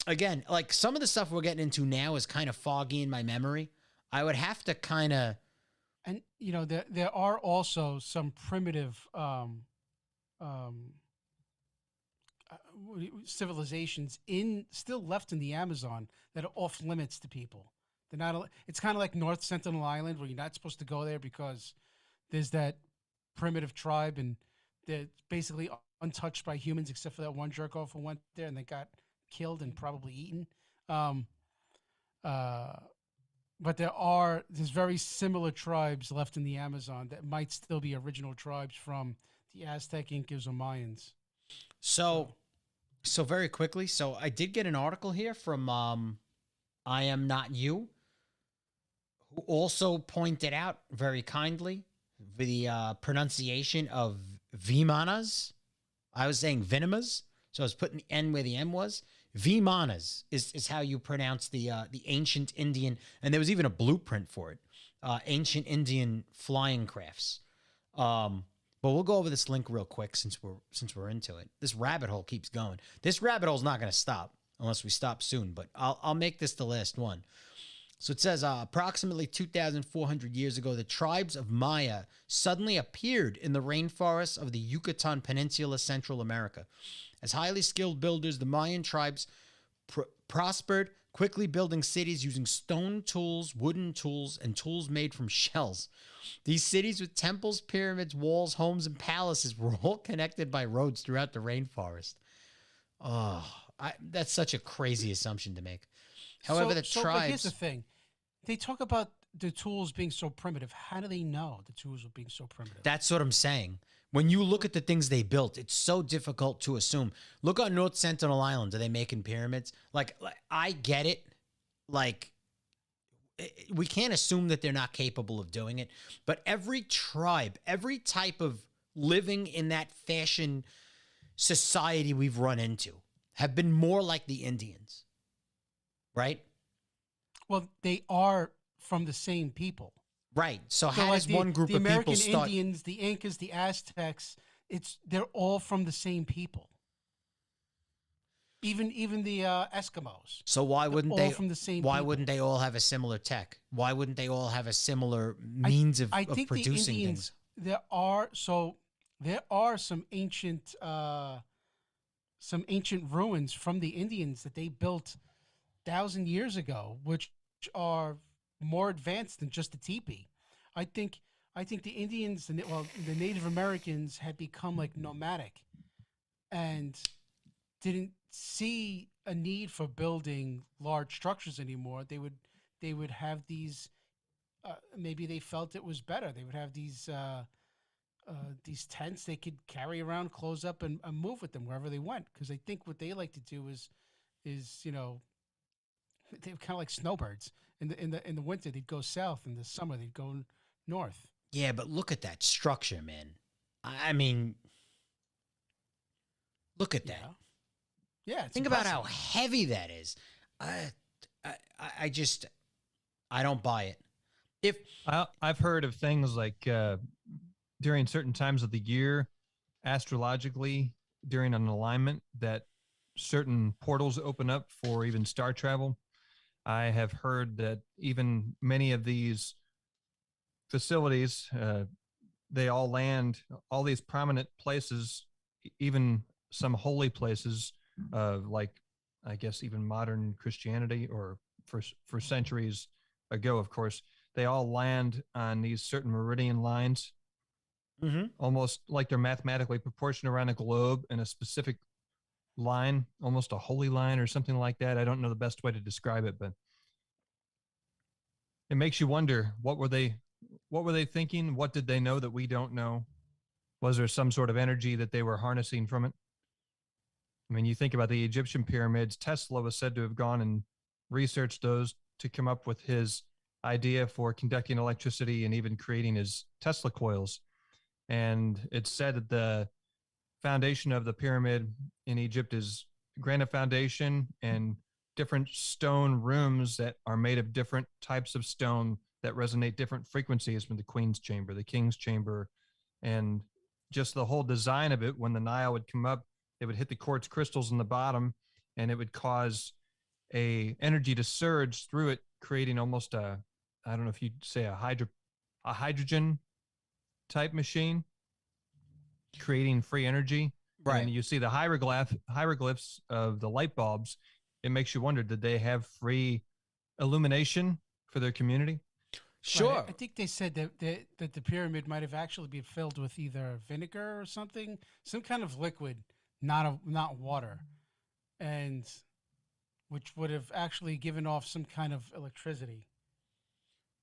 Again, like some of the stuff we're getting into now is kind of foggy in my memory. I would have to kind of. And you know, there are also some primitive civilizations still left in the Amazon that are off limits to people. They're not. It's kind of like North Sentinel Island, where you're not supposed to go there because there's that primitive tribe, and they're basically untouched by humans, except for that one jerk off who went there and they got killed and probably eaten. But there's very similar tribes left in the Amazon that might still be original tribes from the Aztec, Incas, or Mayans. So very quickly. So I did get an article here from I Am Not You, who also pointed out very kindly the pronunciation of Vimanas. I was saying Vinemas, so I was putting the N where the M was. Vimanas is how you pronounce the ancient Indian, and there was even a blueprint for it. Ancient Indian flying crafts. But we'll go over this link real quick since we're into it. This rabbit hole keeps going. This rabbit hole's not going to stop unless we stop soon. But I'll make this the last one. So it says approximately 2,400 years ago, the tribes of Maya suddenly appeared in the rainforests of the Yucatan Peninsula, Central America. As highly skilled builders, the Mayan tribes prospered, quickly building cities using stone tools, wooden tools, and tools made from shells. These cities with temples, pyramids, walls, homes, and palaces were all connected by roads throughout the rainforest. Oh, that's such a crazy assumption to make. However, But here's the thing. They talk about the tools being so primitive. How do they know the tools were being so primitive? That's what I'm saying. When you look at the things they built, it's so difficult to assume. Look on North Sentinel Island. Are they making pyramids? Like I get it. Like, we can't assume that they're not capable of doing it. But every tribe, every type of living in that fashion society we've run into have been more like the Indians, right? Well, they are from the same people. Right. So So how like does one group the of American people start? Indians, the Incas, the Aztecs, they're all from the same people. Even the Eskimos. So why wouldn't all they? from the same Why people. wouldn't they all have a similar tech? Why wouldn't they all have a similar I- means of I think the producing Indians. things? There are some ancient ruins from the Indians that they built 1,000 years ago, which are more advanced than just a teepee. I think the Indians, the Native Americans had become like nomadic and didn't see a need for building large structures anymore. They would have these. Maybe they felt it was better. They would have these tents they could carry around, close up, and move with them wherever they went. Because I think what they like to do is they're kind of like snowbirds. In the winter they'd go south. In the summer they'd go north. Yeah, but look at that structure, man. I mean, look at that. Yeah. It's Think about impressive. how heavy that is. I just, I don't buy it. If I've heard of things like during certain times of the year, astrologically, during an alignment, that certain portals open up for even star travel. I have heard that even many of these facilities, they all land, all these prominent places, even some holy places, like I guess even modern Christianity, or for centuries ago, of course, they all land on these certain meridian lines, almost like they're mathematically proportioned around a globe in a specific line, almost a holy line or something like that. I don't know the best way to describe it, but it makes you wonder, what were they thinking? What did they know that we don't know? Was there some sort of energy that they were harnessing from it? I mean, you think about the Egyptian pyramids. Tesla was said to have gone and researched those to come up with his idea for conducting electricity and even creating his Tesla coils. And it's said that the foundation of the pyramid in Egypt is granite foundation and different stone rooms that are made of different types of stone that resonate different frequencies, from the queen's chamber, the king's chamber, and just the whole design of it. When the Nile would come up, it would hit the quartz crystals in the bottom, and it would cause a energy to surge through it, creating almost a, I don't know if you'd say a hydrogen type machine, creating free energy. Right. And you see the hieroglyphs of the light bulbs. It makes you wonder, did they have free illumination for their community? sure, Right. I think they said that the pyramid might have actually been filled with either vinegar or something, some kind of liquid, not water, and which would have actually given off some kind of electricity.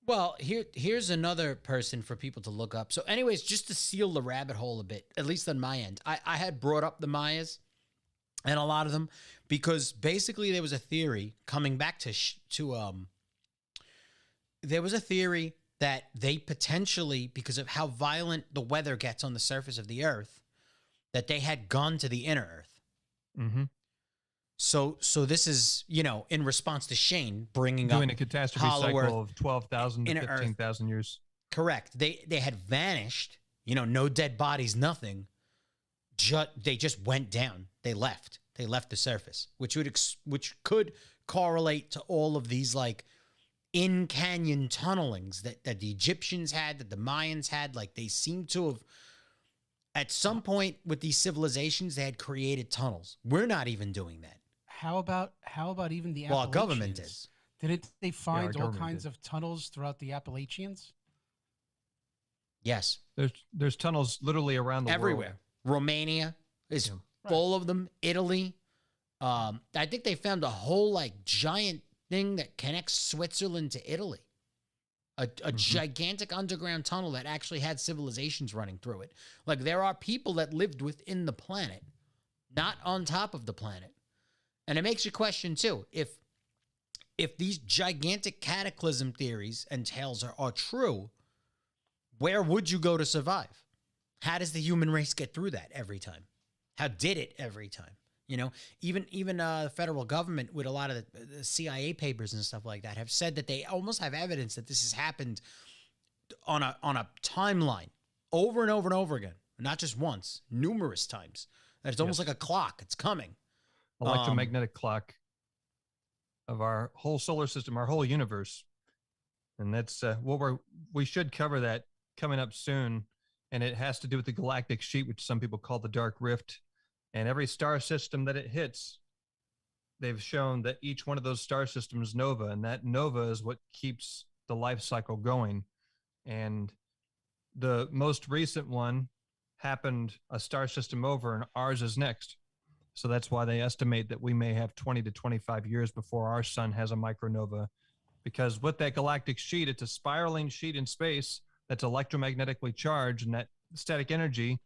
well, here's another person for people to look up. So, anyways, just to seal the rabbit hole a bit, at least on my end, I had brought up the Mayas and a lot of them because basically there was a theory coming back there was a theory that they potentially, because of how violent the weather gets on the surface of the earth, that they had gone to the inner earth. Mm-hmm. So this is, in response to Shane bringing Doing up a catastrophe Hollow Earth. cycle of 12,000 to Inner Earth. 15,000 years. Correct. They had vanished. No dead bodies, nothing. They just went down. They left. They left the surface, which could correlate to all of these like in canyon tunnelings that the Egyptians had, that the Mayans had. Like they seem to have, at some point with these civilizations, they had created tunnels. We're not even doing that. How about even the Well, our government Appalachians? is. Didn't they find all government kinds did. of tunnels throughout the Appalachians? Yes. There's tunnels literally around the Everywhere. Romania is Yeah. full of them. Italy. I think they found a whole like giant thing that connects Switzerland to Italy. A gigantic underground tunnel that actually had civilizations running through it. Like there are people that lived within the planet, not on top of the planet. And it makes you question too, if these gigantic cataclysm theories and tales are true, where would you go to survive? How does the human race get through that every time? How did it every time? You know, even the federal government with a lot of the CIA papers and stuff like that have said that they almost have evidence that this has happened on a timeline over and over and over again, not just once, numerous times. That it's almost Yes. like a clock. It's coming. Electromagnetic clock of our whole solar system, our whole universe. And that's what we should cover that coming up soon. And it has to do with the galactic sheet, which some people call the dark rift. And every star system that it hits, they've shown that each one of those star systems is nova, and that nova is what keeps the life cycle going. And the most recent one happened a star system over, and ours is next. So that's why they estimate that we may have 20 to 25 years before our sun has a micronova. Because with that galactic sheet, it's a spiraling sheet in space that's electromagnetically charged, and that static energy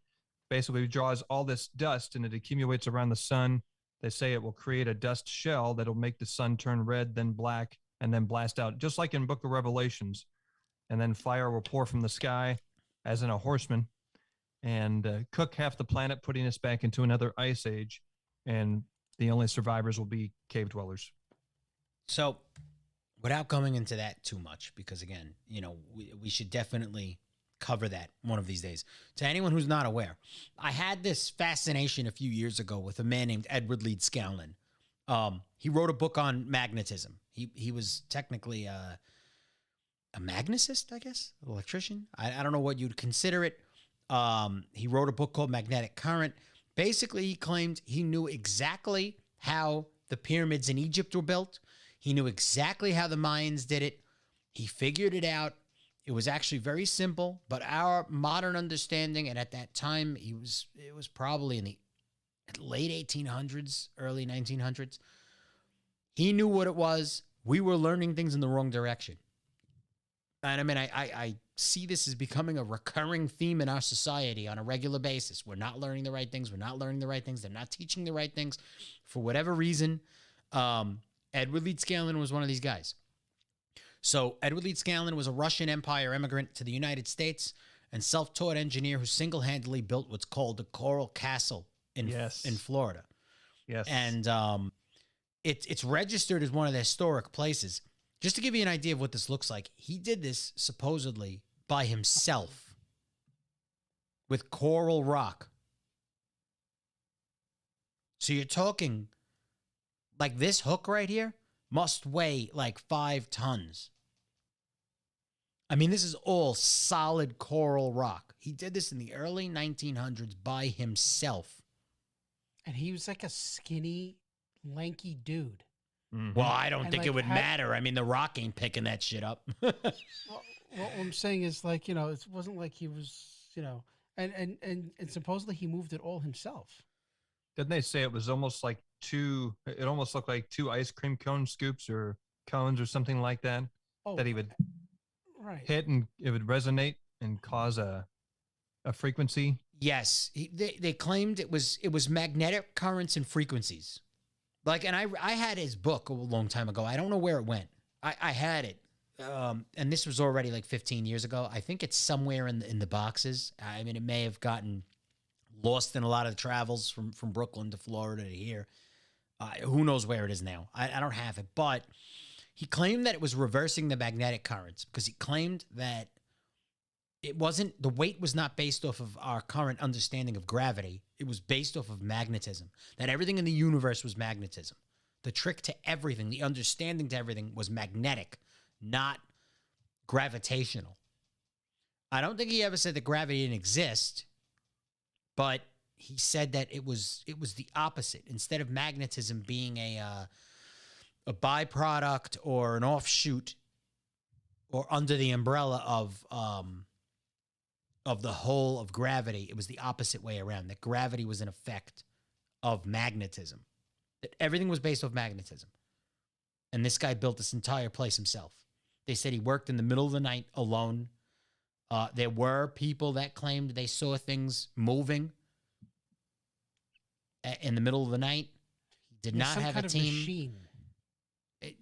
basically draws all this dust and it accumulates around the sun. They say it will create a dust shell that'll make the sun turn red, then black, and then blast out, just like in Book of Revelations. And then fire will pour from the sky, as in a horseman, and cook half the planet, putting us back into another ice age. And the only survivors will be cave dwellers. So, without going into that too much, because again, you know, we should definitely cover that one of these days. To anyone who's not aware, I had this fascination a few years ago with a man named Edward Leeds Scanlon. He wrote a book on magnetism. He was technically a magnicist, I guess, electrician. I don't know what you'd consider it. He wrote a book called Magnetic Current. Basically, he claimed he knew exactly how the pyramids in Egypt were built. He knew exactly how the Mayans did it. He figured it out. It was actually very simple, but our modern understanding, and at that time, it was probably in the late 1800s, early 1900s. He knew what it was. We were learning things in the wrong direction. And I mean, I see this as becoming a recurring theme in our society on a regular basis. We're not learning the right things. We're not learning the right things. They're not teaching the right things for whatever reason. Edward Leeds Scanlon was one of these guys. So Edward Leeds Scanlon was a Russian Empire immigrant to the United States and self-taught engineer who single-handedly built what's called the Coral Castle in Florida. Yes. And it's registered as one of the historic places. Just to give you an idea of what this looks like, he did this supposedly by himself with coral rock. So you're talking like this hook right here must weigh like 5 tons. I mean, this is all solid coral rock. He did this in the early 1900s by himself. And he was like a skinny, lanky dude. Mm-hmm. Well, I don't And think like it would how- matter. I mean, the rock ain't picking that shit up. Well, what I'm saying is, like, you know, it wasn't like he was, you know, and supposedly he moved it all himself. Didn't they say it was almost like it almost looked like 2 ice cream cone scoops or cones or something like that, Oh, that he would right. hit and it would resonate and cause a frequency? Yes, they claimed it was magnetic currents and frequencies. Like, and I had his book a long time ago. I don't know where it went. I had it, and this was already like 15 years ago. I think it's somewhere in the boxes. I mean, it may have gotten lost in a lot of the travels from Brooklyn to Florida to here. Who knows where it is now? I don't have it, but he claimed that it was reversing the magnetic currents because he claimed that it wasn't, the weight was not based off of our current understanding of gravity. It was based off of magnetism, that everything in the universe was magnetism. The trick to everything, the understanding to everything was magnetic, not gravitational. I don't think he ever said that gravity didn't exist, but he said that it was the opposite. Instead of magnetism being a byproduct or an offshoot or under the umbrella of the whole of gravity, it was the opposite way around, that gravity was an effect of magnetism, that everything was based off magnetism. And this guy built this entire place himself. They said he worked in the middle of the night alone. There were people that claimed they saw things moving in the middle of the night. He did not have a team. Machine.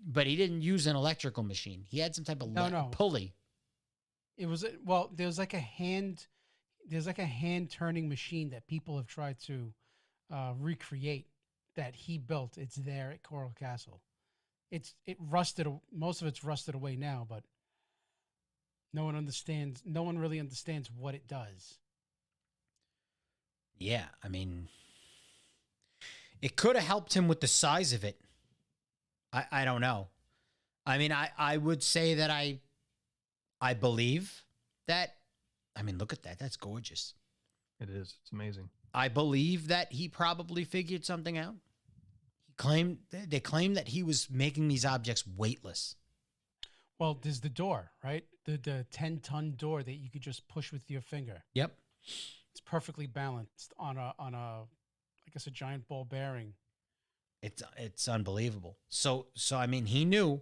But he didn't use an electrical machine. He had some type of No. pulley. It was well. There's like a hand turning machine that people have tried to recreate that he built. It's there at Coral Castle. It rusted. Most of it's rusted away now, but no one understands. No one really understands what it does. Yeah, I mean, it could have helped him with the size of it. I don't know. I mean, I would say that I believe that. I mean, look at that. That's gorgeous. It is. It's amazing. I believe that he probably figured something out. They claimed that he was making these objects weightless. Well, there's the door, right? The 10-ton door that you could just push with your finger. Yep. It's perfectly balanced on a I guess a giant ball bearing. It's unbelievable. So I mean, he knew.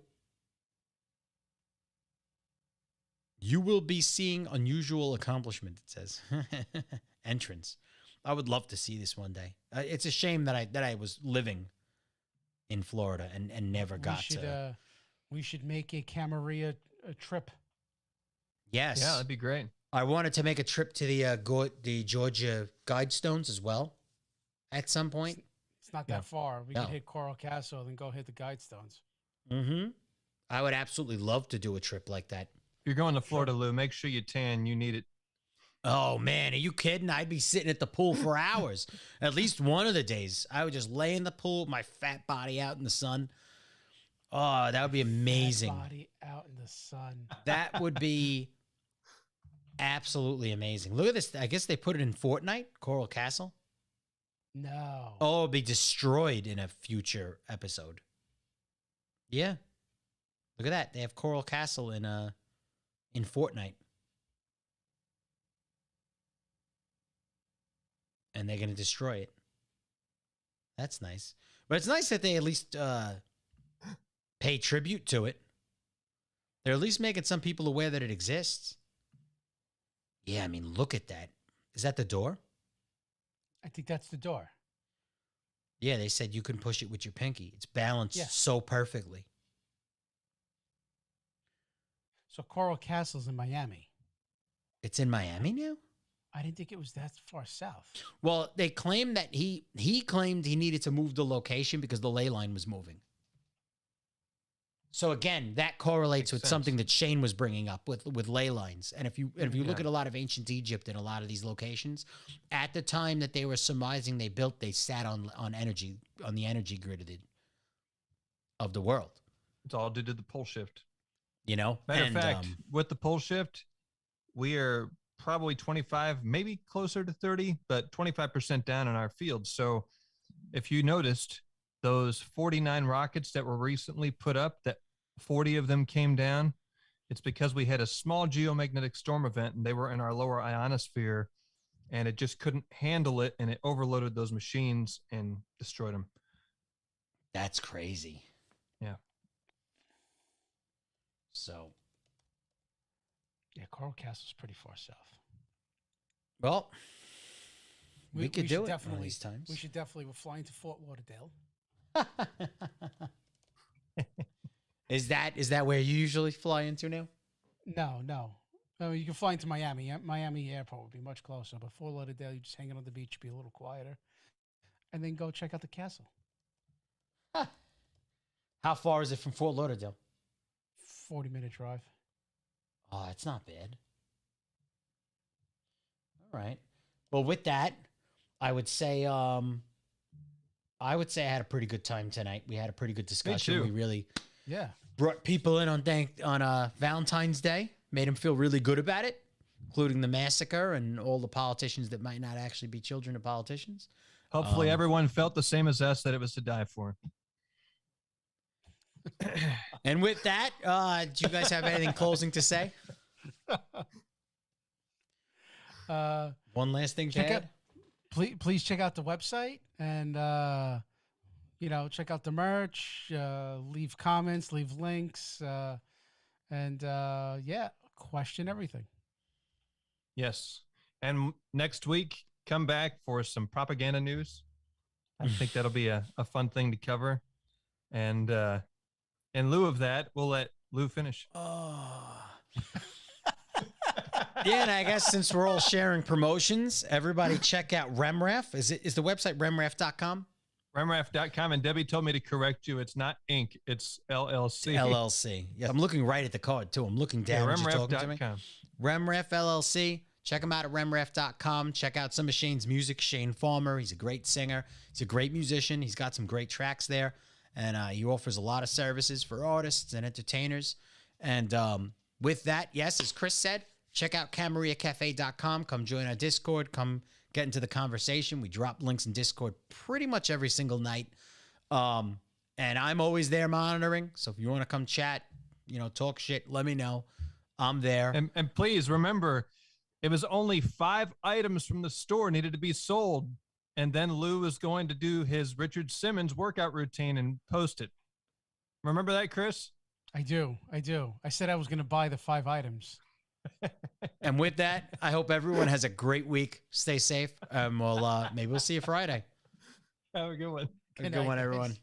You will be seeing unusual accomplishment, it says. Entrance. I would love to see this one day. It's a shame that I was living in Florida and never got to. We should make a Camarilla trip. Yes. Yeah, that'd be great. I wanted to make a trip to the Georgia Guidestones as well at some point. It's not that far. We could hit Coral Castle and go hit the Guidestones. Mm-hmm. I would absolutely love to do a trip like that. If you're going to Florida, Lou, make sure you tan. You need it. Oh, man, are you kidding? I'd be sitting at the pool for hours. At least one of the days. I would just lay in the pool with my fat body out in the sun. Oh, that would be amazing. Fat body out in the sun. That would be absolutely amazing. Look at this. I guess they put it in Fortnite, Coral Castle. No. Oh, it'll be destroyed in a future episode. Yeah. Look at that. They have Coral Castle in Fortnite. And they're going to destroy it. That's nice. But it's nice that they at least pay tribute to it. They're at least making some people aware that it exists. Yeah, I mean, look at that. Is that the door? I think that's the door. Yeah, they said you can push it with your pinky. It's balanced so perfectly. So Coral Castle's in Miami. It's in Miami now? I didn't think it was that far south. Well, they claim that he claimed he needed to move the location because the ley line was moving. So again, that correlates with something that Shane was bringing up with ley lines. And if you look at a lot of ancient Egypt and a lot of these locations, at the time that they were surmising they built, they sat on energy, on the energy grid of the world. It's all due to the pole shift. You know? Matter of fact, with the pole shift, we are probably 25, maybe closer to 30, but 25% down in our field. So if you noticed, those 49 rockets that were recently put up, that 40 of them came down, it's because we had a small geomagnetic storm event and they were in our lower ionosphere and it just couldn't handle it and it overloaded those machines and destroyed them. That's crazy. Yeah. So. Yeah, Coral Castle's pretty far south. Well, we could do it definitely, one of these times. We should definitely. We're flying to Fort Lauderdale. Is that where you usually fly into now? No. You can fly into Miami. Miami Airport would be much closer, but Fort Lauderdale, you just hanging on the beach, be a little quieter, and then go check out the castle. How far is it from Fort Lauderdale? 40-minute drive. Oh, it's not bad. All right. Well, with that, I would say I had a pretty good time tonight. We had a pretty good discussion. Me too. We really Yeah. brought people in on Valentine's Day, made them feel really good about it, including the massacre and all the politicians that might not actually be children of politicians. Hopefully everyone felt the same as us, that it was to die for. And with that, do you guys have anything closing to say? One last thing to add? Please check out the website and check out the merch, leave comments, leave links, and question everything. Yes. And next week, come back for some propaganda news. I think that'll be a fun thing to cover. And in lieu of that, we'll let Lou finish. Oh. Yeah, and I guess since we're all sharing promotions, everybody check out RemRef. Is the website remref.com? Remref.com. And Debbie told me to correct you. It's not Inc. It's LLC. LLC. Yes, I'm looking right at the card too. I'm looking down as you're talking to me. Remref.com. RemRef LLC. Check them out at remref.com. Check out some of Shane's music. Shane Farmer. He's a great singer. He's a great musician. He's got some great tracks there. And he offers a lot of services for artists and entertainers. And with that, yes, as Chris said, check out CamarillaCafe.com. Come join our Discord. Come get into the conversation. We drop links in Discord pretty much every single night. And I'm always there monitoring. So if you want to come chat, talk shit, let me know. I'm there. And please remember, it was only 5 items from the store needed to be sold. And then Lou was going to do his Richard Simmons workout routine and post it. Remember that, Chris? I do. I said I was going to buy the 5 items. And with that, I hope everyone has a great week. Stay safe. Maybe we'll see you Friday. Have a good one. Good one, everyone.